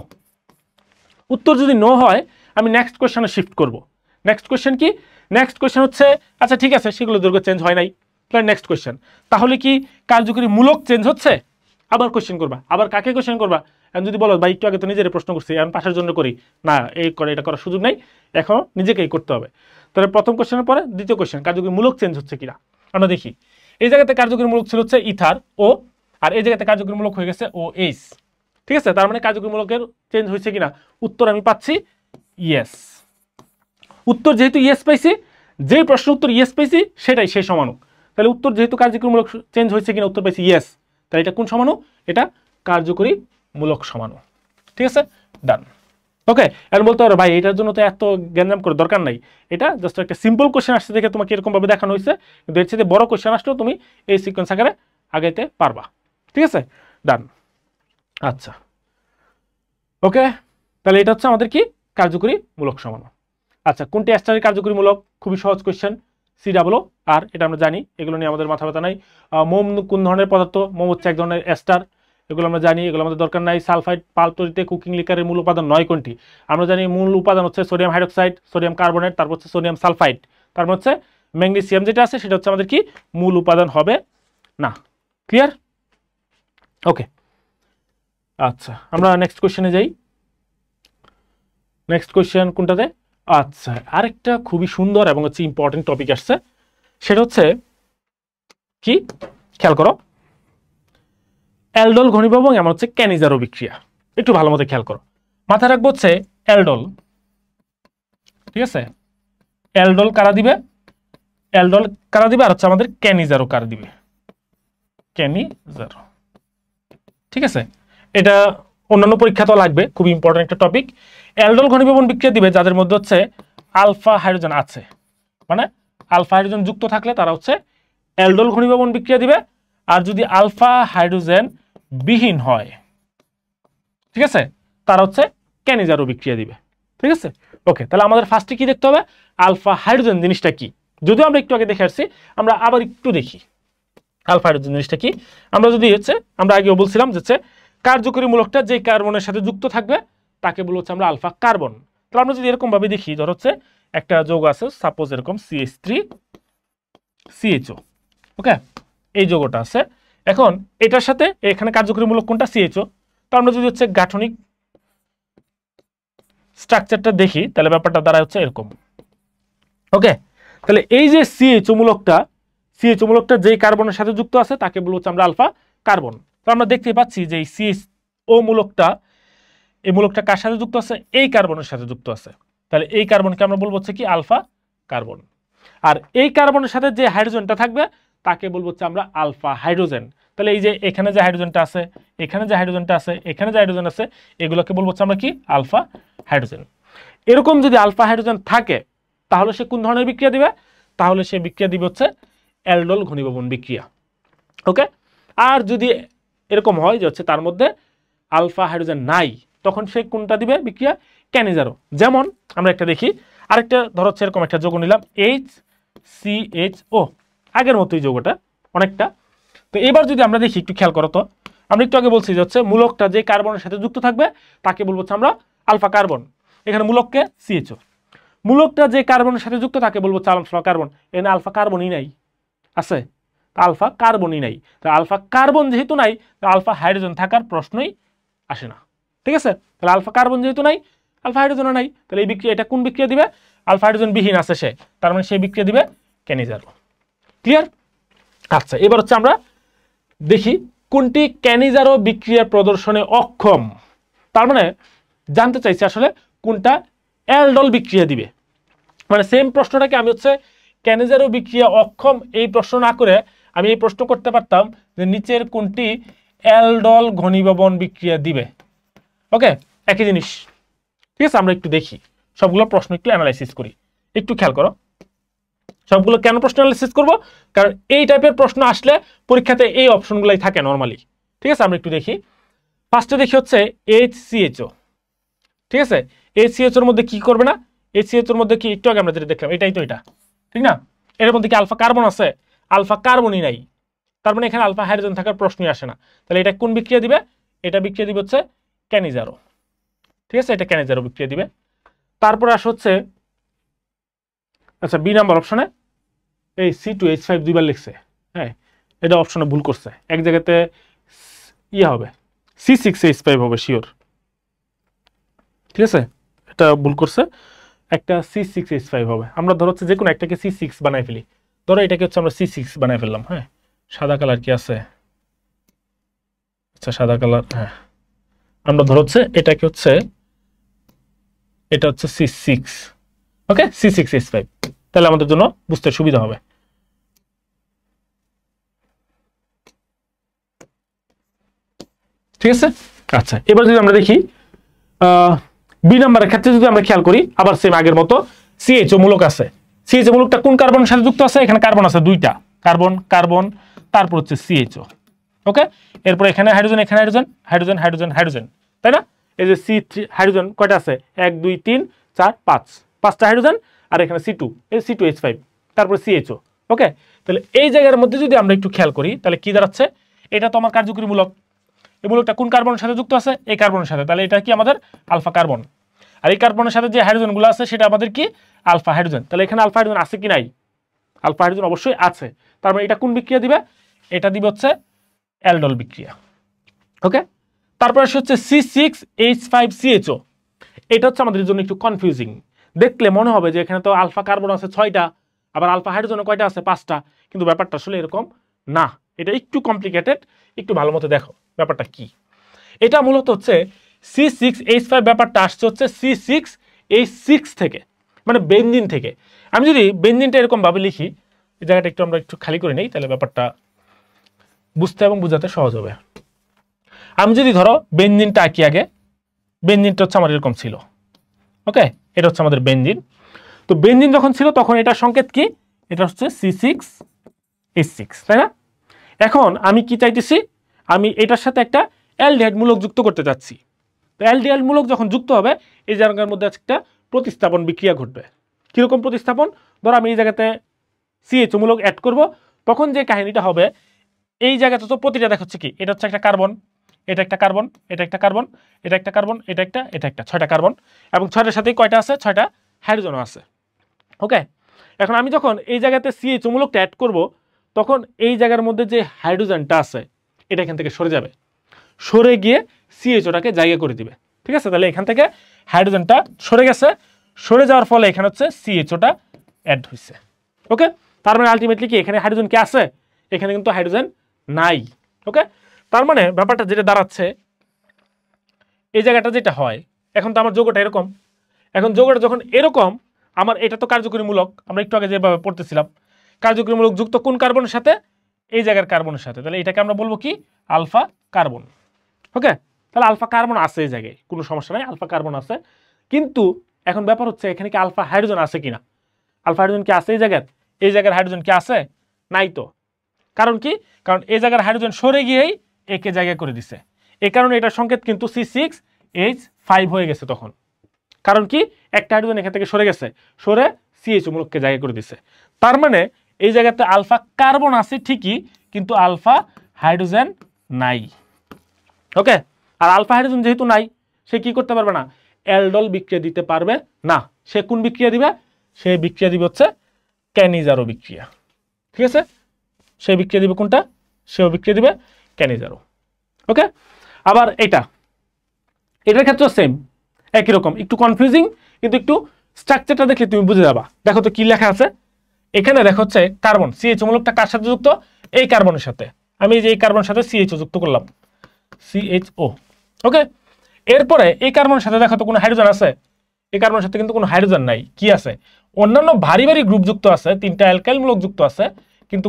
উত্তর যদি নো হয় আমি নেক্সট কোশ্চেনে শিফট করব। নেক্সট কোশ্চেন কি, নেক্সট কোশ্চেন হচ্ছে আচ্ছা ঠিক আছে শিকলের দৈর্ঘ্য চেঞ্জ হয় নাই, তাহলে নেক্সট কোশ্চেন, তাহলে কি কার্যকরী মূলক চেঞ্জ হচ্ছে, আবার কোশ্চেন করবা, আবার কাকে কোশ্চেন করবা, এখন যদি বলো ভাই একটু আগে তো নিজের প্রশ্ন করছি এখন পাশের জন্য করি, না এই করে এটা করার সুযোগ নাই, এখন নিজেকেই করতে হবে। তাহলে প্রথম কোশ্চেনের পরে দ্বিতীয় কোশ্চেন কার্যকরী মূলক চেঞ্জ হচ্ছে কিনা আমরা দেখি। এই জায়গাতে কার্যকরী মূলক ছিল হচ্ছে ইথার ও, আর এই জায়গাতে কার্যকরী মূলক হয়ে গেছে OH, ঠিক আছে। তার মানে কার্যকরী মূলকের চেঞ্জ হয়েছে কিনা, উত্তর আমি পাচ্ছি ইয়েস। উত্তর যেহেতু ইয়েস পাইছি, যে প্রশ্ন উত্তর ইয়েস পাইছি সেটাই সেই সমাণু, তাহলে উত্তর যেহেতু কার্যকরী মূলক চেঞ্জ হয়েছে কিনা উত্তর পাইছি ইয়েস, তাহলে এটা কোন সমাণু, এটা কার্যকরী মূলক সমাণু, ঠিক আছে ডান। ওকে এখন বলতে পারো ভাই এটার জন্য তো এত জ্ঞানজাম করে দরকার নাই, এটা জাস্ট একটা সিম্পল কোশ্চেন আসছে দেখে তোমাকে এরকম ভাবে দেখানো হয়েছে, কিন্তু এর চেয়ে বড় কোশ্চেন আসলেও তুমি এই সিকোয়েন্স আকারে আগাইতে পারবা, ঠিক আছে ডান। আচ্ছা ওকে, তাহলে এটা হচ্ছে আমাদের কি কার্যকরী মূলক সমাণু। আচ্ছা কোনটি এস্টারের কার্যকরী মূলক, খুবই সহজ কোশ্চেন, COO, আর এটা আমরা জানি, এগুলো নিয়ে আমাদের মাথা ব্যথা নাই। মোম কোন ধরনের পদার্থ, মোম হচ্ছে এক ধরনের এস্টার, এগুলো আমরা জানি, এগুলো আমাদের দরকার নাই। সালফাইড পাল্প তৈরিতে কুকিং লিকারের মূল উপাদান 9 কোনটি, আমরা জানি মূল উপাদান হচ্ছে সোডিয়াম হাইড্রোক্সাইড, সোডিয়াম কার্বনেট, তারপর হচ্ছে সোডিয়াম সালফাইড, তারপর হচ্ছে ম্যাগনেসিয়াম যেটা আছে সেটা হচ্ছে আমাদের কি মূল উপাদান হবে না। ক্লিয়ার? ওকে আচ্ছা আমরা নেক্সট কোশ্চেনে যাই। নেক্সট কোশ্চেন কোনটাতে, আচ্ছা আরেকটা খুবই সুন্দর এবং হচ্ছে ইম্পর্টেন্ট টপিক আসছে, সেটা হচ্ছে কি খেয়াল করো, অ্যালডোল ঘনীভবন এবং এমন হচ্ছে ক্যানিজারো বিক্রিয়া, একটু ভালো মতো খেয়াল করো। মাথায় রাখবো হচ্ছে অ্যালডোল, ঠিক আছে, অ্যালডোল কারা দিবে, অ্যালডোল কারা দিবে, আর হচ্ছে আমাদের ক্যানিজারো কারা দিবে, ক্যানিজারো, ঠিক আছে। এটা অন্যান্য পরীক্ষাতেও লাগবে, খুব ইম্পর্টেন্ট একটা টপিক। অ্যালডোল ঘনীভবন বিক্রিয়া দিবে যাদের মধ্যে হচ্ছে আলফা হাইড্রোজেন আছে, মানে আলফা হাইড্রোজেন যুক্ত থাকলে তারা হচ্ছে অ্যালডোল ঘনীভবন বিক্রিয়া দিবে, আর যদি আলফা হাইড্রোজেন বিহীন হয়, ঠিক আছে, তারা হচ্ছে ক্যানিজারো বিক্রিয়া দিবে, ঠিক আছে। ওকে তাহলে আমাদের ফার্স্টে কি দেখতে হবে, আলফা হাইড্রোজেন জিনিসটা কি, যদিও আমরা একটু আগে দেখে আসছি, আমরা আবার একটু দেখি। আলফা হাইড্রোজেন জিনিসটা কি, আমরা যদি হচ্ছে আমরা আগেও বলছিলাম যে হচ্ছে কার্যকরী মূলকটা যে কার্বনের সাথে যুক্ত থাকবে তাকে বলবো হচ্ছে আমরা আলফা কার্বন। তাহলে আমরা যদি এরকম ভাবে দেখি, ধর হচ্ছে একটা যৌগ আছে সাপোজ এরকম CH3CHO, ওকে, এই যৌগটা আছে। এখন এটার সাথে এখানে কার্যকরী মূলক কোনটা, CHO। তো আমরা যদি হচ্ছে গাঠনিক স্ট্রাকচারটা দেখি তাহলে ব্যাপারটা দ্বারা হচ্ছে এরকম, ওকে। তাহলে এই যে CHO মূলকটা যেই কার্বনের সাথে যুক্ত আছে তাকে বলবো হচ্ছে আমরা আলফা কার্বন। তো আমরা দেখতে পাচ্ছি যে এই CHO মূলকটা, এই মূলকটা কার সাথে যুক্ত আছে, এই কার্বনের সাথে যুক্ত আছে। তাহলে এই কার্বনকে আমরা বলবো হচ্ছে কি আলফা কার্বন। আর এই কার্বনের সাথে যে হাইড্রোজেনটা থাকবে তাকে বলবো হচ্ছে আমরা আলফা হাইড্রোজেন। তাহলে এই যে এখানে যে হাইড্রোজেনটা আছে, এখানে যে হাইড্রোজেনটা আছে, এখানে যে হাইড্রোজেন আছে, এগুলোকে বলবো হচ্ছে আমরা কি আলফা হাইড্রোজেন। এরকম যদি আলফা হাইড্রোজেন থাকে তাহলে সে কোন ধরনের বিক্রিয়া দিবে, তাহলে সে বিক্রিয়া দিবে হচ্ছে অ্যালডোল ঘনীভবন বিক্রিয়া, ওকে। আর যদি এরকম হয় যে হচ্ছে তার মধ্যে আলফা হাইড্রোজেন নাই, তখন সে কোনটা দিবে বিক্রিয়া, ক্যানিজারো। যেমন আমরা একটা দেখি, আরেকটা ধর হচ্ছে এরকম একটা যৌগ নিলাম HCHO, আগের মতোই যৌগটা অনেকটা। তো এবার যদি আমরা দেখি, একটু খেয়াল করো তো, আমরা একটু আগে বলছি যে হচ্ছে মূলকটা যে কার্বনের সাথে যুক্ত থাকবে তাকে বলবো হচ্ছে আমরা আলফা কার্বন। এখানে মূলককে CHO, মূলকটা যে কার্বনের সাথে যুক্ত তাকে বলবো হচ্ছে আলফা কার্বন। এখানে আলফা কার্বনই নাই, আছে আলফা কার্বনই নাই। তো আলফা কার্বন যেহেতু নাই, আলফা হাইড্রোজেন থাকার প্রশ্নই আসে না, ঠিক আছে। তাহলে আলফা কার্বন যেহেতু নাই, আলফা হাইড্রোজেনও নাই, তাহলে এই বিক্রিয়া, এটা কোন বিক্রিয়া দিবে, আলফা হাইড্রোজেন বিহীন আছে সে, তার মানে সেই বিক্রিয়া দিবে ক্যানিজারো। ক্লিয়ার? আচ্ছা, এবার হচ্ছে আমরা দেখি কোনটি ক্যানিজারো বিক্রিয়া প্রদর্শনে অক্ষম। তার মানে জানতে চাইছি আসলে কোনটা অ্যালডোল বিক্রিয়া দিবে। মানে সেম প্রশ্নটাকে আমি হচ্ছে ক্যানিজারো বিক্রিয়া অক্ষম এই প্রশ্ন না করে আমি এই প্রশ্ন করতে পারতাম যে নিচের কোনটি অ্যালডোল ঘনীভবন বিক্রিয়া দিবে, ওকে, একই জিনিস, ঠিক আছে। আমরা একটু দেখি সবগুলো প্রশ্ন একটু অ্যানালাইসিস করি, একটু খেয়াল করো। সবগুলো কেন প্রশ্ন অ্যানালাইসিস করব, কারণ এই টাইপের প্রশ্ন আসলে পরীক্ষাতে এই অপশনগুলাই থাকে নরমালি, ঠিক আছে। আমরা একটু দেখি, ফার্স্টে দেখি হচ্ছে HCHO, ঠিক আছে। HCHOর মধ্যে কি করবে না, HCHOর মধ্যে কি, একটু আগে আমরা যেটা দেখলাম এটাই তো, এটা ঠিক না। এর মধ্যে কি আলফা কার্বন আছে, আলফা কার্বনই নাই, তার মানে এখানে আলফা হাইড্রোজেন থাকার প্রশ্নই আসে না। তাহলে এটা কোন বিক্রিয়া দিবে, এটা বিক্রিয়া দিবে হচ্ছে ক্যানিজারো, ঠিক আছে, এটা ক্যানিজারো বিক্রিয়া দিবে। তারপরে আসে হচ্ছে, আচ্ছা বি নাম্বার অপশনে এই C2H5 দুইবার লিখছে, হ্যাঁ এটা অপশনে ভুল করছে, এক জায়গাতে ইয়ে হবে C6H5 হবে শিওর, ঠিক আছে, এটা ভুল করছে, একটা C6H5 হবে। আমরা ধর হচ্ছে যে কোনো একটাকে C6 বানাই ফেলি, ধরো এটাকে হচ্ছে আমরা C6 বানাই ফেললাম, হ্যাঁ সাদা কালার কি আছে, আচ্ছা সাদা কালার, হ্যাঁ আমরা ধর হচ্ছে এটাকে হচ্ছে, এটা হচ্ছে C6, ওকে C6H5, তাহলে আমাদের জন্য বুঝতে সুবিধা হবে। ঠিক আছে, আচ্ছা এবার যদি আমরা দেখি বি নাম্বারের ক্ষেত্রে যদি আমরা খেয়াল করি, আবার সেম আগের মতো CHO মূলক আছে। CHO মূলকটা কোন কার্বনের সাথে যুক্ত আছে, এখানে কার্বন আছে দুইটা, কার্বন কার্বন, তারপর হচ্ছে CHO, ওকে। এরপর এখানে হাইড্রোজেন, এখানে হাইড্রোজেন, হাইড্রোজেন হাইড্রোজেন হাইড্রোজেন, তাই না। এই যে C3 হাইড্রোজেন কয়টা আছে, 1 2 3 4 5, পাঁচটা হাইড্রোজেন, আর এখানে C2, এই C2H5, তারপর CHO, ওকে। তাহলে এই জায়গার মধ্যে যদি আমরা একটু খেয়াল করি তাহলে কি দাঁড়াচ্ছে, এটা তো আমার কার্যকরী মূলক, এই মূলকটা কোন কার্বনের সাথে যুক্ত আছে, এই কার্বনের সাথে, তাহলে এটা কি আমাদের আলফা কার্বন। আর এই কার্বনের সাথে যে হাইড্রোজেনগুলো আছে সেটা আমাদের কি আলফা হাইড্রোজেন। তাহলে এখানে আলফা হাইড্রোজেন আছে কি নাই, আলফা হাইড্রোজেন অবশ্যই আছে, তার মানে এটা কোন বিক্রিয়া দিবে, এটা দিবে হচ্ছে অ্যালডোল বিক্রিয়া, ওকে। তারপরে হচ্ছে C6H5CHO, এটা হচ্ছে আমাদের জন্য একটু কনফিউজিং, দেখলে মনে হবে যে এখানে তো আলফা কার্বন আছে 6টা, আবার আলফা হাইড্রোজেন কয়টা আছে 5টা, কিন্তু ব্যাপারটা আসলে এরকম না, এটা একটু কমপ্লিকেটেড, একটু ভালো মতো দেখো ব্যাপারটা কি। এটা মূলত হচ্ছে C6H5, ব্যাপারটা আসছে হচ্ছে C6H6 থেকে, মানে বেনজিন থেকে। আমি যদি বেনজিনটা এরকম ভাবে লিখি, এই জায়গাটা একটু আমরা একটু খালি করে নেই, তাহলে ব্যাপারটা বুঝতে এবং বোঝাতে সহজ হবে। আমি যদি ধরো বেনজিনটা আঁকি, আগে বেনজিনটা হচ্ছে আমার এরকম ছিল, ওকে, এটা হচ্ছে আমাদের বেনজিন। তো বেনজিন যখন ছিল তখন এটার সংকেত কি, এটা হচ্ছে C6H6, তাই না। এখন আমি কি চাইতেছি, আমি এটার সাথে একটা অ্যালডিহাইড মূলক যুক্ত করতে যাচ্ছি। তো অ্যালডিহাইড মূলক যখন যুক্ত হবে, এই জায়গার মধ্যে একটা প্রতিস্থাপন বিক্রিয়া ঘটবে। কিরকম প্রতিস্থাপন, ধরো আমি এই জায়গাতে CHO মূলক অ্যাড করব, তখন যে কাহিনীটা হবে, এই জায়গাতে তো প্রতিটা দেখা হচ্ছে কি, এটা হচ্ছে একটা কার্বন, এটা একটা কার্বন, এটা একটা কার্বন, এটা একটা কার্বন, এটা একটা 6টা কার্বন, এবং 6টার সাথেই কয়টা আছে, 6টা হাইড্রোজেনও আছে। ওকে, এখন আমি যখন এই জায়গাতে CH মূলকটা অ্যাড করব, তখন এই জায়গার মধ্যে যে হাইড্রোজেনটা আছে এটা এখান থেকে সরে যাবে, সরে গিয়ে CHOটাকে জায়গা করে দিবে। ঠিক আছে, তাহলে এখান থেকে হাইড্রোজেনটা সরে গেছে, সরে যাওয়ার ফলে এখানে হচ্ছে CHOটা অ্যাড হয়েছে। ওকে, তার মানে আলটিমেটলি কি এখানে হাইড্রোজেন কি আছে, এখানে কিন্তু হাইড্রোজেন নাই। ওকে, তার মানে ব্যাপারটা যেটা দাঁড়াচ্ছে, এই জায়গাটা যেটা হয়, এখন তো আমার যৌগটা এরকম, এখন যৌগটা যখন এরকম, আমার এটা তো কার্যকরী মূলক, আমরা একটু আগে যেভাবে পড়তেছিলাম, কার্যকরী মূলক যুক্ত কোন কার্বনের সাথে, এই জায়গার কার্বনের সাথে, তাহলে এটাকে আমরা বলবো কি, আলফা কার্বন। ওকে, তাহলে আলফা কার্বন আছে এই জায়গায়, কোনো সমস্যা নাই, আলফা কার্বন আছে। কিন্তু এখন ব্যাপার হচ্ছে এখানে কি আলফা হাইড্রোজেন আছে কিনা, আলফা হাইড্রোজেন কি আছে এই জায়গার হাইড্রোজেন কি আছে, নাই তো। কারণ কি, কারণ এই জায়গার হাইড্রোজেন সরে গিয়েই একে জায়গা করে দিছে, এই কারণে এটার সংকেত কিন্তু C6H5 হয়ে গেছে তখন। কারণ কি, একটা হাইড্রোজেন এখান থেকে সরে গেছে, সরে CHO মূলককে জায়গা করে দিছে। তার মানে এই জায়গাতে আলফা কার্বন আছে ঠিকই, কিন্তু আলফা হাইড্রোজেন নাই। ওকে, আর আলফা হাইড্রোজেন যেহেতু নাই, সে কি করতে পারবে না, অ্যালডল বিক্রিয়া দিতে পারবে না। সে কোন বিক্রিয়া দিবে, সে বিক্রিয়া দিবে হচ্ছে ক্যানিজারো বিক্রিয়া। ঠিক আছে, সে বিক্রিয়া দিবে কোনটা, সেও বিক্রিয়া দিবে ক্যানিজারো। ওকে, আবার এটার ক্ষেত্রে সেম একই রকম, একটু কনফিউজিং, কিন্তু একটু স্ট্রাকচারটা দেখলে তুমি বুঝে যাবা। দেখো তো কি লেখা আছে এখানে, দেখো হচ্ছে কার্বন, CHO মূলকটা কার সাথে যুক্ত, এই কার্বনের সাথে। আমি এই যে এই কার্বনের সাথে CHO যুক্ত করলাম, CHO। ওকে, এরপরে এই কার্বনের সাথে দেখো তো কোনো হাইড্রোজেন আছে, এই কার্বনের সাথে কিন্তু কোনো হাইড্রোজেন নাই। কি আছে, অন্যান্য ভারী ভারী গ্রুপ যুক্ত আছে, 3টা অ্যালকাইল মূলক যুক্ত আছে, কিন্তু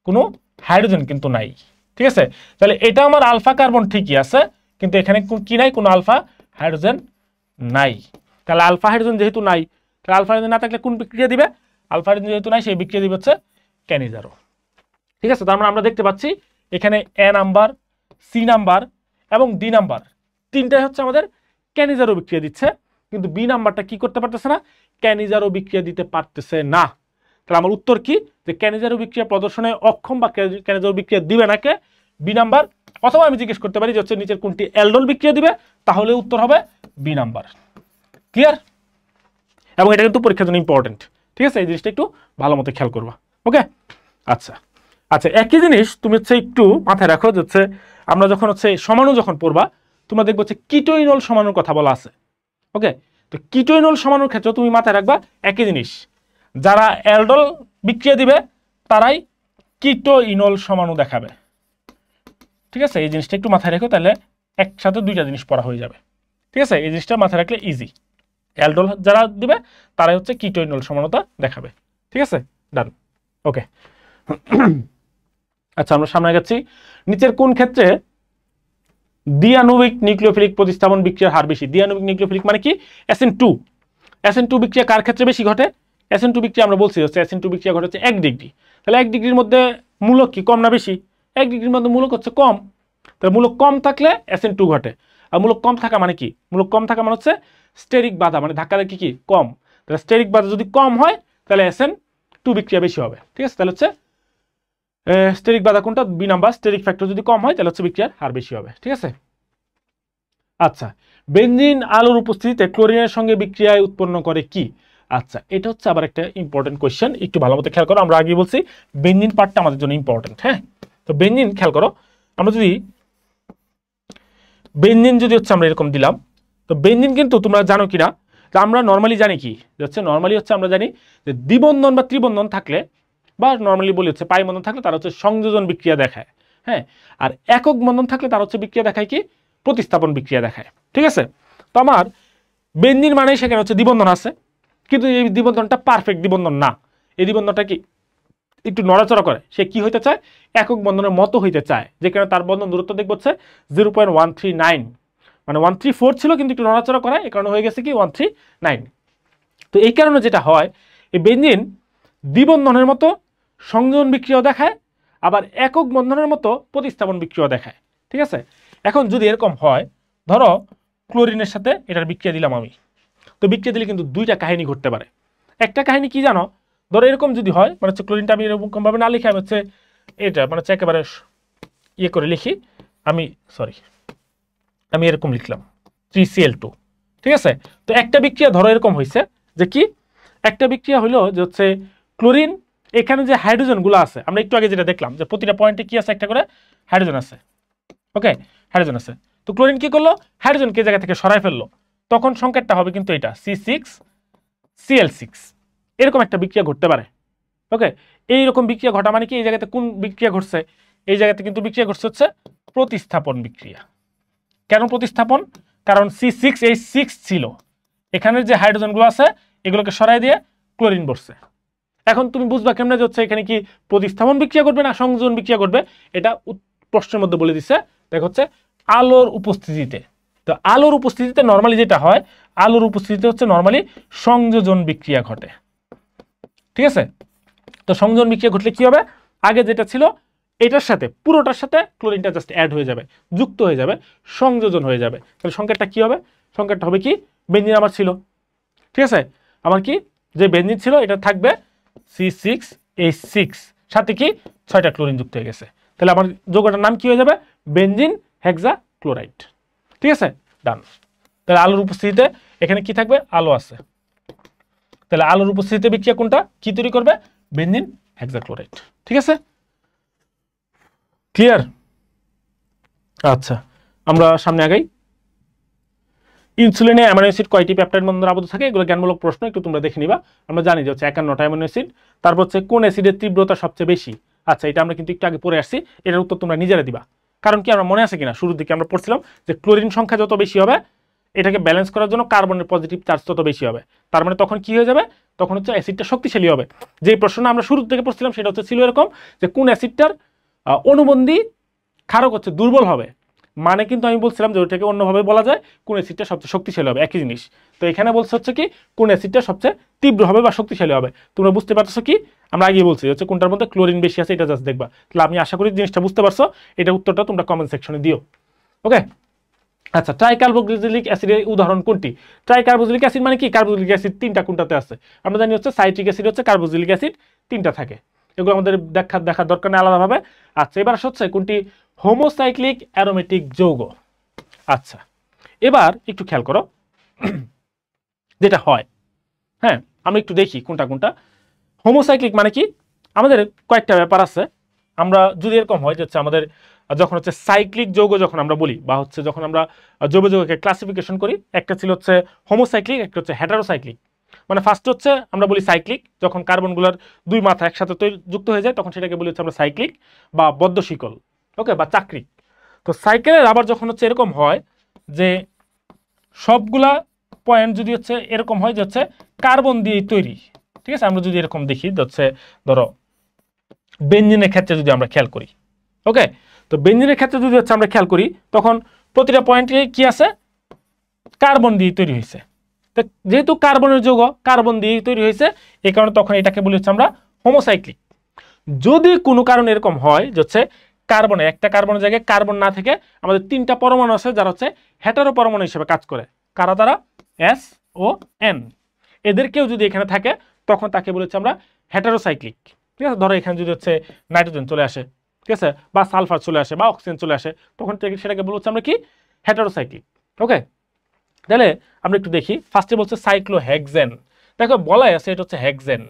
কোনো হাইড্রোজেন কিন্তু নাই। ঠিক আছে, তাহলে এটা আমার আলফা কার্বন ঠিকই আছে, কিন্তু এখানে কি নাই, কোনো আলফা হাইড্রোজেন নাই। তাহলে আলফা হাইড্রোজেন যেহেতু নাই, তাহলে আলফা হাইড্রোজেন না থাকলে কোন বিক্রিয়া দিবে, আলফা হাইড্রোজেন যেহেতু নাই, সেই বিক্রিয়া দিবে হচ্ছে ক্যানিজারো। ঠিক আছে, তার মানে আমরা দেখতে পাচ্ছি এখানে A নাম্বার, C নাম্বার এবং D নাম্বার, তিনটাই হচ্ছে আমাদের ক্যানিজারো বিক্রিয়া দিচ্ছে, কিন্তু B নাম্বারটা কি করতে পারতেছে না, ক্যানিজারো বিক্রিয়া দিতে পারতেছে না। তাহলে আমার উত্তর কি, যে ক্যানিজারো বিক্রিয়া প্রদর্শনে অক্ষম বা ক্যানিজারো বিক্রিয়া দিবে না কে, B নাম্বার। অথবা আমি জিজ্ঞেস করতে পারি যে হচ্ছে নিচের কোনটি অ্যালডোল বিক্রিয়া দিবে, তাহলে উত্তর হবে B নাম্বার। ক্লিয়ার? এবং এটা কিন্তু পরীক্ষার জন্য ইম্পর্টেন্ট। ঠিক আছে, এই জিনিসটা একটু ভালো মতো খেয়াল করবা। ওকে, আচ্ছা আচ্ছা, একই জিনিস তুমি হচ্ছে একটু মাথায় রাখো, যে হচ্ছে আমরা যখন হচ্ছে সমাণু যখন পড়বা, তোমরা দেখবো হচ্ছে কিটোইনল সমাণুর কথা বলা আছে। ওকে, তো কিটোইনল সমাণুর ক্ষেত্রে তুমি মাথায় রাখবা একই জিনিস, যারা অ্যালডোল বিক্রিয়া দিবে তারাই কিটোইনল সমাণু দেখাবে। ঠিক আছে, এই জিনিসটা একটু মাথায় রেখো, তাহলে একসাথে দুইটা জিনিস পড়া হয়ে যাবে। ঠিক আছে, এই জিনিসটা মাথায় রাখলে ইজি। অ্যালডোল যারা দিবে তারাই হচ্ছে কিটোইনল সমাণুতা দেখাবে। ঠিক আছে, ডান। ওকে, আচ্ছা আমরা সামনে যাচ্ছি। নিচের কোন ক্ষেত্রে দ্বিআণবিক নিউক্লিওফিলিক প্রতিস্থাপন বিক্রিয়ার হার বেশি? দ্বিআণবিক নিউক্লিওফিলিক মানে কি, SN2 বিক্রিয়া কার ক্ষেত্রে বেশি ঘটে? SN2 বিক্রিয়া আমরা বলছি হচ্ছে SN2 বিক্রিয়া ঘটে হচ্ছে 1 ডিগ্রি। তাহলে 1 ডিগ্রির মধ্যে মূলক কি কম না বেশি? 1 ডিগ্রির মধ্যে মূলক হচ্ছে কম। তাহলে মূলক কম থাকলে SN2 ঘটে। আর মূলক কম থাকা মানে কি, মূলক কম থাকা মানে হচ্ছে স্টেরিক বাধা, মানে ধাক্কা ধাক্কি কি কম। তাহলে স্টেরিক বাধা যদি কম হয় তাহলে SN2 বিক্রিয়া বেশি হবে। ঠিক আছে, তাহলে হচ্ছে স্টেরিক বাধা কোনটা, B নাম্বার। স্টেরিক ফ্যাক্টর যদি কম হয় তাহলে হচ্ছে বিক্রিয়ার হার বেশি হবে। ঠিক আছে, আচ্ছা বেনজিন আলোর উপস্থিতিতে ক্লোরিনের সঙ্গে বিক্রিয়ায় উৎপন্ন করে কি? আচ্ছা, এটা হচ্ছে আবার একটা ইম্পর্টেন্ট কোয়েশ্চেন, একটু ভালো মতো খেয়াল করো। আমরা আগে বলছি বেনজিন পার্টটা আমাদের জন্য ইম্পর্টেন্ট। হ্যাঁ, তো বেনজিন খেয়াল করো, আমরা যদি বেনজিন যদি হচ্ছে আমরা এরকম দিলাম, তো বেনজিন কিন্তু তোমরা জানো কিনা, আমরা নর্মালি জানি কি হচ্ছে, নর্মালি হচ্ছে আমরা জানি যে দ্বিবন্ধন বা ত্রিবন্ধন থাকলে, বা নর্মালি বলি হচ্ছে পাই বন্ধন থাকলে তার হচ্ছে সংযোজন বিক্রিয়া দেখায়। হ্যাঁ, আর একক বন্ধন থাকলে তার হচ্ছে বিক্রিয়া দেখায় কি, প্রতিস্থাপন বিক্রিয়া দেখায়। ঠিক আছে, তো আমার বেনজিন মানে সেখানে হচ্ছে দ্বিবন্ধন আছে, কিন্তু এই দ্বিবন্ধনটা পারফেক্ট দ্বিবন্ধন না। এই দ্বিবন্ধনটা কি একটু নড়াচড়া করে, সে কি হইতে চায়, একক বন্ধনের মতো হইতে চায়, যেখানে তার বন্ধন দূরত্ব দেখবো হচ্ছে 0.139, মানে 134 ছিল কিন্তু একটু নড়াচড়া করায়, এই কারণে হয়ে গেছে কি 139। তো এই কারণে যেটা হয়, এই বেনজিন দ্বিবন্ধনের মতো সংযোজন বিক্রিয়া দেখায়, আবার একক বন্ধনের মতো প্রতিস্থাপন বিক্রিয়া দেখায়। ঠিক আছে, এখন যদি এরকম হয়, ধরো ক্লোরিনের সাথে এটার বিক্রিয়া দিলাম আমি, তো বিক্রিয়া দিলে কিন্তু দুইটা কাহিনী ঘটতে পারে। একটা কাহিনী কি জানো, ধরো এরকম যদি হয়, মানে হচ্ছে ক্লোরিনটা আমি এরকমভাবে না লিখে আমি হচ্ছে এটা মানে হচ্ছে একেবারে ইয়ে করে লিখি আমি, সরি আমি এরকম লিখলাম 3Cl2, ঠিক আছে। তো একটা বিক্রিয়া ধরো এরকম হয়েছে যে কি, একটা বিক্রিয়া হলো যে হচ্ছে ক্লোরিন, এখানে যে হাইড্রোজেনগুলো আছে আমরা একটু আগে যেটা দেখলাম যে প্রতিটা পয়েন্টে কি আছে, একটা করে হাইড্রোজেন আছে, ওকে হাইড্রোজেন আছে। তো ক্লোরিন কি করলো, হাইড্রোজেনকে জায়গা থেকে সরাই ফেললো, তখন সংকেতটা হবে কিন্তু এটা C6Cl6, এরকম একটা বিক্রিয়া ঘটতে পারে। ওকে, এইরকম বিক্রিয়া ঘটা মানে কি, এই জায়গাতে কোন বিক্রিয়া ঘটছে, এই জায়গাতে কিন্তু বিক্রিয়া ঘটছে হচ্ছে প্রতিস্থাপন বিক্রিয়া। কেন প্রতিস্থাপন, কারণ C6H6 ছিল, এখানের যে হাইড্রোজেনগুলো আছে এগুলোকে সরাই দিয়ে ক্লোরিন বসছে। এখন তুমি বুঝবা কেমনে হচ্ছে এখানে কি প্রতিস্থাপন বিক্রিয়া ঘটবে না সংযোজন বিক্রিয়া ঘটবে, এটা প্রশ্নের মধ্যে বলে দিচ্ছে। দেখো হচ্ছে আলোর উপস্থিতিতে, তো আলোর উপস্থিতিতে নরমালি যেটা হয়, আলোর উপস্থিতিতে হচ্ছে নরমালি সংযোজন বিক্রিয়া ঘটে, ঠিক আছে। তো সংযোজন বিক্রিয়া ঘটলে কি হবে, আগে যেটা ছিল এটার সাথে পুরোটার সাথে ক্লোরিনটা জাস্ট অ্যাড হয়ে যাবে, যুক্ত হয়ে যাবে, সংযোজন হয়ে যাবে। তাহলে সংকেতটা কি হবে, সংকেতটা হবে কি, বেঞ্জিন আমার ছিল, ঠিক আছে, আমার কি যে বেঞ্জিন ছিল এটা থাকবে C6H6, সাথে কি 6টা ক্লোরিন যুক্ত হয়ে গেছে। তাহলে আমার যৌগটার নাম কি হয়ে যাবে, বেঞ্জিন হেক্সা ক্লোরাইড, ঠিক আছে, ডান। তাহলে আলোর উপস্থিতিতে এখানে কি থাকবে, আলো আছে, তাহলে আলোর উপস্থিতিতে বিক্রিয়া কোনটা কি তৈরি করবে, বেঞ্জিন হেক্সা ক্লোরাইড, ঠিক আছে, ক্লিয়ার। আচ্ছা আমরা সামনে আগাই। ইনসুলিনে অ্যামাইনো অ্যাসিড কয়টি পেপটাইড বন্ধনে আবদ্ধ থাকে, এগুলো জ্ঞানমূলক প্রশ্ন, একটু তোমরা দেখে নিবা। আমরা জানি যে হচ্ছে 51টা অ্যামাইনো অ্যাসিড। তারপর হচ্ছে কোন অ্যাসিডের তীব্রতা সবচেয়ে বেশি, আচ্ছা এটা আমরা কিন্তু একটু আগে পড়ে আসছি, এটার উত্তর তোমরা নিজেরা দিবা। কারণ কি আমরা মনে আছে কিনা শুরুর দিকে আমরা পড়ছিলাম যে ক্লোরিন সংখ্যা যত বেশি হবে এটাকে ব্যালেন্স করার জন্য কার্বনের পজিটিভ চার্জ তত বেশি হবে, তার মানে তখন কি হয়ে যাবে, তখন হচ্ছে অ্যাসিডটা শক্তিশালী হবে। যে প্রশ্নটা আমরা শুরুর থেকে পড়ছিলাম সেটা হচ্ছে ছিল এরকম যে কোন অ্যাসিডটার অনুবন্ধী ক্ষারক হচ্ছে দুর্বল হবে, মানে কিন্তু আমি বলছিলাম যে ওইটাকে অন্যভাবে বলা যায় কোন অ্যাসিডটা সবচেয়ে শক্তিশালী হবে, একই জিনিস। তো এখানে বলছে হচ্ছে কি কোন অ্যাসিডটা সবচেয়ে তীব্র হবে বা শক্তিশালী হবে। তোমরা বুঝতে পারছো কি, আমরা আগে বলছি হচ্ছে কোনটার মধ্যে ক্লোরিন বেশি আছে এটা জাস্ট দেখবা। তাহলে আমি আশা করি জিনিসটা বুঝতে পারছো, এটা উত্তরটা তোমরা কমেন্ট সেকশনে দিও, ওকে। আচ্ছা ট্রাইকার্বোক্সিলিক অ্যাসিডের উদাহরণ কোনটি, ট্রাইকার্বোক্সিলিক অ্যাসিড মানে কি, কার্বোক্সিলিক অ্যাসিড তিনটা কোনটাতে আছে, আমরা জানি হচ্ছে সাইট্রিক অ্যাসিড হচ্ছে কার্বোক্সিলিক অ্যাসিড তিনটা থাকে, এগুলো আমাদের দেখার দরকার নেই আলাদাভাবে। আচ্ছা এবার হচ্ছে কোনটি হোমোসাইক্লিক অ্যারোমেটিক যৌগ। আচ্ছা এবার একটু খেয়াল করো যেটা হয়, হ্যাঁ আমরা একটু দেখি কোনটা কোনটা। হোমোসাইক্লিক মানে কি, আমাদের কয়েকটা ব্যাপার আছে, আমরা যদি এরকম হয় যে হচ্ছে আমাদের যখন হচ্ছে সাইক্লিক যৌগ যখন আমরা বলি বা হচ্ছে যখন আমরা জৈব যৌগকে ক্লাসিফিকেশন করি, একটা ছিল হচ্ছে হোমোসাইক্লিক, একটা হচ্ছে হেটারোসাইক্লিক। মানে ফার্স্ট হচ্ছে আমরা বলি সাইক্লিক, যখন কার্বনগুলোর দুই মাথা একসাথে যুক্ত হয়ে যায় তখন সেটাকে বলি হচ্ছে আমরা সাইক্লিক বা বদ্ধ শিকল, ওকে, বা চাকরিক। তো সাইকেলের আবার যখন হচ্ছে এরকম হয় যে সবগুলা পয়েন্ট যদি হচ্ছে এরকম হয় যে হচ্ছে কার্বন দিয়ে তৈরি, ঠিক আছে, আমরা যদি এরকম দেখি হচ্ছে ধরো বেঞ্জিনের ক্ষেত্রে যদি আমরা খেয়াল করি, ওকে, তো বেঞ্জিনের ক্ষেত্রে যদি হচ্ছে আমরা খেয়াল করি তখন প্রতিটা পয়েন্টে কি আছে, কার্বন দিয়ে তৈরি হয়েছে। তো যেহেতু কার্বনের যৌগ কার্বন দিয়ে তৈরি হয়েছে এই কারণে তখন এটাকে বলি হচ্ছে আমরা হোমোসাইক্লিক। যদি কোনো কারণে এরকম হয় যে হচ্ছে কার্বনে একটা কার্বনের জায়গায় কার্বন না থেকে আমাদের তিনটা পরমাণু আছে যারা হচ্ছে হেটারো পরমাণু হিসেবে কাজ করে, কারা তারা, এস ও এন, এদেরকেও যদি এখানে থাকে তখন তাকে বলেছি আমরা হেটারোসাইক্লিক, ঠিক আছে। ধরো এখানে যদি হচ্ছে নাইট্রোজেন চলে আসে, ঠিক আছে, বা সালফার চলে আসে বা অক্সিজেন চলে আসে তখন সেটাকে বলছি আমরা কি, হেটারোসাইক্লিক, ওকে। তাহলে আমরা একটু দেখি, ফার্স্টে বলছে সাইক্লোহেক্সেন, দেখো বলাই আছে এটা হচ্ছে হেক্সেন,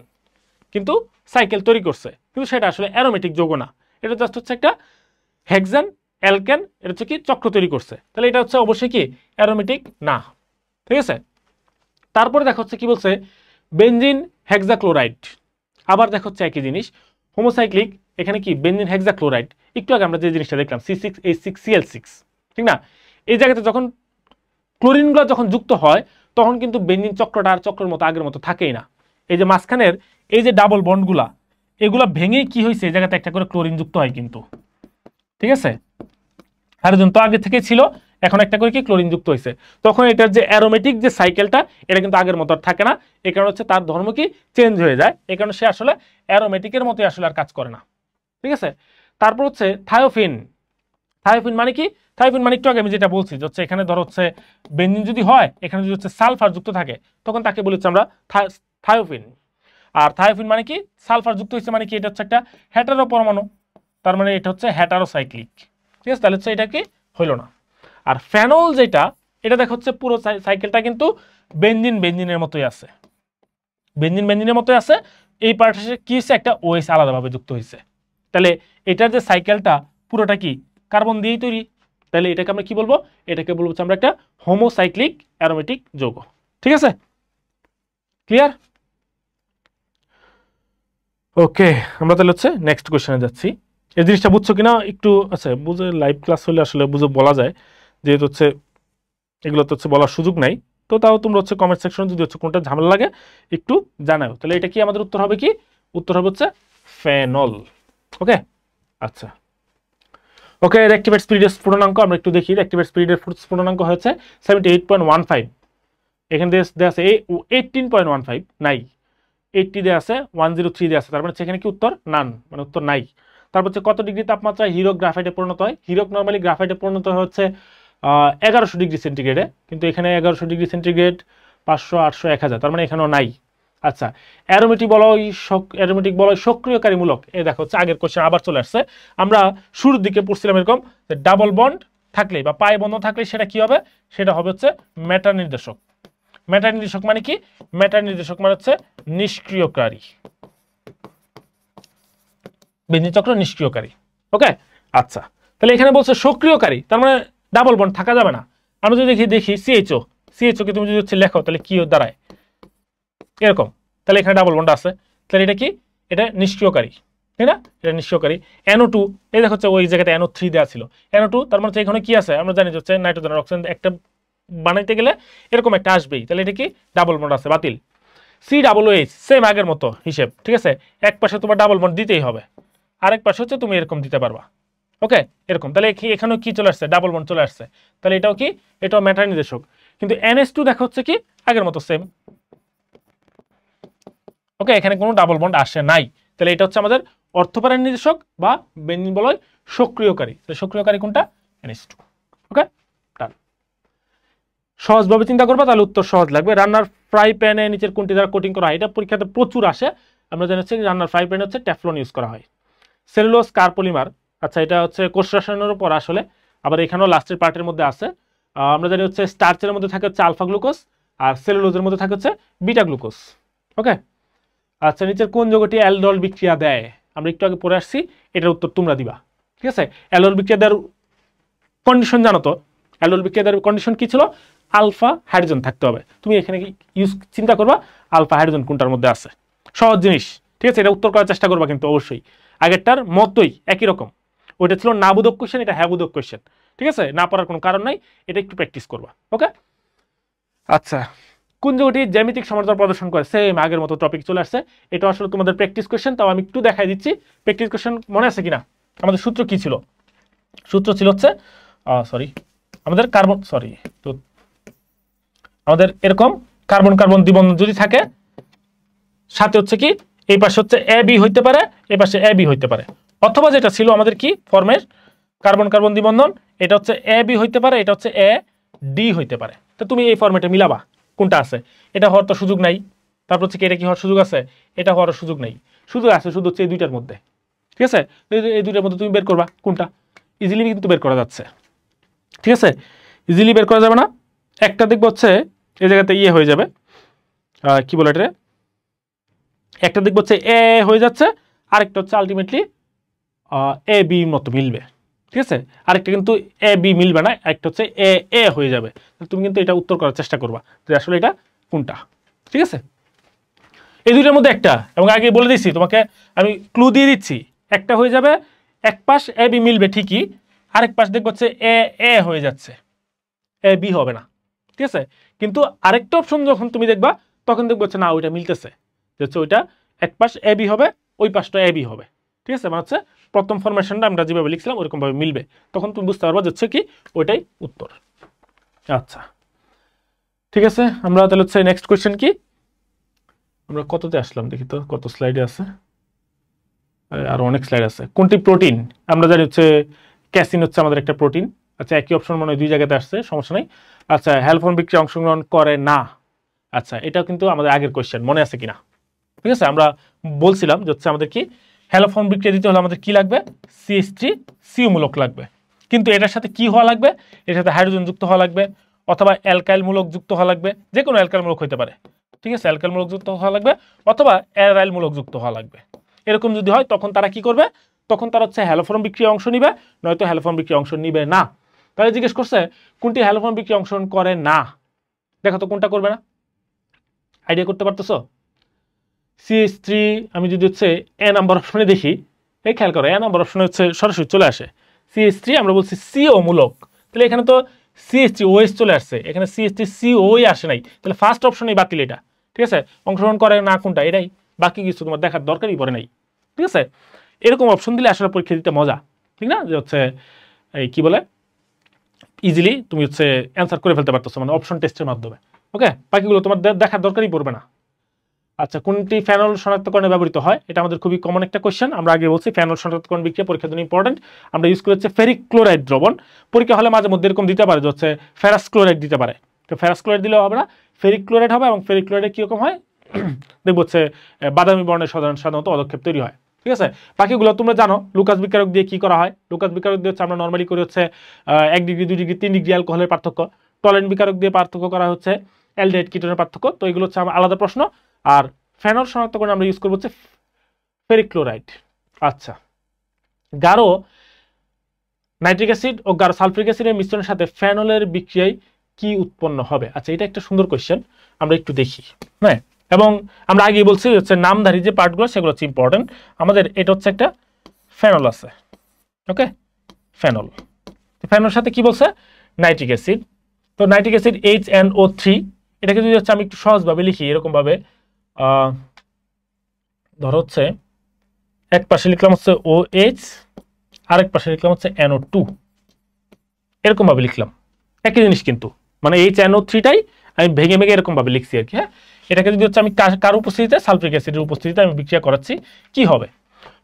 কিন্তু সাইকেল তৈরি করছে, কিন্তু সেটা আসলে অ্যারোমেটিক যৌগ না, এটা জাস্ট হচ্ছে একটা হেক্সেন অ্যালকেন, এটা হচ্ছে কি চক্র তৈরি করছে, তাহলে এটা হচ্ছে অবশ্যই কি অ্যারোমেটিক না, ঠিক আছে। তারপরে দেখো হচ্ছে কি বলছে বেনজিন হেক্সাক্লোরাইড, আবার দেখো হচ্ছে একই জিনিস হোমোসাইক্লিক, এখানে কি বেনজিন হেক্সাক্লোরাইড, একটু আগে আমরা যে জিনিসটা দেখলাম C6H6Cl6, ঠিক না, এই জায়গাতে যখন ক্লোরিনগুলো যখন যুক্ত হয় তখন কিন্তু বেনজিন চক্রটা আর চক্রের মতো আগের মতো থাকেই না, এই যে মাঝখানের এই যে ডাবল বন্ডগুলা এগুলা ভেঙে কি হয়েছে এই জায়গাতে একটা করে ক্লোরিন যুক্ত হয় কিন্তু, ঠিক আছে, হাইড্রোজেন তো আগে থেকে ছিল এখন একটা করে কি ক্লোরিন যুক্ত হয়েছে, তখন এটার যে অ্যারোমেটিক যে সাইকেলটা এটা কিন্তু আগের মতো আর থাকে না, এই কারণে হচ্ছে তার ধর্ম কি চেঞ্জ হয়ে যায়, এই কারণে সে আসলে অ্যারোমেটিকের মতোই আসলে আর কাজ করে না, ঠিক আছে। তারপর হচ্ছে থায়োফিন, থায়োফিন মানে কি, থায়োফিন মানে একটু আগে আমি যেটা বলছি যে হচ্ছে এখানে ধরো হচ্ছে বেনজিন যদি হয় এখানে যদি হচ্ছে সালফার যুক্ত থাকে তখন তাকে বলেছি আমরা থায়োফিন। আর থায়োফিন মানে কি সালফার যুক্ত হয়েছে মানে কি এটা হচ্ছে একটা হেটারো পরমাণু, তার মানে এটা হচ্ছে হেটারোসাইক্লিক, ঠিক আছে, তাহলে হচ্ছে এটা কি হইল না। আর ফেনল যেটা, এটা দেখো হচ্ছে পুরো সাইকেলটা কিন্তু বেঞ্জিনের মতোই আছে, বেঞ্জিনের মতোই আছে। এই পার্টে কি হচ্ছে, একটা ওএইচ আলাদাভাবে যুক্ত হয়েছে। তাহলে এটার যে সাইকেলটা পুরোটা কি কার্বন দিয়েই তৈরি, তাহলে এটাকে আমরা কি বলবো, এটাকে বলবো আমরা একটা হোমোসাইক্লিক অ্যারোমেটিক যৌগ। ঠিক আছে, ক্লিয়ার? ওকে, আমরা তাহলে হচ্ছে নেক্সট কোশ্চেনে যাচ্ছি। এই জিনিসটা বুঝছো কিনা একটু, আচ্ছা বুঝে লাইভ ক্লাস হলে আসলে বুঝে বলা যায়, যেহেতু হচ্ছে এগুলো তো হচ্ছে বলার সুযোগ নাই, তো তাও তোমরা হচ্ছে কমেন্ট সেকশনে যদি হচ্ছে কোনটা ঝামেলা লাগে একটু জানাও। তাহলে এটা কি আমাদের উত্তর হবে, কি উত্তর হবে হচ্ছে ফেনল। ওকে, আচ্ছা ওকে। রেক্টিভেট স্পিরিটের স্ফুটনাঙ্ক আমরা একটু দেখি। রেক্টিভেট স্পিরিটের স্ফুটনাঙ্ক হচ্ছে 78.15, এখানে দেওয়া আছে 18.15, নাই 80 দেওয়া আছে, 103 দেওয়া আছে, তার মানে সেখানে কি উত্তর নান, মানে উত্তর নাই। তারপর হচ্ছে কত ডিগ্রি তাপমাত্রায় হিরক গ্রাফাইটে পরিণত হয়। হিরক নর্মালি গ্রাফাইটে পরিণত হচ্ছে 1100 ডিগ্রি সেন্টিগ্রেডে, কিন্তু এখানে 1100 ডিগ্রি সেন্টিগ্রেড, 500, 800, 1000, তার মানে এখানেও নাই। আচ্ছা, অ্যারোমেটিক বলয় সক্রিয়কারীমূলক, এই দেখো হচ্ছে আগের কোশ্চেন আবার চলে আসছে। আমরা শুরুর দিকে পড়ছিলাম এরকম যে ডাবল বন্ড থাকলে বা পায়ে বন্ধন থাকলে সেটা কি হবে, সেটা হবে হচ্ছে মেটা নির্দেশক। মেটা নির্দেশক মানে কি, মেটা নির্দেশক মানে হচ্ছে নিষ্ক্রিয়কারী, বেঞ্জিন চক্র নিষ্ক্রিয়কারী। ওকে, আচ্ছা তাহলে এখানে বলছে সক্রিয়কারী, তার মানে ডাবল বন্ড থাকা যাবে না। আমরা যদি দেখি সিএইচও কে তুমি যদি হচ্ছে লেখো তাহলে কি দাঁড়ায় এরকম, তাহলে এখানে ডাবল বন্ড আছে, তাহলে এটা কি, এটা নিষ্ক্রিয়কারী, তাই না, এটা নিষ্ক্রিয়কারী। NO2, এই দেখো হচ্ছে ওই জায়গাটা NO3 দেওয়া ছিল, NO2, তার মানে এখানে কি আছে আমরা জানি হচ্ছে নাইট্রোজেন আর অক্সিজেন একটা বানাইতে গেলে এরকম একটা আসবেই, তাহলে এটা কি ডাবল বন্ড আছে, বাতিল। COOH সেম আগের মতো হিসেব, ঠিক আছে, এক পাশে তোমার ডাবল বন্ড দিতেই হবে, আরেক পাশে হচ্ছে তুমি এরকম দিতে পারবা। ওকে, এরকম, তাহলে এখানেও কি চলে আসছে, ডাবল বন্ড চলে আসছে, তাহলে এটাও কি, এটাও মেটা নির্দেশক। কিন্তু NH2 দেখো হচ্ছে কি আগের মতো সেম। ওকে, এখানে কোনো ডাবল বন্ড আসে নাই, তাহলে এটা হচ্ছে আমাদের অর্থোপ্যারেন্ট নির্দেশক বা বেঞ্জিন বলয় সক্রিয়কারী। তাহলে সক্রিয়কারী কোনটা, NH2। ওকে, ডান। সহজভাবে চিন্তা করবা তাহলে উত্তর সহজ লাগবে। রান্নার ফ্রাই প্যানে নিচের কোনটি দ্বারা কোটিং করা হয়, এটা পরীক্ষাতে প্রচুর আসে। আমরা জানি হচ্ছে রান্নার ফ্রাই প্যানে হচ্ছে টেফলন ইউজ করা হয়। সেলুলোজ কার পলিমার, আচ্ছা এটা হচ্ছে কোষ রসায়নের উপর আসলে, আবার এখানেও লাস্টের পার্টের মধ্যে আছে। আমরা জানি হচ্ছে স্টার্চের মধ্যে থাকে হচ্ছে আলফা গ্লুকোজ, আর সেলুলোজের মধ্যে থাকে হচ্ছে বিটা গ্লুকোজ। ওকে, আচ্ছা নিচের কোন যৌগটি অ্যালডল বিক্রিয়া দেয়, আমরা একটু আগে পড়ে আসছি, এটার উত্তর তোমরা দিবা। ঠিক আছে, অ্যালডল বিক্রিয়া দেওয়ার কন্ডিশন জানো তো, অ্যালডল বিক্রিয়া দেওয়ার কন্ডিশন কি ছিল, আলফা হাইড্রোজেন থাকতে হবে। তুমি এখানে চিন্তা করবা আলফা হাইড্রোজেন কোনটার মধ্যে আছে, সহজ জিনিস। ঠিক আছে, এটা উত্তর করার চেষ্টা করবা কিন্তু অবশ্যই, আগেরটার মতোই একই রকম। ওইটা ছিল না বোধক কোয়েশ্চেন, এটা হ্যাঁ বোধক কোয়েশ্চেন। ঠিক আছে, না পড়ার কোনো কারণ নাই, এটা একটু প্র্যাকটিস করবা। ওকে, আচ্ছা কোন যৌগটি জ্যামিতিক সমান্তরাল প্রদর্শন করে, সেম আগের মতো টপিক চলে আসছে। এটা আসলে তোমাদের প্র্যাকটিস কোয়েশ্চেন, তাও আমি একটু দেখাই দিচ্ছি। প্র্যাকটিস কোয়েশ্চেন মনে আছে কিনা, আমাদের সূত্র কি ছিল, সূত্র ছিল হচ্ছে আমাদের আমাদের এরকম কার্বন কার্বন দ্বিবন্ধন যদি থাকে, সাথে হচ্ছে কি এই পাশে হচ্ছে AB হইতে পারে, এই পাশে AB হইতে পারে, অথবা যেটা ছিল আমাদের কি ফর্মের কার্বন কার্বন দ্বিবন্ধন, এটা হচ্ছে AB হইতে পারে, এটা হচ্ছে AD হইতে পারে। তো তুমি এই ফর্মেটে মিলাবা কোনটা আছে, এটা হওয়ার তো সুযোগ নাই। তারপর হচ্ছে কি এটা কি হওয়ার সুযোগ আছে, এটা হওয়ার সুযোগ নাই, শুধু হচ্ছে এই দুইটার মধ্যে। ঠিক আছে, এই দুইটার মধ্যে তুমি বের করবা কোনটা, ইজিলি কিন্তু বের করা যাচ্ছে। ঠিক আছে, ইজিলি বের করা যাবে না, একটা দেখবো হচ্ছে এই জায়গাতে ইয়ে হয়ে যাবে, কি বলে এটা, একটা দেখবো হচ্ছে এ হয়ে যাচ্ছে, আরেকটা হচ্ছে আলটিমেটলি AB মতো মিলবে। ঠিক আছে, আরেকটা কিন্তু AB মিলবে না, একটা হচ্ছে এ হয়ে যাবে। তুমি কিন্তু এটা উত্তর করার চেষ্টা করবা যে আসলে এটা কোনটা। ঠিক আছে, এই দুইটার মধ্যে একটা, এবং আগে বলে দিচ্ছি তোমাকে, আমি ক্লু দিয়ে দিচ্ছি, একটা হয়ে যাবে এক পাশ AB মিলবে ঠিকই, আরেক পাশ দেখবো হচ্ছে এ হয়ে যাচ্ছে, AB হবে না। ঠিক আছে, কিন্তু আরেকটা অপশন যখন তুমি দেখবা তখন দেখবো হচ্ছে না ওইটা মিলতেছে, যে হচ্ছে ওইটা এক পাশ AB হবে, ওই পাশটা AB হবে। ঠিক আছে, মানে হচ্ছে প্রথম ফরমেশনটা আমরা যেভাবে লিখছিলাম ওইরকমভাবে মিলবে, তখন তুমি বুঝতে পারবা যে হচ্ছে কি ওইটাই উত্তর। আচ্ছা ঠিক আছে, আমরা তাহলে হচ্ছে নেক্সট কোয়েশ্চেন কি, আমরা কততে আসলাম দেখি তো, কত স্লাইডে আছে, আর অনেক স্লাইড আছে। কোনটি প্রোটিন, আমরা জানি হচ্ছে ক্যাসিন হচ্ছে আমাদের একটা প্রোটিন। আচ্ছা একই অপশন মনে হয় দুই জায়গাতে আসছে, সমস্যা নেই। আচ্ছা হ্যালফন বিক্রিয়া অংশগ্রহণ করে না, আচ্ছা এটা কিন্তু আমাদের আগের কোয়েশ্চেন, মনে আছে কিনা। ঠিক আছে, আমরা বলছিলাম যে হচ্ছে আমাদের কি হ্যালোফর্ম বিক্রিয়া দিতে হলে আমাদের কি লাগবে? CH3CO মূলক লাগবে। কিন্তু এটার সাথে কি হওয়া লাগবে? এর সাথে হাইড্রোজেন যুক্ত হওয়া লাগবে, অথবা অ্যালকাইল মূলক যুক্ত হওয়া লাগবে, যে কোনো অ্যালকাইল মূলক হতে পারে, ঠিক আছে? অ্যালকাইল মূলক যুক্ত হওয়া লাগবে অথবা অ্যারাইল মূলক যুক্ত হওয়া লাগবে। এরকম যদি হয় তখন তারা কি করবে? তখন তারা হচ্ছে হ্যালোফর্ম বিক্রিয়া অংশ নিবে, নয়তো হ্যালোফর্ম বিক্রিয়া অংশ নিবে না। তাহলে জিজ্ঞেস করছে কোনটি হ্যালোফর্ম বিক্রিয়া অংশগ্রহণ করে না, দেখো তো কোনটা করবে না, আইডিয়া করতে পারতেছো? CH3 আমি যদি হচ্ছে এ নাম্বার অপশনে দেখি, এই খেয়াল করো এ নাম্বার অপশনে হচ্ছে সরাসরি চলে আসে CH3, আমরা বলছি CO মূলক, তাহলে এখানে তো CH3OH চলে আসছে, এখানে CH3COই আসে নাই, তাহলে ফার্স্ট অপশনেই বাতিল এটা, ঠিক আছে? অংশগ্রহণ করে না কোনটা, এটাই, বাকি কিছু তোমার দেখার দরকারই পড়ে নাই, ঠিক আছে? এরকম অপশন দিলে আসলে পরীক্ষা দিতে মজা, ঠিক না? যে হচ্ছে এই কি বলে ইজিলি তুমি হচ্ছে অ্যান্সার করে ফেলতে পারতেছো, মানে অপশন টেস্টের মাধ্যমে। ওকে, বাকিগুলো তোমার দেখার দরকারই পড়বে না। আচ্ছা, কোনটি ফেনল শনাক্তকরণে ব্যবহৃত হয়? এটা আমাদের খুবই কমন একটা কোয়েশ্চেন। আমরা আগে বলছি ফেনল শনাক্তকরণ বিক্রিয়া পরীক্ষার জন্য ইম্পর্টেন্ট। আমরা ইউজ করি হচ্ছে ফেরিক ক্লোরাইড দ্রবণ। পরীক্ষা হলে মাঝে মধ্যে এরকম দিতে পারে যে হচ্ছে ফেরাস ক্লোরাইড দিতে পারে, তো ফেরাস ক্লোরাইড দিলেও হবে না, ফেরিক ক্লোরাইড হবে। এবং ফেরিক ক্লোরাইডে কীরকম হয় দেখবো হচ্ছে বাদামি বর্ণের সাধারণত পদক্ষেপ তৈরি হয়, ঠিক আছে? বাকিগুলো তোমরা জানো লুকাস বিকারক দিয়ে কি করা হয়। লুকাস বিকারক দিয়ে হচ্ছে আমরা নর্মালি করি হচ্ছে 1 ডিগ্রি 2 ডিগ্রি 3 ডিগ্রি অ্যালকোহলের পার্থক্য। টলেন বিকারক দিয়ে পার্থক্য করা হচ্ছে অ্যালডিহাইড কিটোনের পার্থক্য। তো এগুলো হচ্ছে আমার আলাদা প্রশ্ন। আর ফেনল শনাক্তকরণে আমরা ইউজ করবো হচ্ছে ফেরিক ক্লোরাইড। আচ্ছা, গাঢ় নাইট্রিক অ্যাসিড ও গাঢ় সালফিক অ্যাসিডের মিশ্রণের সাথে ফেনলের বিক্রিয়ায় কি উৎপন্ন হবে? আচ্ছা, এটা একটা সুন্দর কোয়েশ্চেন, আমরা একটু দেখি। হ্যাঁ, এবং আমরা আগেই বলছি হচ্ছে নামধারী যে পার্টগুলো সেগুলো হচ্ছে ইম্পর্টেন্ট। আমাদের এটা হচ্ছে একটা ফেনল আছে, ওকে, ফেনল। ফেনলের সাথে কি বলছে? Nitric acid. তো নাইট্রিক অ্যাসিড HNO3, এটাকে যদি হচ্ছে আমি একটু সহজভাবে লিখি এরকম ভাবে, ধরো হচ্ছে এক পাশে লিখলাম হচ্ছে OH, আরেক পাশে লিখলাম হচ্ছে NO2, এরকম ভাবে লিখলাম, একই জিনিস কিন্তু, মানে HNO3টাই আমি ভেঙে ভেঙে এরকম ভাবে লিখছি আর কি। হ্যাঁ, এটাকে যদি হচ্ছে আমি কার উপস্থিতিতে, সালফিক অ্যাসিডের উপস্থিতিতে আমি বিক্রিয়া করাচ্ছি, কি হবে?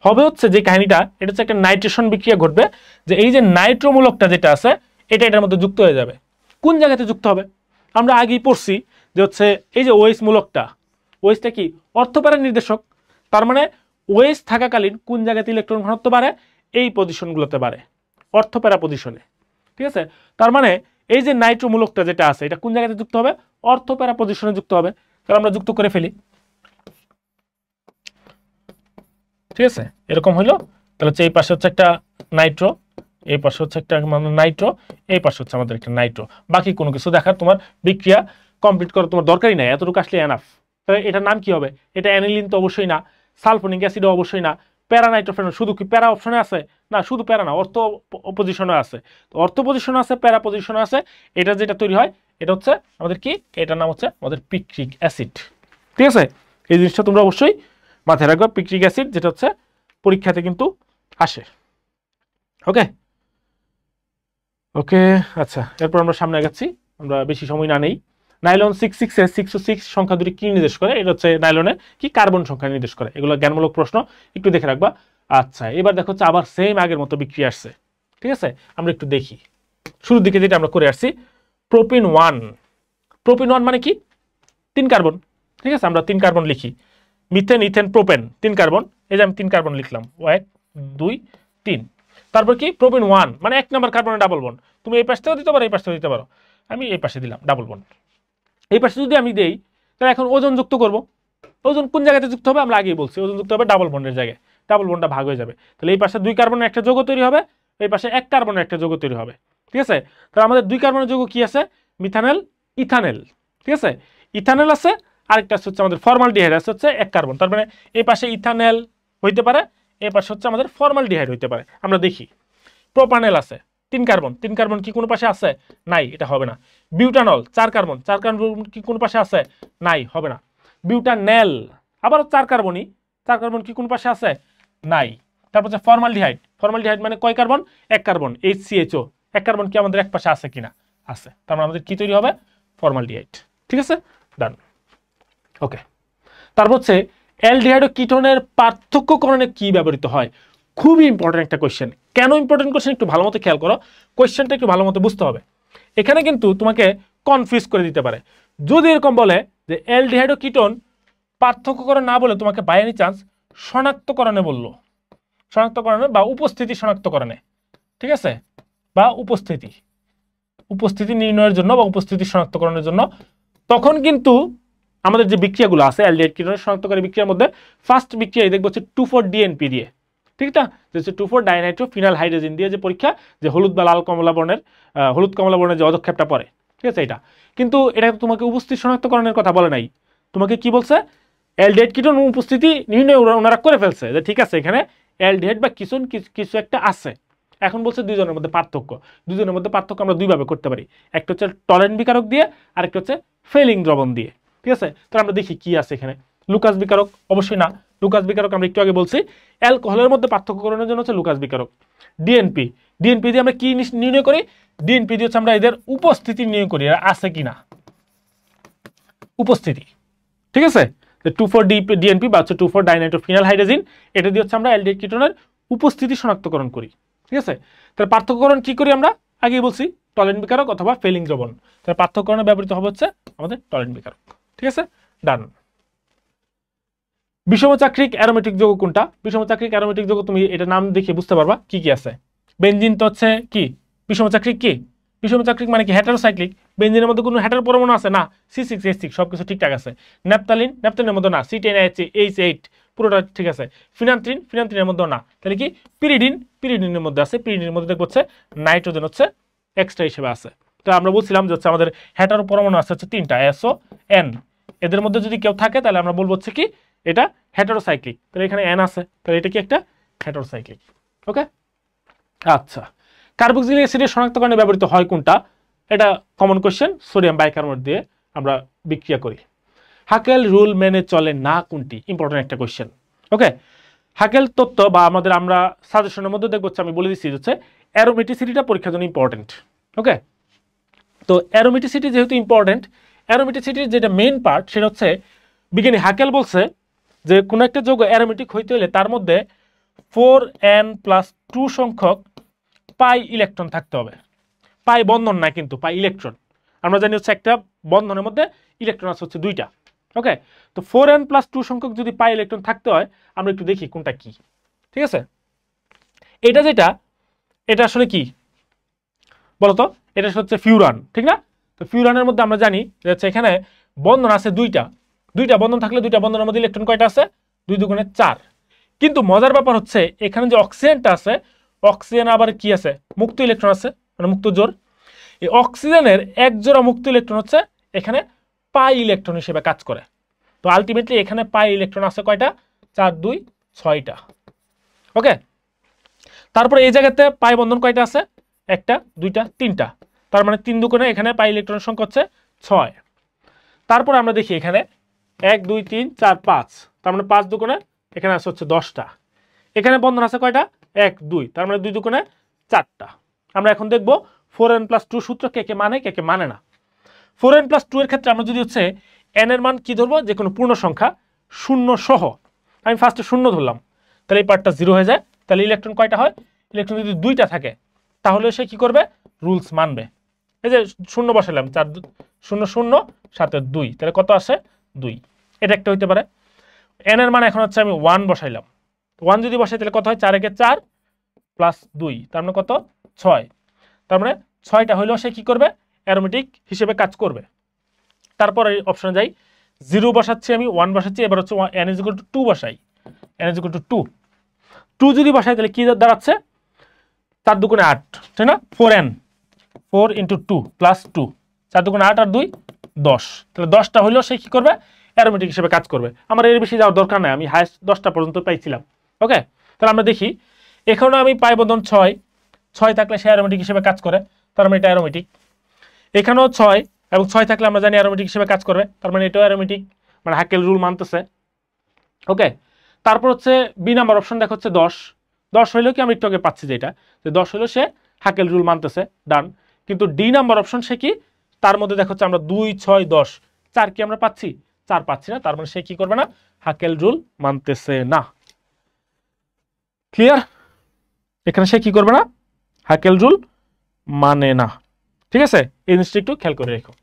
হবে হচ্ছে যে কাহিনীটা, এটা হচ্ছে একটা নাইট্রেশন বিক্রিয়া ঘটবে, যে এই যে নাইট্রোমূলকটা যেটা আছে এটা এটার মধ্যে যুক্ত হয়ে যাবে। কোন জায়গাতে যুক্ত হবে? আমরা আগেই পড়ছি যে হচ্ছে এই যে OH মূলকটা, OHটা কি অর্থপ্যারা নির্দেশক, তার মানে OH থাকাকালীন কোন জায়গাতে ইলেকট্রন ঘনত্ব বাড়ে? এই পজিশনগুলোতে বাড়ে, অর্থপ্যারা পজিশনে, ঠিক আছে? তার মানে এই যে নাইট্রোমূলকটা যেটা আছে এটা কোন জায়গাতে যুক্ত হবে? অর্থপ্যারা পজিশনে যুক্ত হবে। তাহলে আমরা যুক্ত করে ফেলি, ঠিক আছে? এরকম হইলো, তাহলে হচ্ছে এই পাশে হচ্ছে একটা নাইট্রো, এই পাশে হচ্ছে একটা নাইট্রো, এই পাশে হচ্ছে আমাদের একটা নাইট্রো। বাকি কোনো কিছু দেখার তোমার বিক্রিয়া কমপ্লিট করার তোমার দরকারই নাই, এতটুকু আসলে এনাফ। তাহলে এটার নাম কি হবে? এটা অ্যানিলিন তো অবশ্যই না, সালফোনিক অ্যাসিডও অবশ্যই না, প্যারানাইট্রোফেনল। শুধু কি প্যারা অপশনে আছে? না, শুধু প্যারা না, অর্থ পজিশনে আছে। তো অর্থ পজিশনে আছে, প্যারা পজিশনে আছে। এটা যেটা তৈরি হয় এটা হচ্ছে আমাদের কি, এটার নাম হচ্ছে আমাদের পিট্রিক অ্যাসিড, ঠিক আছে? এই জিনিসটা তোমরা অবশ্যই মাথায় রাখবে, পিট্রিক অ্যাসিড যেটা হচ্ছে পরীক্ষাতে কিন্তু আসে। ওকে ওকে, আচ্ছা, এরপর আমরা সামনে আগাচ্ছি, আমরা বেশি সময় না নেই। নাইলন 606 সংখ্যা দুটি কি নির্দেশ করে? এটা হচ্ছে নাইলনে কি কার্বন সংখ্যা নির্দেশ করে। এগুলো জ্ঞানমূলক প্রশ্ন, একটু দেখে রাখবা। আচ্ছা, এবার দেখো হচ্ছে আবার সেম আগের মতো বিক্রিয়া আসছে, ঠিক আছে? আমরা একটু দেখি শুরুর দিকে যেটা আমরা করে আসছি, প্রোপিন 1। প্রোপিন 1 মানে কি? 3 কার্বন, ঠিক আছে? আমরা 3 কার্বন লিখি, মিথেন, ইথেন, প্রোপেন, 3 কার্বন। এই যে আমি 3 কার্বন লিখলাম, 1 2 3। তারপর কি? প্রোপিন 1 মানে 1 নম্বর কার্বনের ডাবল বন্ড। তুমি এই পাশ থেকেও দিতে পারো, এই পাশ থেকেও দিতে পারো। আমি এই পাশে দিলাম ডাবল বন্ড। এই পাশে যদি আমি দেই তাহলে এখন ওজন যুক্ত করব। ওজন কোন জায়গাতে যুক্ত হবে? আমরা আগেই বলছি ওজন যুক্ত হবে ডাবল বন্ডের জায়গায়, ডাবল বন্ডটা ভাগ হয়ে যাবে। তাহলে এই পাশে 2 কার্বনের একটা যৌগ তৈরি হবে, এই পাশে 1 কার্বনের একটা যৌগ তৈরি হবে, ঠিক আছে? তাহলে আমাদের 2 কার্বনের যৌগ কি আছে? মিথানেল, ইথানেল, ঠিক আছে? ইথানেল আছে, আরেকটা হচ্ছে আমাদের ফর্মালডিহাইড আছে হচ্ছে 1 কার্বন। তার মানে এই পাশে ইথানেল হইতে পারে, এই পাশে হচ্ছে আমাদের ফর্মালডিহাইড হইতে পারে। আমরা দেখি, প্রোপানেল আছে 3 কার্বন, 3 কার্বন কি কোনো পাশে আছে? নাই, এটা হবে না। বিউটানল 4 কার্বন, 4 কার্বন কি কোনো পাশে আছে? নাই, হবে না। বিউটানেল আবার 4 কার্বনই, 4 কার্বন কি কোনো পাশে আছে? নাই। তারপর হচ্ছে ফর্মালডিহাইড, ফর্মালডিহাইড মানে কয় কার্বন? 1 কার্বন, HCHO, 1 কার্বন কি আমাদের এক পাশে আছে কিনা? আছে। তার মানে আমাদের কি তৈরি হবে? ফর্মালডিহাইড, ঠিক আছে? ডান। ওকে, তারপর হচ্ছে অ্যালডিহাইড ও কিটোনের পার্থক্যকরণে কি ব্যবহৃত হয়? খুবই ইম্পর্টেন্ট একটা কোয়েশ্চেন। কেন ইম্পর্টেন্ট কোয়েশ্চেন একটু ভালো মতো খেয়াল করো, কোয়েশ্চেনটা একটু ভালো মতো বুঝতে হবে। এখানে কিন্তু তোমাকে কনফিউজ করে দিতে পারে যদি এরকম বলে যে অ্যালডিহাইড ও কিটোন পার্থক্যকরণ না বলে তোমাকে বাই এনি চান্স শনাক্তকরণে বললো, শনাক্তকরণে বা উপস্থিতি শনাক্তকরণে, ঠিক আছে, বা উপস্থিতি নির্ণয়ের জন্য বা উপস্থিতি শনাক্তকরণের জন্য, তখন কিন্তু আমাদের যে বিক্রিয়াগুলো আছে অ্যালডিহাইড কিটোনের শনাক্তকারী বিক্রিয়ার মধ্যে ফার্স্ট বিক্রিয়া দেখবো হচ্ছে 2,4-DNP দিয়ে, ঠিক না, যে 2,4-ডাইনাইট্রোফিনাল হাইড্রোজেন দিয়ে যে পরীক্ষা, যে হলুদ বা লাল কমলা বর্ণের যে অধক্ষেপটা পড়ে, ঠিক আছে এটা। কিন্তু এটা তোমাকে উপস্থিতি শনাক্তকরণের কথা বলে নাই, তোমাকে কি বলছে, অ্যালডিহাইড কিটোন উপস্থিতি নির্ণয় ওনারা করে ফেলছে, যে ঠিক আছে এখানে অ্যালডিহাইড বা কিটোন কিছু একটা আছে। এখন বলছে দুইজনের মধ্যে পার্থক্য, দুইজনের মধ্যে পার্থক্য আমরা দুইভাবে করতে পারি, একটা হচ্ছে টলেন বিকারক দিয়ে, আরেকটা হচ্ছে ফেলিং দ্রবণ দিয়ে, ঠিক আছে। তাহলে আমরা দেখি কি আছে এখানে। লুকাস বিকারক অবশ্যই না, লুকাস বিকারক আমরা একটু আগে বলছি অ্যালকোহলের মধ্যে পার্থক্য করানোর জন্য হচ্ছে লুকাস বিকারক। ডিএনপি দিয়ে আমরা কি নির্ণয় করি, ডিএনপি দিয়ে হচ্ছে আমরা এদের উপস্থিতি নির্ণয় করি, এরা আছে কিনা উপস্থিতি, ঠিক আছে। 2,4-DNP বা হচ্ছে 2,4-ডাইনাইট্রোফিনাল হাইড্রোজেন, এটা দিয়ে হচ্ছে আমরা অ্যালডিহাইড কিটোনের উপস্থিতি শনাক্তকরণ করি, ঠিক আছে। তাহলে পার্থক্যকরণ কি করি আমরা, আগেই বলছি টলেন বিকারক অথবা ফেলিং দ্রবণ। তাহলে পার্থক্যকরণে ব্যবহৃত হবে হচ্ছে আমাদের টলেন বিকারক, ঠিক আছে, ডান। বিষমচাক্রিক অ্যারোমেটিক যৌগ কোনটা, বিষমচাক্রিক অ্যারোমেটিক যৌগ তুমি এটা নাম দেখে বুঝতে পারবা কি কি আছে। বেনজিন তো হচ্ছে কি বিষমচাক্রিক, কি বিষমচাক্রিক মানে কি হেটারোসাইক্লিক, বেনজিনের মধ্যে কোনো হেটার পরমাণু আছে না, C6H6 সবকিছু ঠিকঠাক আছে। ন্যাপথালিনের মধ্যে না, C10H8 পুরোটা ঠিক আছে। ফিনান্থ্রিনের মধ্যে না, তাহলে কি পিরিডিনের মধ্যে আছে, পিরিডিনের মধ্যে দেখবো হচ্ছে নাইট্রোজেন হচ্ছে এক্সট্রা হিসেবে আছে। তো আমরা বলছিলাম যে হচ্ছে আমাদের হেটারো পরমাণু আছে হচ্ছে 3টা, SO-N, এদের মধ্যে যদি কেউ থাকে তাহলে আমরা বলবো হচ্ছে কি এটা হেটারোসাইক্লিক, তাহলে এখানে N আছে, তাহলে এটা কি একটা হেটারোসাইক্লিক, ওকে। আচ্ছা, কার্বক্সিলিক অ্যাসিডের শনাক্তকরণে ব্যবহৃত হয় কোনটা, এটা কমন কোশ্চেন, সোডিয়াম বাইকার্বনেট দিয়ে আমরা বিক্রিয়া করি। হাকেল রুল মেনে চলে না কোনটি, ইম্পর্টেন্ট একটা কোশ্চেন, ওকে। হাকেল তত্ত্ব বা আমরা সাজেশনের মধ্যে দেখবো, আমি বলে দিচ্ছি হচ্ছে অ্যারোমেটিসিটিটা পরীক্ষার জন্য ইম্পর্টেন্ট, ওকে। তো অ্যারোমেটিসিটি যেহেতু ইম্পর্টেন্ট, অ্যারোমেটিসিটির যেটা মেইন পার্ট সেটা হচ্ছে বিজ্ঞানী হাকেল বলছে যে কোনো একটা যৌগ অ্যারোমেটিক হইতে হলে তার মধ্যে 4n+2 সংখ্যক পাই ইলেকট্রন থাকতে হবে। পাই বন্ধন না কিন্তু, পাই ইলেকট্রন। আমরা জানি হচ্ছে একটা বন্ধনের মধ্যে ইলেকট্রন আছে হচ্ছে 2টা, ওকে। তো 4n+2 সংখ্যক যদি পাই ইলেকট্রন থাকতে হয়, আমরা একটু দেখি কোনটা কি, ঠিক আছে। এটা আসলে কি বলতো, এটা হচ্ছে ফিউরান, ঠিক না। তো ফিউরানের মধ্যে আমরা জানি যে হচ্ছে এখানে বন্ধন আছে 2টা বন্ধন থাকলে 2টা বন্ধনের মধ্যে ইলেকট্রন কয়টা আছে, 2 দুগুণে 4। কিন্তু মজার ব্যাপার হচ্ছে এখানে যে অক্সিজেনটা আছে, অক্সিজেন আবার কি আছে, মুক্ত ইলেকট্রন আছে, মানে মুক্ত জোড়। এই অক্সিজেনের এক জোড়া মুক্ত ইলেকট্রন হচ্ছে এখানে পাই ইলেকট্রন হিসেবে কাজ করে। তো আলটিমেটলি এখানে পাই ইলেকট্রন আছে কয়টা, 4, 2, 6টা, ওকে। তারপরে এই জায়গাতে পাই বন্ধন কয়টা আছে, 1টা 2টা 3টা, তার মানে 3 দুগুণে এখানে পাই ইলেকট্রনের সংখ্যা হচ্ছে 6। তারপর আমরা দেখি এখানে 1 2 3 4 5, তার মানে 5 দুগুণে এখানে আছে হচ্ছে 10টা। এখানে বন্ধন আছে কয়টা, 1 2, তার মানে 2 দুগুণে 4টা। আমরা এখন দেখব 4n+2 সূত্র কে কে মানে না। 4n+2 এর ক্ষেত্রে আমরা যদি হচ্ছে n এর মান কি ধরবো, যে কোনো পূর্ণ সংখ্যা শূন্য সহ, আমি ফার্স্টে 0 ধরলাম, তাহলে এই পার্টটা 0 হয়ে যায়। তাহলে ইলেকট্রন কয়টা হয়, ইলেকট্রন যদি 2টা থাকে তাহলে সে কি করবে, রুলস মানবে। এই যে 0 বসালাম, 4 0 0 সাথে 2, তাহলে কত আসে 2, এটা একটা হইতে পারে। n এর মান এখন হচ্ছে আমি 1 বসাইলাম, 1 যদি বসাই তাহলে কত হয়, 4 একে 4 প্লাস 2, তার মানে কত 6, তার মানে 6টা হইলেও সে কি করবে, অ্যারোমেটিক হিসেবে কাজ করবে। তারপরে অপশনে যাই, 0 বসাচ্ছি আমি, 1 বসাচ্ছি, এবার হচ্ছে n = 2 বসাই, n = 2 যদি বসাই তাহলে কি দাঁড়াচ্ছে, 4 দুগুণে 8, তাই না, 4n 4 × 2 + 2, 4 দুগুণে 8 আর 2 10, তাহলে 10টা হইলেও সে কি করবে, অ্যারোমেটিক হিসেবে কাজ করবে। আমার এর বেশি যাওয়ার দরকার নাই, আমি হাইয়েস্ট 10টা পর্যন্ত পাইছিলাম, ওকে। তাহলে আমরা দেখি এখানে আমি পাই বন্ধন 6 থাকলে সে অ্যারোমেটিক হিসেবে কাজ করে, তার মানে এটা অ্যারোমেটিক। এখানেও 6 এবং 6 থাকলে আমরা জানি অ্যারোমেটিক হিসেবে কাজ করবে, তার মানে এটাও অ্যারোমেটিক, মানে হাকেল রুল মানতেছে, ওকে। তারপর হচ্ছে বি নাম্বার অপশন দেখো হচ্ছে 10 হইলেও কি আমি একটু আগে পাচ্ছি যেটা, যে 10 হইলেও সে হাকেল রুল মানতেছে, ডান। কিন্তু ডি নাম্বার অপশন সে কি, তার মধ্যে দেখো হচ্ছে আমরা 2 6 10 4 কি আমরা পাচ্ছি, 4 পাচ্ছি না, তার মানে সে কি করবে না, হাকেল রুল মানতেছে না। ক্লিয়ার, এখানে সে কি করবে না, হাকেল রুল মানে না, ঠিক আছে। এই জিনিসটা একটু খেয়াল করে রেখো,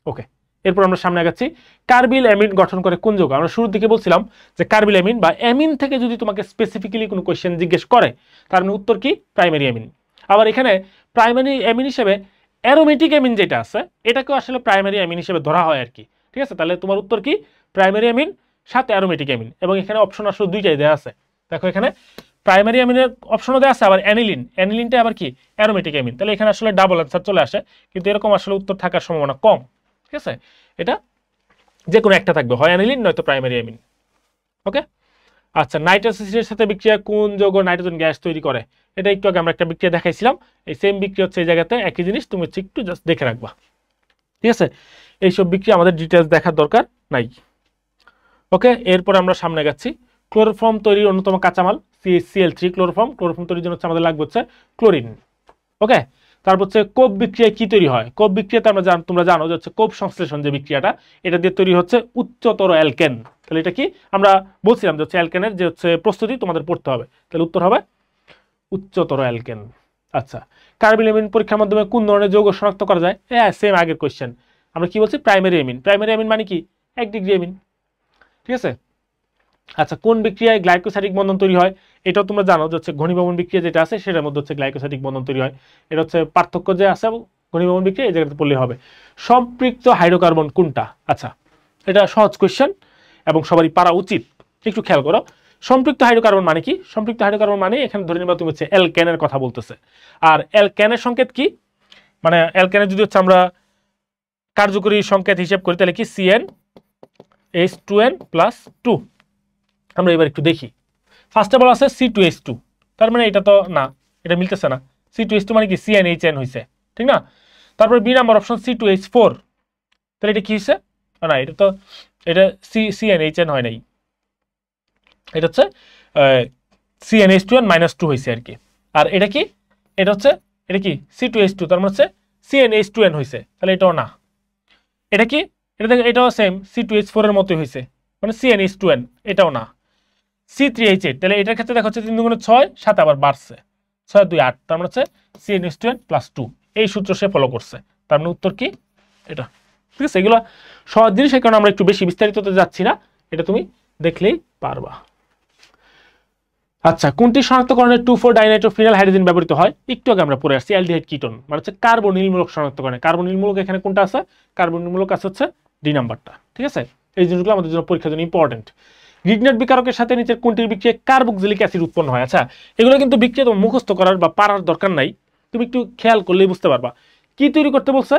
ওকে। এরপর আমরা সামনে আগাচ্ছি, কার্বিল অ্যামিন গঠন করে কোন যৌগ? আমরা শুরুর দিকে বলছিলাম যে কার্বিল অ্যামিন বা অ্যামিন থেকে যদি তোমাকে স্পেসিফিক্যালি কোনো কোয়েশ্চেন জিজ্ঞেস করে তার মানে উত্তর কি? Primary amine. আবার এখানে প্রাইমারি অ্যামিন হিসেবে অ্যারোমেটিক অ্যামিন যেটা আছে এটাকেও আসলে প্রাইমারি অ্যামিন হিসেবে ধরা হয় আর কি। ঠিক আছে, তাহলে তোমার উত্তর কি? প্রাইমারি অ্যামিন সাথে অ্যারোমেটিক অ্যামিন। এবং এখানে অপশন আসলে দুইটাই দেওয়া আছে, দেখো এখানে প্রাইমারি অ্যামিনের অপশনও দেওয়া আছে, আবার অ্যানিলিন, অ্যানিলিনটা আবার কি? Aromatic amine. তাহলে এখানে আসলে ডাবল অ্যান্সার চলে আসে, কিন্তু এরকম আসলে উত্তর থাকার সম্ভাবনা কম। ঠিক আছে, এটা যে কোনো একটা থাকবে, হয় অ্যানিলিন নয়তো প্রাইমারি অ্যামিন। ওকে, আচ্ছা, নাইট্রাস অ্যাসিডের সাথে বিক্রিয়া কোন যৌগ নাইট্রোজেন গ্যাস তৈরি করে? এটা একটু আগে আমরা একটা বিক্রিয়া দেখাইছিলাম, এই সেম বিক্রিয়া হচ্ছে এই জায়গাতে, একই জিনিস, তুমি হচ্ছে একটু জাস্ট দেখে রাখবা। ঠিক আছে, এইসব বিক্রিয়া আমাদের ডিটেলস দেখার দরকার নাই। ওকে, এরপর আমরা সামনে যাচ্ছি, ক্লোরোফর্ম তৈরির অন্যতম কাঁচামাল CH3 ক্লোরোফর্ম। ক্লোরোফর্ম তৈরির জন্য হচ্ছে আমাদের লাগবে হচ্ছে ক্লোরিন। ওকে, তারপর হচ্ছে কোপ বিক্রিয়ায় কি তৈরি হয়? কোপ বিক্রিয়াতে আমরা তোমরা জানো যে হচ্ছে কোপ সংশ্লেষণ যে বিক্রিয়াটা, এটা দিয়ে তৈরি হচ্ছে উচ্চতর অ্যালকেন। তাহলে এটা কি? আমরা বলছিলাম যে হচ্ছে অ্যালকেনের যে হচ্ছে প্রস্তুতি তোমাদের পড়তে হবে, তাহলে উত্তর হবে উচ্চতর অ্যালকেন। আচ্ছা, কার্বিল অ্যামিন পরীক্ষার মাধ্যমে কোন ধরনের যৌগ শনাক্ত করা যায়? হ্যাঁ, সেম আগের কোয়েশ্চেন, আমরা কি বলছি? Primary amine. প্রাইমারি অ্যামিন মানে কি? 1 ডিগ্রি অ্যামিন। ঠিক আছে, আচ্ছা, কোন বিক্রিয়ায় গ্লাইকোসাইডিক বন্ধন তৈরি হয়? এটাও তোমরা জানো যে হচ্ছে ঘনীভবন বিক্রিয়া যেটা আছে সেটার মধ্যে হচ্ছে গ্লাইকোসাইডিক বন্ধন তৈরি হয়। এটা হচ্ছে পার্থক্য যে আছে ঘনীভবন বিক্রিয়া, এই জায়গাতে পড়লে হবে। সম্পৃক্ত হাইড্রোকার্বন কোনটা? আচ্ছা, এটা সহজ কোয়েশ্চেন এবং সবারই পারা উচিত, একটু খেয়াল করো। সম্পৃক্ত হাইড্রোকার্বন মানে কি? সম্পৃক্ত হাইড্রোকার্বন মানে এখানে ধরে নিবা তুমি হচ্ছে অ্যালকেনের কথা বলতেছে। আর অ্যালকেনের সংকেত কি? মানে অ্যালকেনের যদি হচ্ছে আমরা কার্যকরী সংকেত হিসেব করি তাহলে কি? CnH2n+2। আমরা এবার একটু দেখি। ফার্স্টে বলা আছে C2H2, তার মানে এটা তো না, এটা মিলতেছে না। C2H2 মানে কি? CnHn হয়েছে, ঠিক না? তারপর বি নাম্বার অপশন C2H4, তাহলে এটা কি হয়েছে? না, এটা তো এটা CnHn হয় নাই, এটা হচ্ছে CnH2n-2 হয়েছে আর কি। আর এটা কি? এটা হচ্ছে এটা কি? C2H2, তার মানে হচ্ছে CnH2n হয়েছে, তাহলে এটাও না। এটা কি? এটা দেখো, এটাও সেম C2H4 এর মতোই হয়েছে, মানে CnH2n, এটাও না। C3H8, তাহলে এটার ক্ষেত্রে দেখা হচ্ছে 3 × 6 7 আবার বাড়ছে, 6 2 8, তার মানে হচ্ছে CnH2n+2। এই সূত্র সে ফলো করছে, তার মানে উত্তর কি? এটা। ঠিক আছে, এগুলো সহজ জিনিস, এই কারণে আমরা একটু বেশি বিস্তারিততে যাচ্ছি না, এটা তুমি দেখলেই পারবা। আচ্ছা, কোনটি শনাক্তকরণে 2,4-ডাইনাইট্রোফিনাইল হাইড্রোজেন ব্যবহৃত হয়? একটু আগে আমরা পড়ে আসছি, অ্যালডিহাইড কিটোন, মানে হচ্ছে কার্বনিল মূলক শনাক্তকরণে। কার্বনিল মূলক এখানে কোনটা আছে? কার্বনিল মূলক আছে হচ্ছে ডি নাম্বারটা। ঠিক আছে, এই জিনিসগুলো আমাদের জন্য পরীক্ষার জন্য ইম্পর্টেন্ট। গ্রিগনেট বিকারকের সাথে নিচের কোনটির বিক্রিয়ায় কার্বক্সিলিক অ্যাসিড উৎপন্ন হয়? আচ্ছা, এগুলো কিন্তু বিক্রিয়া তো মুখস্থ করার বা পারার দরকার নাই, তুমি একটু খেয়াল করলেই বুঝতে পারবা। কি তৈরি করতে বলছে?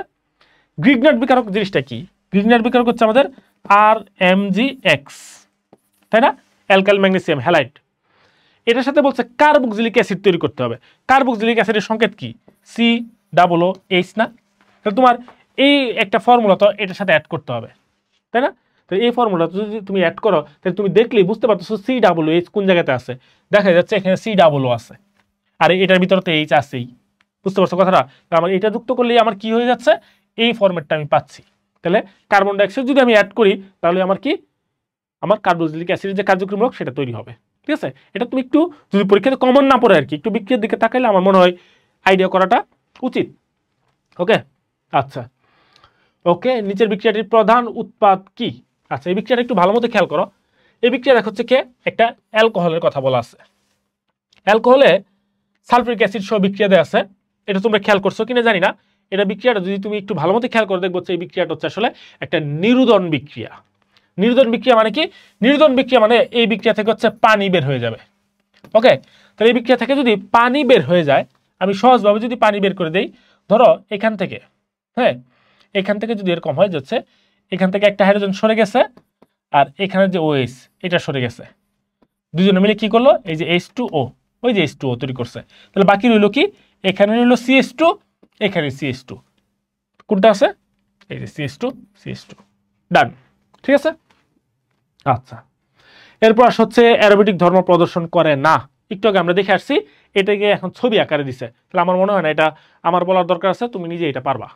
গ্রিগনেট বিকারক জিনিসটা কি? গ্রিগনেট বিকারক হচ্ছে আমাদের RMgX, তাই না? Alkyl magnesium halide. এটার সাথে বলছে কার্বক্সিলিক অ্যাসিড তৈরি করতে হবে। কার্বক্সিলিক অ্যাসিডের সংকেত কি? COOH না? তাহলে তোমার এই একটা ফর্মুলা তো এটার সাথে অ্যাড করতে হবে, তাই না? তো এই ফর্মুলা যদি তুমি অ্যাড করো তাহলে তুমি দেখলেই বুঝতে পারছো COOH কোন জায়গাতে আছে। দেখা যাচ্ছে এখানে COO আছে, আর এটার ভিতরে তো H আছেই। বুঝতে পারছো কথাটা? আমার এটা যুক্ত করলেই আমার কি হয়ে যাচ্ছে? এই ফরম্যাটটা আমি পাচ্ছি। তাহলে কার্বন ডাইঅক্সাইড যদি আমি অ্যাড করি তাহলে আমার কি? আমার কার্বক্সিলিক অ্যাসিডের যে কার্যক্রমূলক সেটা তৈরি হবে। ঠিক আছে, এটা তুমি একটু যদি পরীক্ষাতে কমন না পড়ে আর কি, একটু বিক্রিয়ার দিকে তাকাইলে আমার মনে হয় আইডিয়া করাটা উচিত। ওকে, আচ্ছা, ওকে, নিচের বিক্রিয়াটির প্রধান উৎপাদ কি? আচ্ছা, এই বিক্রিয়াটা একটু ভালো মতো খেয়াল করো। এই বিক্রিয়া দেখো হচ্ছে কে? একটা অ্যালকোহলের কথা বলা আছে। অ্যালকোহলে সালফিউরিক অ্যাসিড সহ বিক্রিয়া দেওয়া আছে, এটা তোমরা খেয়াল করছো কিনা জানি না। এটা বিক্রিয়াটা যদি তুমি একটু ভালো মতো খেয়াল করে দেখবো এই বিক্রিয়াটা হচ্ছে আসলে একটা নিরুদন বিক্রিয়া। নিরুদন বিক্রিয়া মানে কি? নিরুদন বিক্রিয়া মানে এই বিক্রিয়া থেকে হচ্ছে পানি বের হয়ে যাবে। ওকে, তাহলে এই বিক্রিয়া থেকে যদি পানি বের হয়ে যায়, আমি সহজভাবে যদি পানি বের করে দেই, ধরো এখান থেকে, হ্যাঁ, এখান থেকে যদি এরকম হয় যাচ্ছে এখান থেকে একটা হাইড্রোজেন সরে গেছে আর এখানে যে OH এটা সরে গেছে, দুজনে মিলে কি করলো? এই যে H2O, ওই যে H2O তৈরি করছে। তাহলে বাকি রইল কি? এখানে রইল CH2, এখানে CH2, কোনটা আছে? এই যে CH2 ডান। ঠিক আছে, আচ্ছা, এরপর হচ্ছে অ্যারোমেটিক ধর্ম প্রদর্শন করে না। একটু আগে আমরা দেখে আসছি, এটাকে এখন ছবি আকারে দিছে। তাহলে আমার মনে হয় না এটা আমার বলার দরকার আছে, তুমি নিজে এটা পারবা।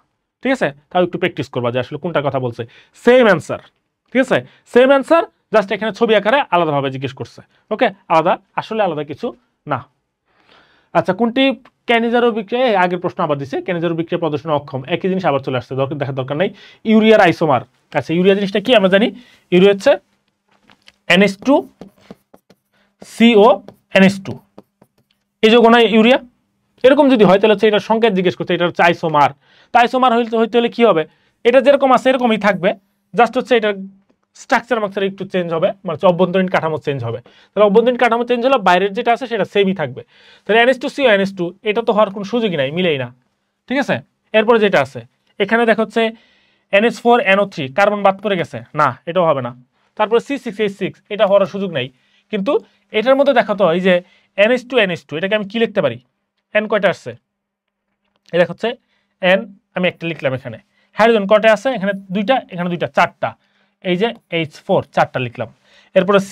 ঠিক আছে, তাও একটু প্র্যাকটিস করবা যে আসলে কোনটা কথা বলছে। সেম অ্যান্সার, ঠিক আছে, সেম অ্যান্সার, জাস্ট এখানে ছবি আকারে আলাদাভাবে জিজ্ঞেস করছে। ওকে, আলাদা, আসলে আলাদা কিছু না। আচ্ছা, কোনটি ক্যানিজারো বিক্রিয়া? আগের প্রশ্ন আবার দিছে, ক্যানিজারো বিক্রিয়া প্রদর্শনে অক্ষম। একই জিনিস আবার চলে আসছে, দেখার দরকার নেই। ইউরিয়ার আইসোমার, আচ্ছা ইউরিয়া জিনিসটা কি আমরা জানি, ইউরিয়া হচ্ছে NH2 CO NH2 এই যৌগ নয় ইউরিয়া। এরকম যদি হয় তাহলে হচ্ছে এটার সংকেত জিজ্ঞেস করছে, এটা হচ্ছে আইসোমার। তো আইসোমার হইতে হলে কি হবে, এটা যেরকম আছে এরকমই থাকবে, জাস্ট হচ্ছে এটার স্ট্রাকচার মাকচার একটু চেঞ্জ হবে, মানে অভ্যন্তরীণ কাঠামো চেঞ্জ হবে। তাহলে অভ্যন্তরীণ কাঠামো চেঞ্জ হলে বাইরের যেটা আছে সেটা সেমই থাকবে। তাহলে NH2 CO NH2 এটা তো হওয়ার কোনো সুযোগই নাই, মিলেই না, ঠিক আছে। এরপরে যেটা আছে এখানে দেখো হচ্ছে NH4 NO3 কার্বন বাদ পড়ে গেছে, না এটাও হবে না। তারপরে C6H6 এটা হওয়ার সুযোগ নাই। কিন্তু এটার মধ্যে দেখো তো এই যে NH2 NH2 এটাকে আমি কি লিখতে পারি, N কয়টা আসছে, এটা হচ্ছে N, আমি একটা লিখলাম এখানে। হাইড্রোজেন কয়টা আছে, এখানে দুইটা, এখানে দুইটা, চারটা, এই যে H4 চারটা লিখলাম। এরপরে C,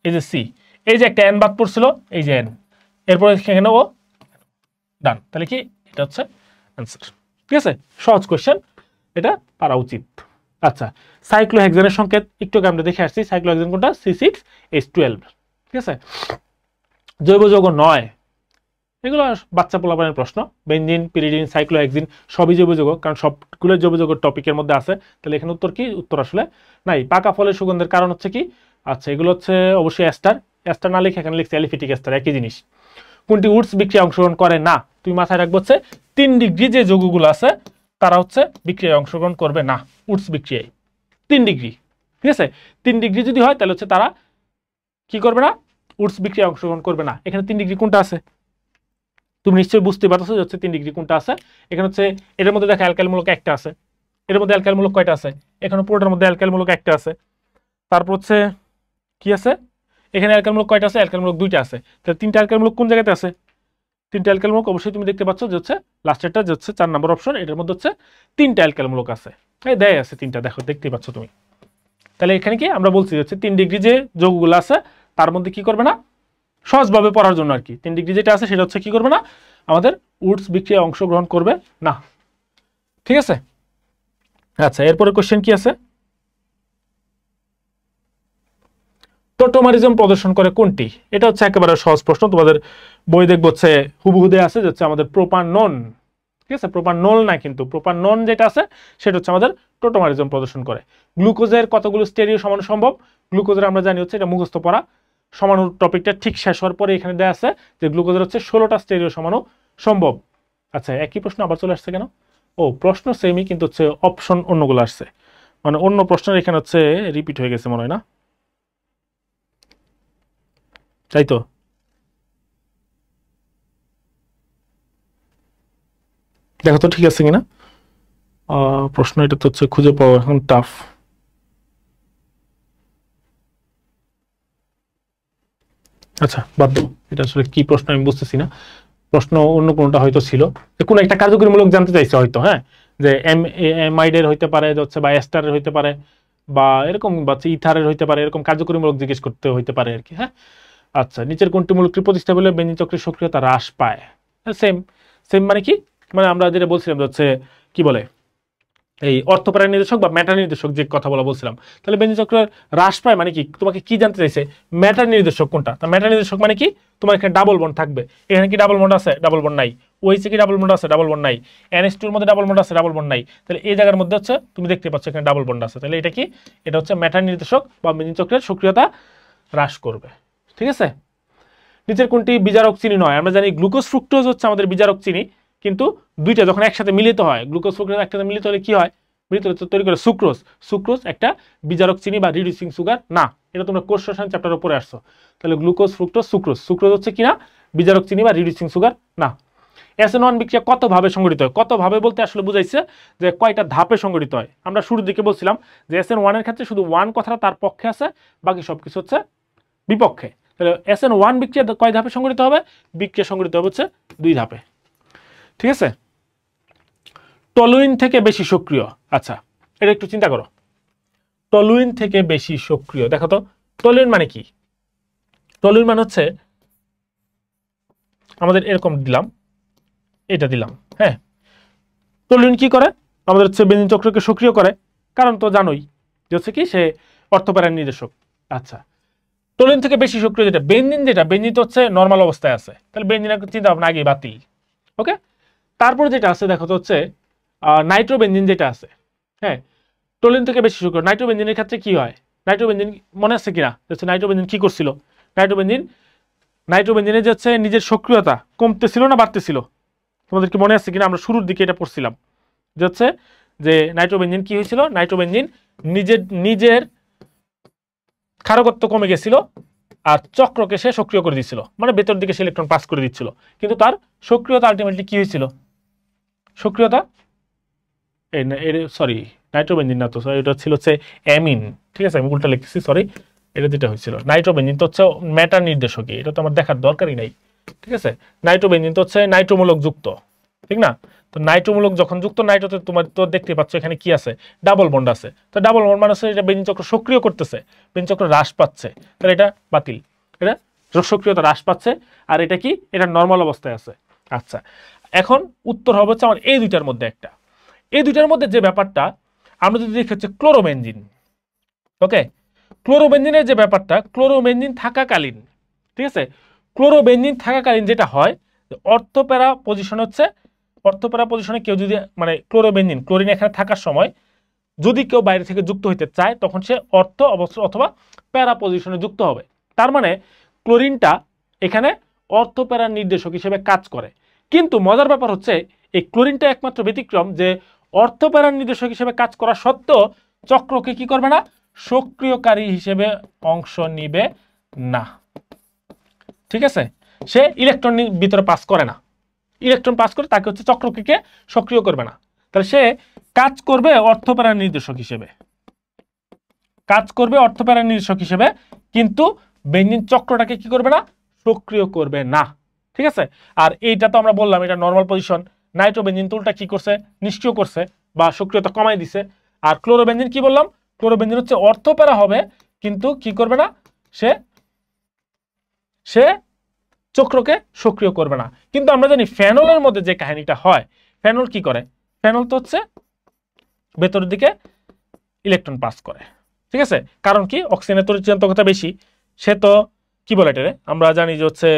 এই যে C, এই যে একটা N বাদ পড়ছিল, এই যে N, এরপরে এখানে ও, ডান। তাহলে কি এটা হচ্ছে অ্যান্সার, ঠিক আছে। সহজ কোশ্চেন, এটা পারা উচিত। আচ্ছা সাইক্লোহেক্সেনের সংকেত একটু আমরা দেখে আসছি, সাইক্লোহেক্সেন কোনটা, C6H12, ঠিক আছে। জৈব যৌগ নয়, এগুলো বাচ্চা পোলাপানের প্রশ্ন। বেনজিন, পিরিডিন, সাইক্লোহেক্সিন সবই জৈব যৌগ, কারণ সবগুলো জৈব যৌগ টপিকের মধ্যে আছে। তাহলে এখানে উত্তর কি, উত্তর আসলে নাই। পাকা ফলের সুগন্ধের কারণ হচ্ছে কি, আচ্ছা এগুলো হচ্ছে অবশ্যই এস্টার, এস্টার না লিখে এখানে লিখছে অ্যালিফিটিক এস্টার, একই জিনিস। কোনটি উডস বিক্রিয়ায় অংশগ্রহণ করে না, তুমি মাথায় রাখবো হচ্ছে 3 ডিগ্রি যে যৌগগুলো আছে তারা হচ্ছে বিক্রিয়ায় অংশগ্রহণ করবে না, উডস বিক্রিয়ায় 3 ডিগ্রি, ঠিক আছে। 3 ডিগ্রি যদি হয় তাহলে হচ্ছে তারা কি করবে না, উডস বিক্রিয়ায় অংশগ্রহণ করবে না। এখানে 3 ডিগ্রি কোনটা আছে তুমি নিশ্চয়ই বুঝতে পারছো যে হচ্ছে 3 ডিগ্রি কোনটা আছে। এখানে হচ্ছে এটার মধ্যে দেখা অ্যালকাইল মূলক একটা আছে, এর মধ্যে অ্যালকাইল মূলক কয়টা আছে, এখানে পুরোটার মধ্যে অ্যালকাইল মূলক একটা আছে। তারপর হচ্ছে কি আছে, এখানে অ্যালকাইল মূলক কয়টা আছে, অ্যালকাইল মূলক দুইটা আছে। তাহলে 3টা অ্যালকাইল মূলক কোন জায়গাতে আছে, 3টা অ্যালকাইল মূলক অবশ্যই তুমি দেখতে পাচ্ছ যে হচ্ছে লাস্টেরটা যে হচ্ছে 4 নম্বর অপশন, এটার মধ্যে হচ্ছে 3টা অ্যালকাইল মূলক আছে, এই দেয় আছে 3টা, দেখো দেখতেই পাচ্ছ তুমি। তাহলে এখানে কি আমরা বলছি হচ্ছে 3 ডিগ্রি যে যৌগগুলো আছে তার মধ্যে কি করবে না, সহজভাবে পড়ার জন্য আর কি, 3 ডিগ্রি যেটা আছে সেটা হচ্ছে কি করবে না, আমাদের উডস বিক্রিয়ায় অংশগ্রহণ করবে না, ঠিক আছে। আচ্ছা এরপরে কোশ্চেন কি আছে, টোটোমারিজম প্রদর্শন করে কোনটি, এটা হচ্ছে একেবারে সহজ প্রশ্ন, তোমাদের বই দেখবো হচ্ছে হুবহুদে আছে যে হচ্ছে আমাদের প্রোপানন, ঠিক আছে। প্রোপানল না, কিন্তু প্রোপানন যেটা আছে সেটা হচ্ছে আমাদের টোটোমারিজম প্রদর্শন করে। গ্লুকোজের কতগুলো স্টেরিও সমাণু সম্ভব, গ্লুকোজের আমরা জানি হচ্ছে এটা মুখস্থ পড়া, সমাণু টপিকটা ঠিক শেষ হওয়ার পরে এখানে দেওয়া আছে যে গ্লুকোজের হচ্ছে 16টা স্টেরিও সমাণু সম্ভব। আচ্ছা একই প্রশ্ন আবার চলে আসছে কেন, ও প্রশ্ন সেমই কিন্তু হচ্ছে অপশন অন্যগুলো আসছে, মানে অন্য প্রশ্নের এখানে হচ্ছে রিপিট হয়ে গেছে মনে হয় না, তাই তো। দেখো তো ঠিক আছে কিনা, প্রশ্ন এটা তো হচ্ছে খুঁজে পাওয়া এখন টাফ। আচ্ছা বাদ দাও, এটা আসলে কি প্রশ্ন আমি বুঝতেছি না, প্রশ্ন অন্য কোনটা হয়তো ছিল, কোনো একটা কার্যকরীমূলক জানতে চাইছে হয়তো, হ্যাঁ, যে এমাইডের হইতে পারে হচ্ছে বা এস্টারের হইতে পারে বা এরকম বা ইথারের হইতে পারে, এরকম কার্যকরীমূলক জিজ্ঞেস করতে হইতে পারে আর কি, হ্যাঁ। আচ্ছা নিচের কোনটি মূলকটি প্রতিষ্ঠা করলে বেঞ্জিন চক্রের সক্রিয়তা হ্রাস পায়, সেম সেম মানে কি, মানে আমরা যেটা বলছিলাম হচ্ছে কি বলে এই অর্থপ্রায় নির্দেশক বা ম্যাটার নির্দেশক যে কথা বলছিলাম, তাহলে বেঞ্জিন চক্রের হ্রাস পায় মানে কি, তোমাকে কি জানতে চাইছে, ম্যাটার নির্দেশক কোনটা, তা ম্যাটার নির্দেশক মানে কি, তোমার এখানে ডাবল বন্ড থাকবে, এখানে কি ডাবল বন্ড আছে, ডাবল বন্ড নাই, ওইসে কি ডাবল বন্ড আছে, ডাবল বন্ড নাই, NH2 এর মধ্যে ডাবল বন্ড আছে, ডাবল বন্ড নাই, তাহলে এই জায়গার মধ্যে হচ্ছে তুমি দেখতে পাচ্ছ এখানে ডাবল বন্ড আছে, তাহলে এটা কি, এটা হচ্ছে ম্যাটার নির্দেশক বা বেঞ্জিন চক্রের সক্রিয়তা হ্রাস করবে, ঠিক আছে। নিচের কোনটি বিজারক চিনি নয়, আমরা জানি গ্লুকোজ ফ্রুক্টোজ হচ্ছে আমাদের বিজারক চিনি, কিন্তু দুইটা যখন একসাথে মিলিত হয়, গ্লুকোজ ফ্রুক্টোজ একসাথে মিলিত হলে কি হয়, মিলিত হলে তৈরি করে সুক্রোজ, সুক্রোজ একটা বিজারক চিনি বা রিডিউসিং সুগার না, এটা তোমরা কোষ রসায়ন চ্যাপ্টারের উপরে আসছো। তাহলে গ্লুকোজ ফ্রুক্টোজ সুক্রোজ, সুক্রোজ হচ্ছে কিনা বিজারক চিনি বা রিডিউসিং সুগার না। SN1 বিক্রিয়া কত ভাবে সংগঠিত হয়, কত ভাবে বলতে আসলে বুঝাইছে যে কয়টা ধাপে সংগঠিত হয়, আমরা শুরুর দিকে বলছিলাম যে SN1 এর ক্ষেত্রে শুধু 1 কথাটা তার পক্ষে আছে, বাকি সবকিছু হচ্ছে বিপক্ষে। তাহলে SN1 বিক্রিয়া কয় ধাপে সংগঠিত হবে, বিক্রিয়া সংগঠিত হবে হচ্ছে 2 ধাপে, ঠিক আছে। টলুইন থেকে বেশি সক্রিয়, আচ্ছা এটা একটু চিন্তা করো, টলুইন থেকে বেশি সক্রিয়, দেখো তো টলুইন মানে কি, টলুইন মানে হচ্ছে আমাদের এরকম দিলাম, এটা দিলাম, হ্যাঁ, টলুইন কি করে, আমাদের হচ্ছে বেঞ্জিন চক্রকে সক্রিয় করে, কারণ তো জানোই যে হচ্ছে কি সে অর্থপ্রায় নির্দেশক। আচ্ছা টলুইন থেকে বেশি সক্রিয় যেটা বেঞ্জিন, যেটা বেঞ্জিন তো হচ্ছে নর্মাল অবস্থায় আছে, তাহলে বেঞ্জিনের চিন্তা ভাবনা আগে বাতিল, ওকে। তারপর যেটা আছে দেখো তো হচ্ছে নাইট্রোবেঞ্জিন যেটা আছে, হ্যাঁ, টোলিন থেকে বেশি সক্রিয়। নাইট্রোবেনজিনের ক্ষেত্রে কি হয়, নাইট্রোবেনজিন মনে আছে কিনা, নাইট্রোবেনজিন কি করছিল, নাইট্রোবেনজিনের যে হচ্ছে নিজের সক্রিয়তা কমতেছিল না বাড়তেছিল, তোমাদের কি মনে আছে কিনা? আমরা শুরুর দিকে এটা পড়ছিলাম যে হচ্ছে যে নাইট্রোবেনজিন কি হয়েছিল, নাইট্রোবেনজিন নিজের ক্ষারকত্ব কমে গেছিল আর চক্রকে সে সক্রিয় করে দিচ্ছিল, মানে ভেতর দিকে সে ইলেকট্রন পাস করে দিচ্ছিল, কিন্তু তার সক্রিয়তা আলটিমেটলি কি হয়েছিল, সক্রিয়তা সরি নাইট্রোবেনজিন না তো, এটা ছিল হচ্ছে অ্যামিন, ঠিক আছে, আমি উল্টা লিখতেছি, সরি, এটা যেটা হয়েছিল নাইট্রোবেনজিন তো হচ্ছে ম্যাটার নির্দেশকই, এটা তো আমার দেখার দরকারই নাই, ঠিক আছে। নাইট্রোবেনজিন তো হচ্ছে নাইট্রোমূলক যুক্ত, ঠিক না? তো নাইট্রোমূলক যখন যুক্ত, নাইট্রোতে তোমার তো দেখতে পাচ্ছ এখানে কি আছে, ডাবল বন্ড আছে, তো ডাবল বন্ড মানে হচ্ছে এটা বেঞ্জিন চক্র সক্রিয় করতেছে, বেঞ্জিন চক্র হ্রাস পাচ্ছে, তাহলে এটা বাতিল, এটা সক্রিয়তা হ্রাস পাচ্ছে, আর এটা কি, এটা নর্মাল অবস্থায় আছে। আচ্ছা, এখন উত্তর হবে হচ্ছে আমার এই দুইটার মধ্যে একটা, এই দুইটার মধ্যে যে ব্যাপারটা আমরা যদি দেখি হচ্ছে ক্লোরোবেনজিন, ওকে, ক্লোরোবেনজিনের যে ব্যাপারটা, ক্লোরোবেনজিন থাকাকালীন, ঠিক আছে, ক্লোরোবেনজিন থাকাকালীন যেটা হয়, অর্থোপ্যারা পজিশন হচ্ছে, অর্থোপ্যারা পজিশনে কেউ যদি মানে ক্লোরোবেনজিন ক্লোরিন এখানে থাকার সময় যদি কেউ বাইরে থেকে যুক্ত হইতে চায় তখন সে অর্থ অথবা প্যারা পজিশনে যুক্ত হবে। তার মানে ক্লোরিনটা এখানে অর্থোপ্যারা নির্দেশক হিসেবে কাজ করে। কিন্তু মজার ব্যাপার হচ্ছে এই ক্লোরিনটা একমাত্র ব্যতিক্রম যে অর্থোপ্যারা নির্দেশক হিসেবে কাজ করা সত্ত্বেও চক্রকে কি করবে না, সক্রিয়কারী হিসেবে অংশ নিবে না, ঠিক আছে। সে ইলেকট্রন ভিতরে পাস করে না, ইলেকট্রন পাস করে তাকে হচ্ছে চক্রকে সক্রিয় করবে না, তাহলে সে কাজ করবে অর্থোপ্যারা নির্দেশক হিসেবে, কাজ করবে অর্থোপ্যারা নির্দেশক হিসেবে, কিন্তু বেঞ্জিন চক্রটাকে কি করবে না, সক্রিয় করবে না, ঠিক আছে। আর এইটা তো আমরা বললাম এটা নর্মাল পজিশন, নাইট্রোবেনজিন তুলটা কি করছে, নিষ্ক্রিয় করছে বা সক্রিয়তা কমাই দিছে। আর ক্লোরোবেনজিন কি বললাম, ক্লোরোবেনজিন হচ্ছে অর্থোপ্যারা হবে কিন্তু কি করবে না, সে চক্রকে সক্রিয় করবে না। কিন্তু আমরা জানি ফেনলের মধ্যে যে কাহিনীটা হয়, ফেনল কি করে, ফেনল তো হচ্ছে ভেতরের দিকে ইলেকট্রন পাস করে, ঠিক আছে, কারণ কি অক্সিজেনের তড়িৎচুম্বকতা বেশি, সে তো কি বলে এটা, আমরা জানি যে হচ্ছে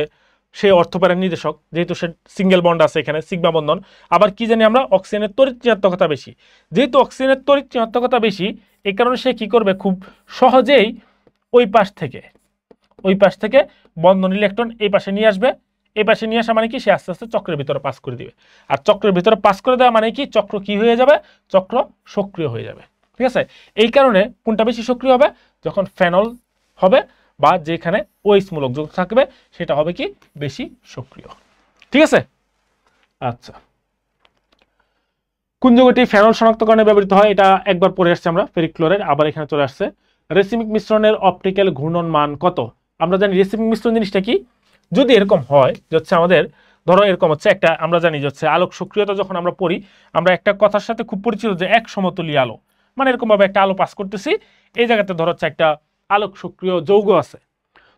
সে অর্থোপ্যারা নির্দেশক, যেহেতু সে সিঙ্গেল বন্ড আছে এখানে সিগমা বন্ধন, আবার কি জানি আমরা অক্সিজেনের তড়িৎচুম্বকতা বেশি, যেহেতু অক্সিজেনের তড়িৎচুম্বকতা বেশি এই কারণে সে কি করবে, খুব সহজেই ওই পাশ থেকে বন্ধন ইলেকট্রন এই পাশে নিয়ে আসবে, এই পাশে নিয়ে আসা মানে কি সে আস্তে আস্তে চক্রের ভিতরে পাস করে দিবে, আর চক্রের ভিতরে পাস করে দেওয়া মানে কি চক্র কি হয়ে যাবে, চক্র সক্রিয় হয়ে যাবে, ঠিক আছে। এই কারণে কোনটা বেশি সক্রিয় হবে, যখন ফেনল হবে বা যেখানে ওএইচ মূলক যৌগ থাকবে সেটা হবে কি বেশি সক্রিয়, ঠিক আছে। আচ্ছা, কোন যৌগটি ফেনল শনাক্তকরণে ব্যবহৃত হয়, এটা একবার পড়ে আসছে আমরা ফেরিক ক্লোরাইড, আবার এখানে চলে আসছে। রেসিমিক মিশ্রণের অপটিক্যাল ঘূর্ণন মান কত, আমরা জানি রেসিমিক মিশ্রণ জিনিসটা কি, যদি এরকম হয় যে হচ্ছে আমাদের ধরো এরকম হচ্ছে একটা, আমরা জানি যে হচ্ছে আলোক সক্রিয়তা যখন আমরা পড়ি আমরা একটা কথার সাথে খুব পরিচিত যে এক সমতুল্য আলো, মানে এরকম ভাবে একটা আলো পাস করতেছি, এই জায়গাতে ধরো হচ্ছে একটা আলোক সক্রিয় যৌগ আছে,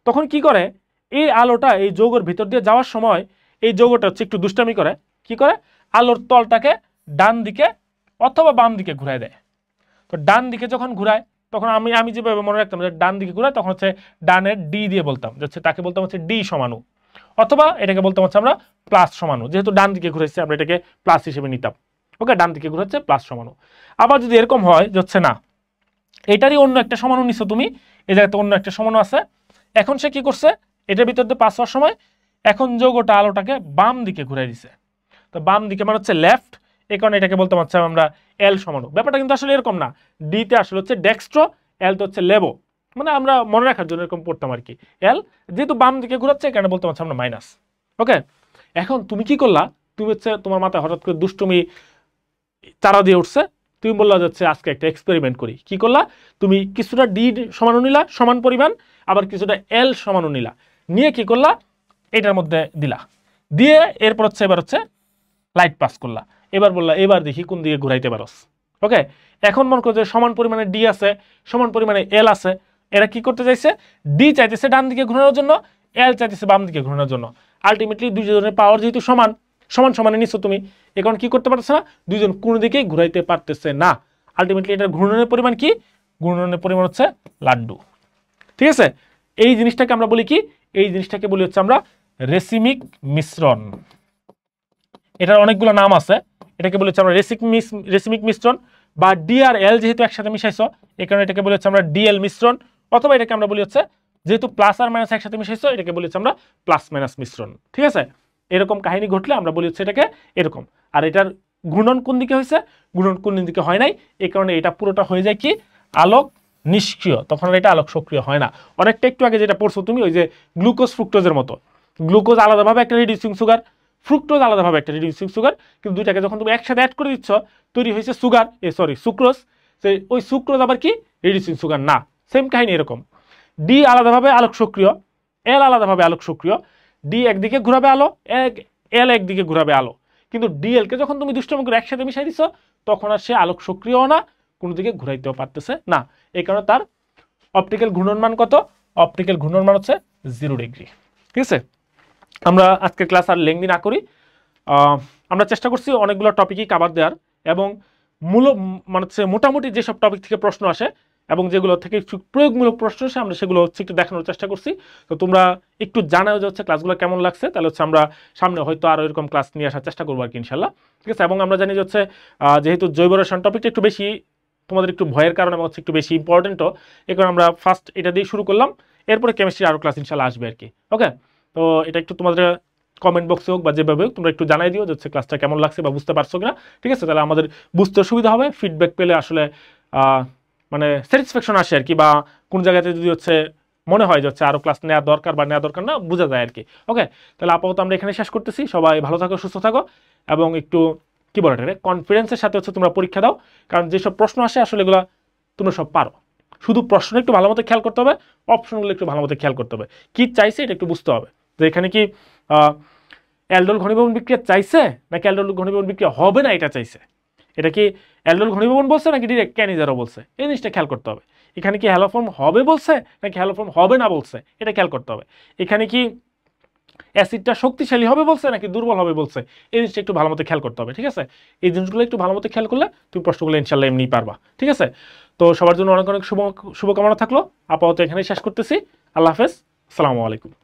তখন কি করে এই আলোটা এই যৌগের ভিতর দিয়ে যাওয়ার সময় এই যৌগটা হচ্ছে একটু দুষ্টামি করে, কি করে আলোর তলটাকে ডান দিকে অথবা বাম দিকে ঘুরায় দেয়। তো ডান দিকে যখন ঘুরায় তখন আমি যেভাবে মনে রাখতাম যে ডান দিকে ঘুরায় তখন হচ্ছে ডানের ডি দিয়ে বলতাম যে হচ্ছে তাকে বলতাম হচ্ছে ডি সমাণু, অথবা এটাকে বলতাম হচ্ছে আমরা প্লাস সমাণু, যেহেতু ডান দিকে ঘুরেছে আমরা এটাকে প্লাস হিসেবে নিতাম, ওকে, ডান দিকে ঘুরেছে প্লাস সমাণু। আবার যদি এরকম হয় যে হচ্ছে না এটারই অন্য একটা সমাণু নিছো তুমি, এই জায়গাতে অন্য একটা সমাণু আছে, এখন সে কি করছে এটার ভিতর দিয়ে পাস হওয়ার সময় এখন যৌগটা আলোটাকে বাম দিকে ঘুরাই দিছে, তো বাম দিকে মানে হচ্ছে লেফট, এই কারণে এটাকে বলতে পারছি আমরা এল সমাণু। ব্যাপারটা কিন্তু আসলে এরকম না, ডিতে আসলে হচ্ছে ডেক্সট্রো, এল তো হচ্ছে লেবো, মানে আমরা মনে রাখার জন্য এরকম পড়তাম আর কি, এল যেহেতু বাম দিকে ঘুরাচ্ছে এখানে বলতে পারছি আমরা মাইনাস, ওকে। এখন তুমি কি করলা, তুমি হচ্ছে তোমার মাথায় হঠাৎ করে দুষ্টুমি চারা দিয়ে উঠছে, তুমি বললা যাচ্ছে আজকে একটা এক্সপেরিমেন্ট করি, কি করলা তুমি কিছুটা ডি সমাণু নিলা সমান পরিমাণ, আবার কিছুটা এল সমাণু নিলা, নিয়ে কি করলা এটার মধ্যে দিলা, দিয়ে এরপর হচ্ছে এবার হচ্ছে লাইট পাস করলা, এবার বললা এবার দেখি কোন দিকে ঘুরাইতে পারস, ওকে। এখন মনে করো যে সমান পরিমাণে ডি আছে সমান পরিমাণে এল আছে, এরা কি করতে চাইছে, ডি চাইতেছে ডান দিকে ঘোরানোর জন্য, এল চাইতেছে বাম দিকে ঘোরানোর জন্য, আলটিমেটলি দুইজনের পাওয়ার যেহেতু সমান সমানে নিচ্ছ তুমি, এখন কি করতে পারছে না, দুইজন কোনো দিকেই ঘুরাইতে পারতেছে না, আলটিমেটলি এটার ঘূর্ণনের পরিমাণ কি, ঘূর্ণনের পরিমাণ হচ্ছে লাড্ডু, ঠিক আছে। এই জিনিসটাকে আমরা বলি কি, এই জিনিসটাকে বলি হচ্ছে আমরা রেসিমিক মিশ্রণ, এটার অনেকগুলো নাম আছে, এটাকে বলি হচ্ছে আমরা রেসিমিক মিশ্রণ, বা ডি আর এল যেহেতু একসাথে মিশাইছো এই কারণে এটাকে বলি হচ্ছে আমরা ডিএল মিশ্রণ, অথবা এটাকে আমরা বলি হচ্ছে যেহেতু প্লাস আর মাইনাস একসাথে মিশাইছো এটাকে বলি হচ্ছে আমরা প্লাস মাইনাস মিশ্রণ। ঠিক আছে, এরকম কাহিনী ঘটলে আমরা বলি হচ্ছে এটাকে এরকম। আর এটার গুণন কোন দিকে হয়েছে, গুণন কোন দিকে হয় নাই, এই কারণে এটা পুরোটা হয়ে যায় কি আলোক নিষ্ক্রিয়, তখন এটা আলোক সক্রিয় হয় না। অনেকটা একটু আগে যেটা পড়ছো তুমি ওই যে গ্লুকোজ ফ্রুক্টোজের মতো, গ্লুকোজ আলাদাভাবে একটা রিডিউসিং সুগার, ফ্রুক্টোজ আলাদাভাবে একটা রিডিউসিং সুগার, কিন্তু দুইটাকে যখন তুমি একসাথে অ্যাড করে দিচ্ছ তৈরি হয়েছে সুগার, সুক্রোজ। ওই সুক্রোজ আবার কি রিডিউসিং সুগার না, সেম কাহিনী এরকম। ডি আলাদাভাবে আলোক সক্রিয়, এল আলাদাভাবে আলোক সক্রিয়, ডি একদিকে ঘুরাবে আলো, এল একদিকে ঘুরাবে আলো, কিন্তু ডিএল কে যখন তুমি দুষ্টম করে একসাথে মিশাই দিচ্ছ তখন আর সে আলোক সক্রিয় না, কোনো দিকে ঘুরাইতেও পারতেছে না। এই কারণে তার অপটিক্যাল ঘূর্ণন মান কত, অপটিক্যাল ঘূর্ণন মান হচ্ছে 0 ডিগ্রি। ঠিক আছে, আমরা আজকের ক্লাস আর লেংদি না করি, আমরা চেষ্টা করছি অনেকগুলো টপিকই কভার দেওয়ার, এবং মানে হচ্ছে মোটামুটি যেসব টপিক থেকে প্রশ্ন আসে এবং যেগুলো থেকে প্রয়োগমূলক প্রশ্ন আসে আমরা সেগুলো হচ্ছে একটু দেখানোর চেষ্টা করছি। তো তোমরা একটু জানাও যে হচ্ছে ক্লাসগুলো কেমন লাগছে, তাহলে হচ্ছে আমরা সামনে হয়তো আরও এরকম ক্লাস নিয়ে আসার চেষ্টা করবো আর কি ইনশাল্লাহ। ঠিক আছে, এবং আমরা জানি যে হচ্ছে যেহেতু জৈব রসায়ন টপিকটা একটু বেশি তোমাদের একটু ভয়ের কারণে হচ্ছে একটু বেশি ইম্পর্টেন্টও, এই কারণে আমরা ফার্স্ট এটা দিয়ে শুরু করলাম, এরপরে কেমিস্ট্রির আরও ক্লাস ইনশাল্লাহ আসবে আর কি। ওকে, তো এটা একটু তোমাদের কমেন্ট বক্সে হোক বা যেভাবে হোক তোমরা একটু জানাই দিও যে হচ্ছে ক্লাসটা কেমন লাগছে বা বুঝতে পারছো কিনা। ঠিক আছে, তাহলে আমাদের বুঝতে সুবিধা হবে, ফিডব্যাক পেলে আসলে মানে স্যাটিসফ্যাকশন আসে আর কি, বা কোন জায়গাতে যদি হচ্ছে মনে হয় যে হচ্ছে আরও ক্লাস নেওয়া দরকার বা নেওয়া দরকার না বোঝা যায় আর কি। ওকে, তাহলে আপাতত আমরা এখানে শেষ করতেছি, সবাই ভালো থাকো, সুস্থ থাকো, এবং একটু কি বলে এটা কনফিডেন্সের সাথে হচ্ছে তোমরা পরীক্ষা দাও, কারণ যেসব প্রশ্ন আসে আসলে এগুলো তোমরা সব পারো, শুধু প্রশ্ন একটু ভালো মতো খেয়াল করতে হবে, অপশনগুলো একটু ভালো মতো খেয়াল করতে হবে, কি চাইছে এটা একটু বুঝতে হবে, যে এখানে কি অ্যালডোল ঘনীভবন বিক্রিয়া চাইছে নাকি অ্যালডোল ঘনীভবন বিক্রিয়া হবে না এটা চাইছে, এটা কি অ্যালডোল ঘনীভবন বলছে নাকি ডিরেক্ট ক্যানিজারও বলছে, এই জিনিসটা খেয়াল করতে হবে। এখানে কি হ্যালোফর্ম হবে বলছে নাকি হ্যালোফর্ম হবে না বলছে, এটা খেয়াল করতে হবে। এখানে কি অ্যাসিডটা শক্তিশালী হবে বলছে নাকি দুর্বল হবে বলছে, এই জিনিসটা একটু ভালো মতো খেয়াল করতে হবে। ঠিক আছে, এই জিনিসগুলো একটু ভালো মতো খেয়াল করলে তুমি প্রশ্নগুলো ইনশাল্লাহ এমনি পারবা। ঠিক আছে, তো সবার জন্য অনেক অনেক শুভকামনা থাকলো, আপাতত এখানেই শেষ করতেছি। আল্লাহ হাফেজ, আসসালামু আলাইকুম।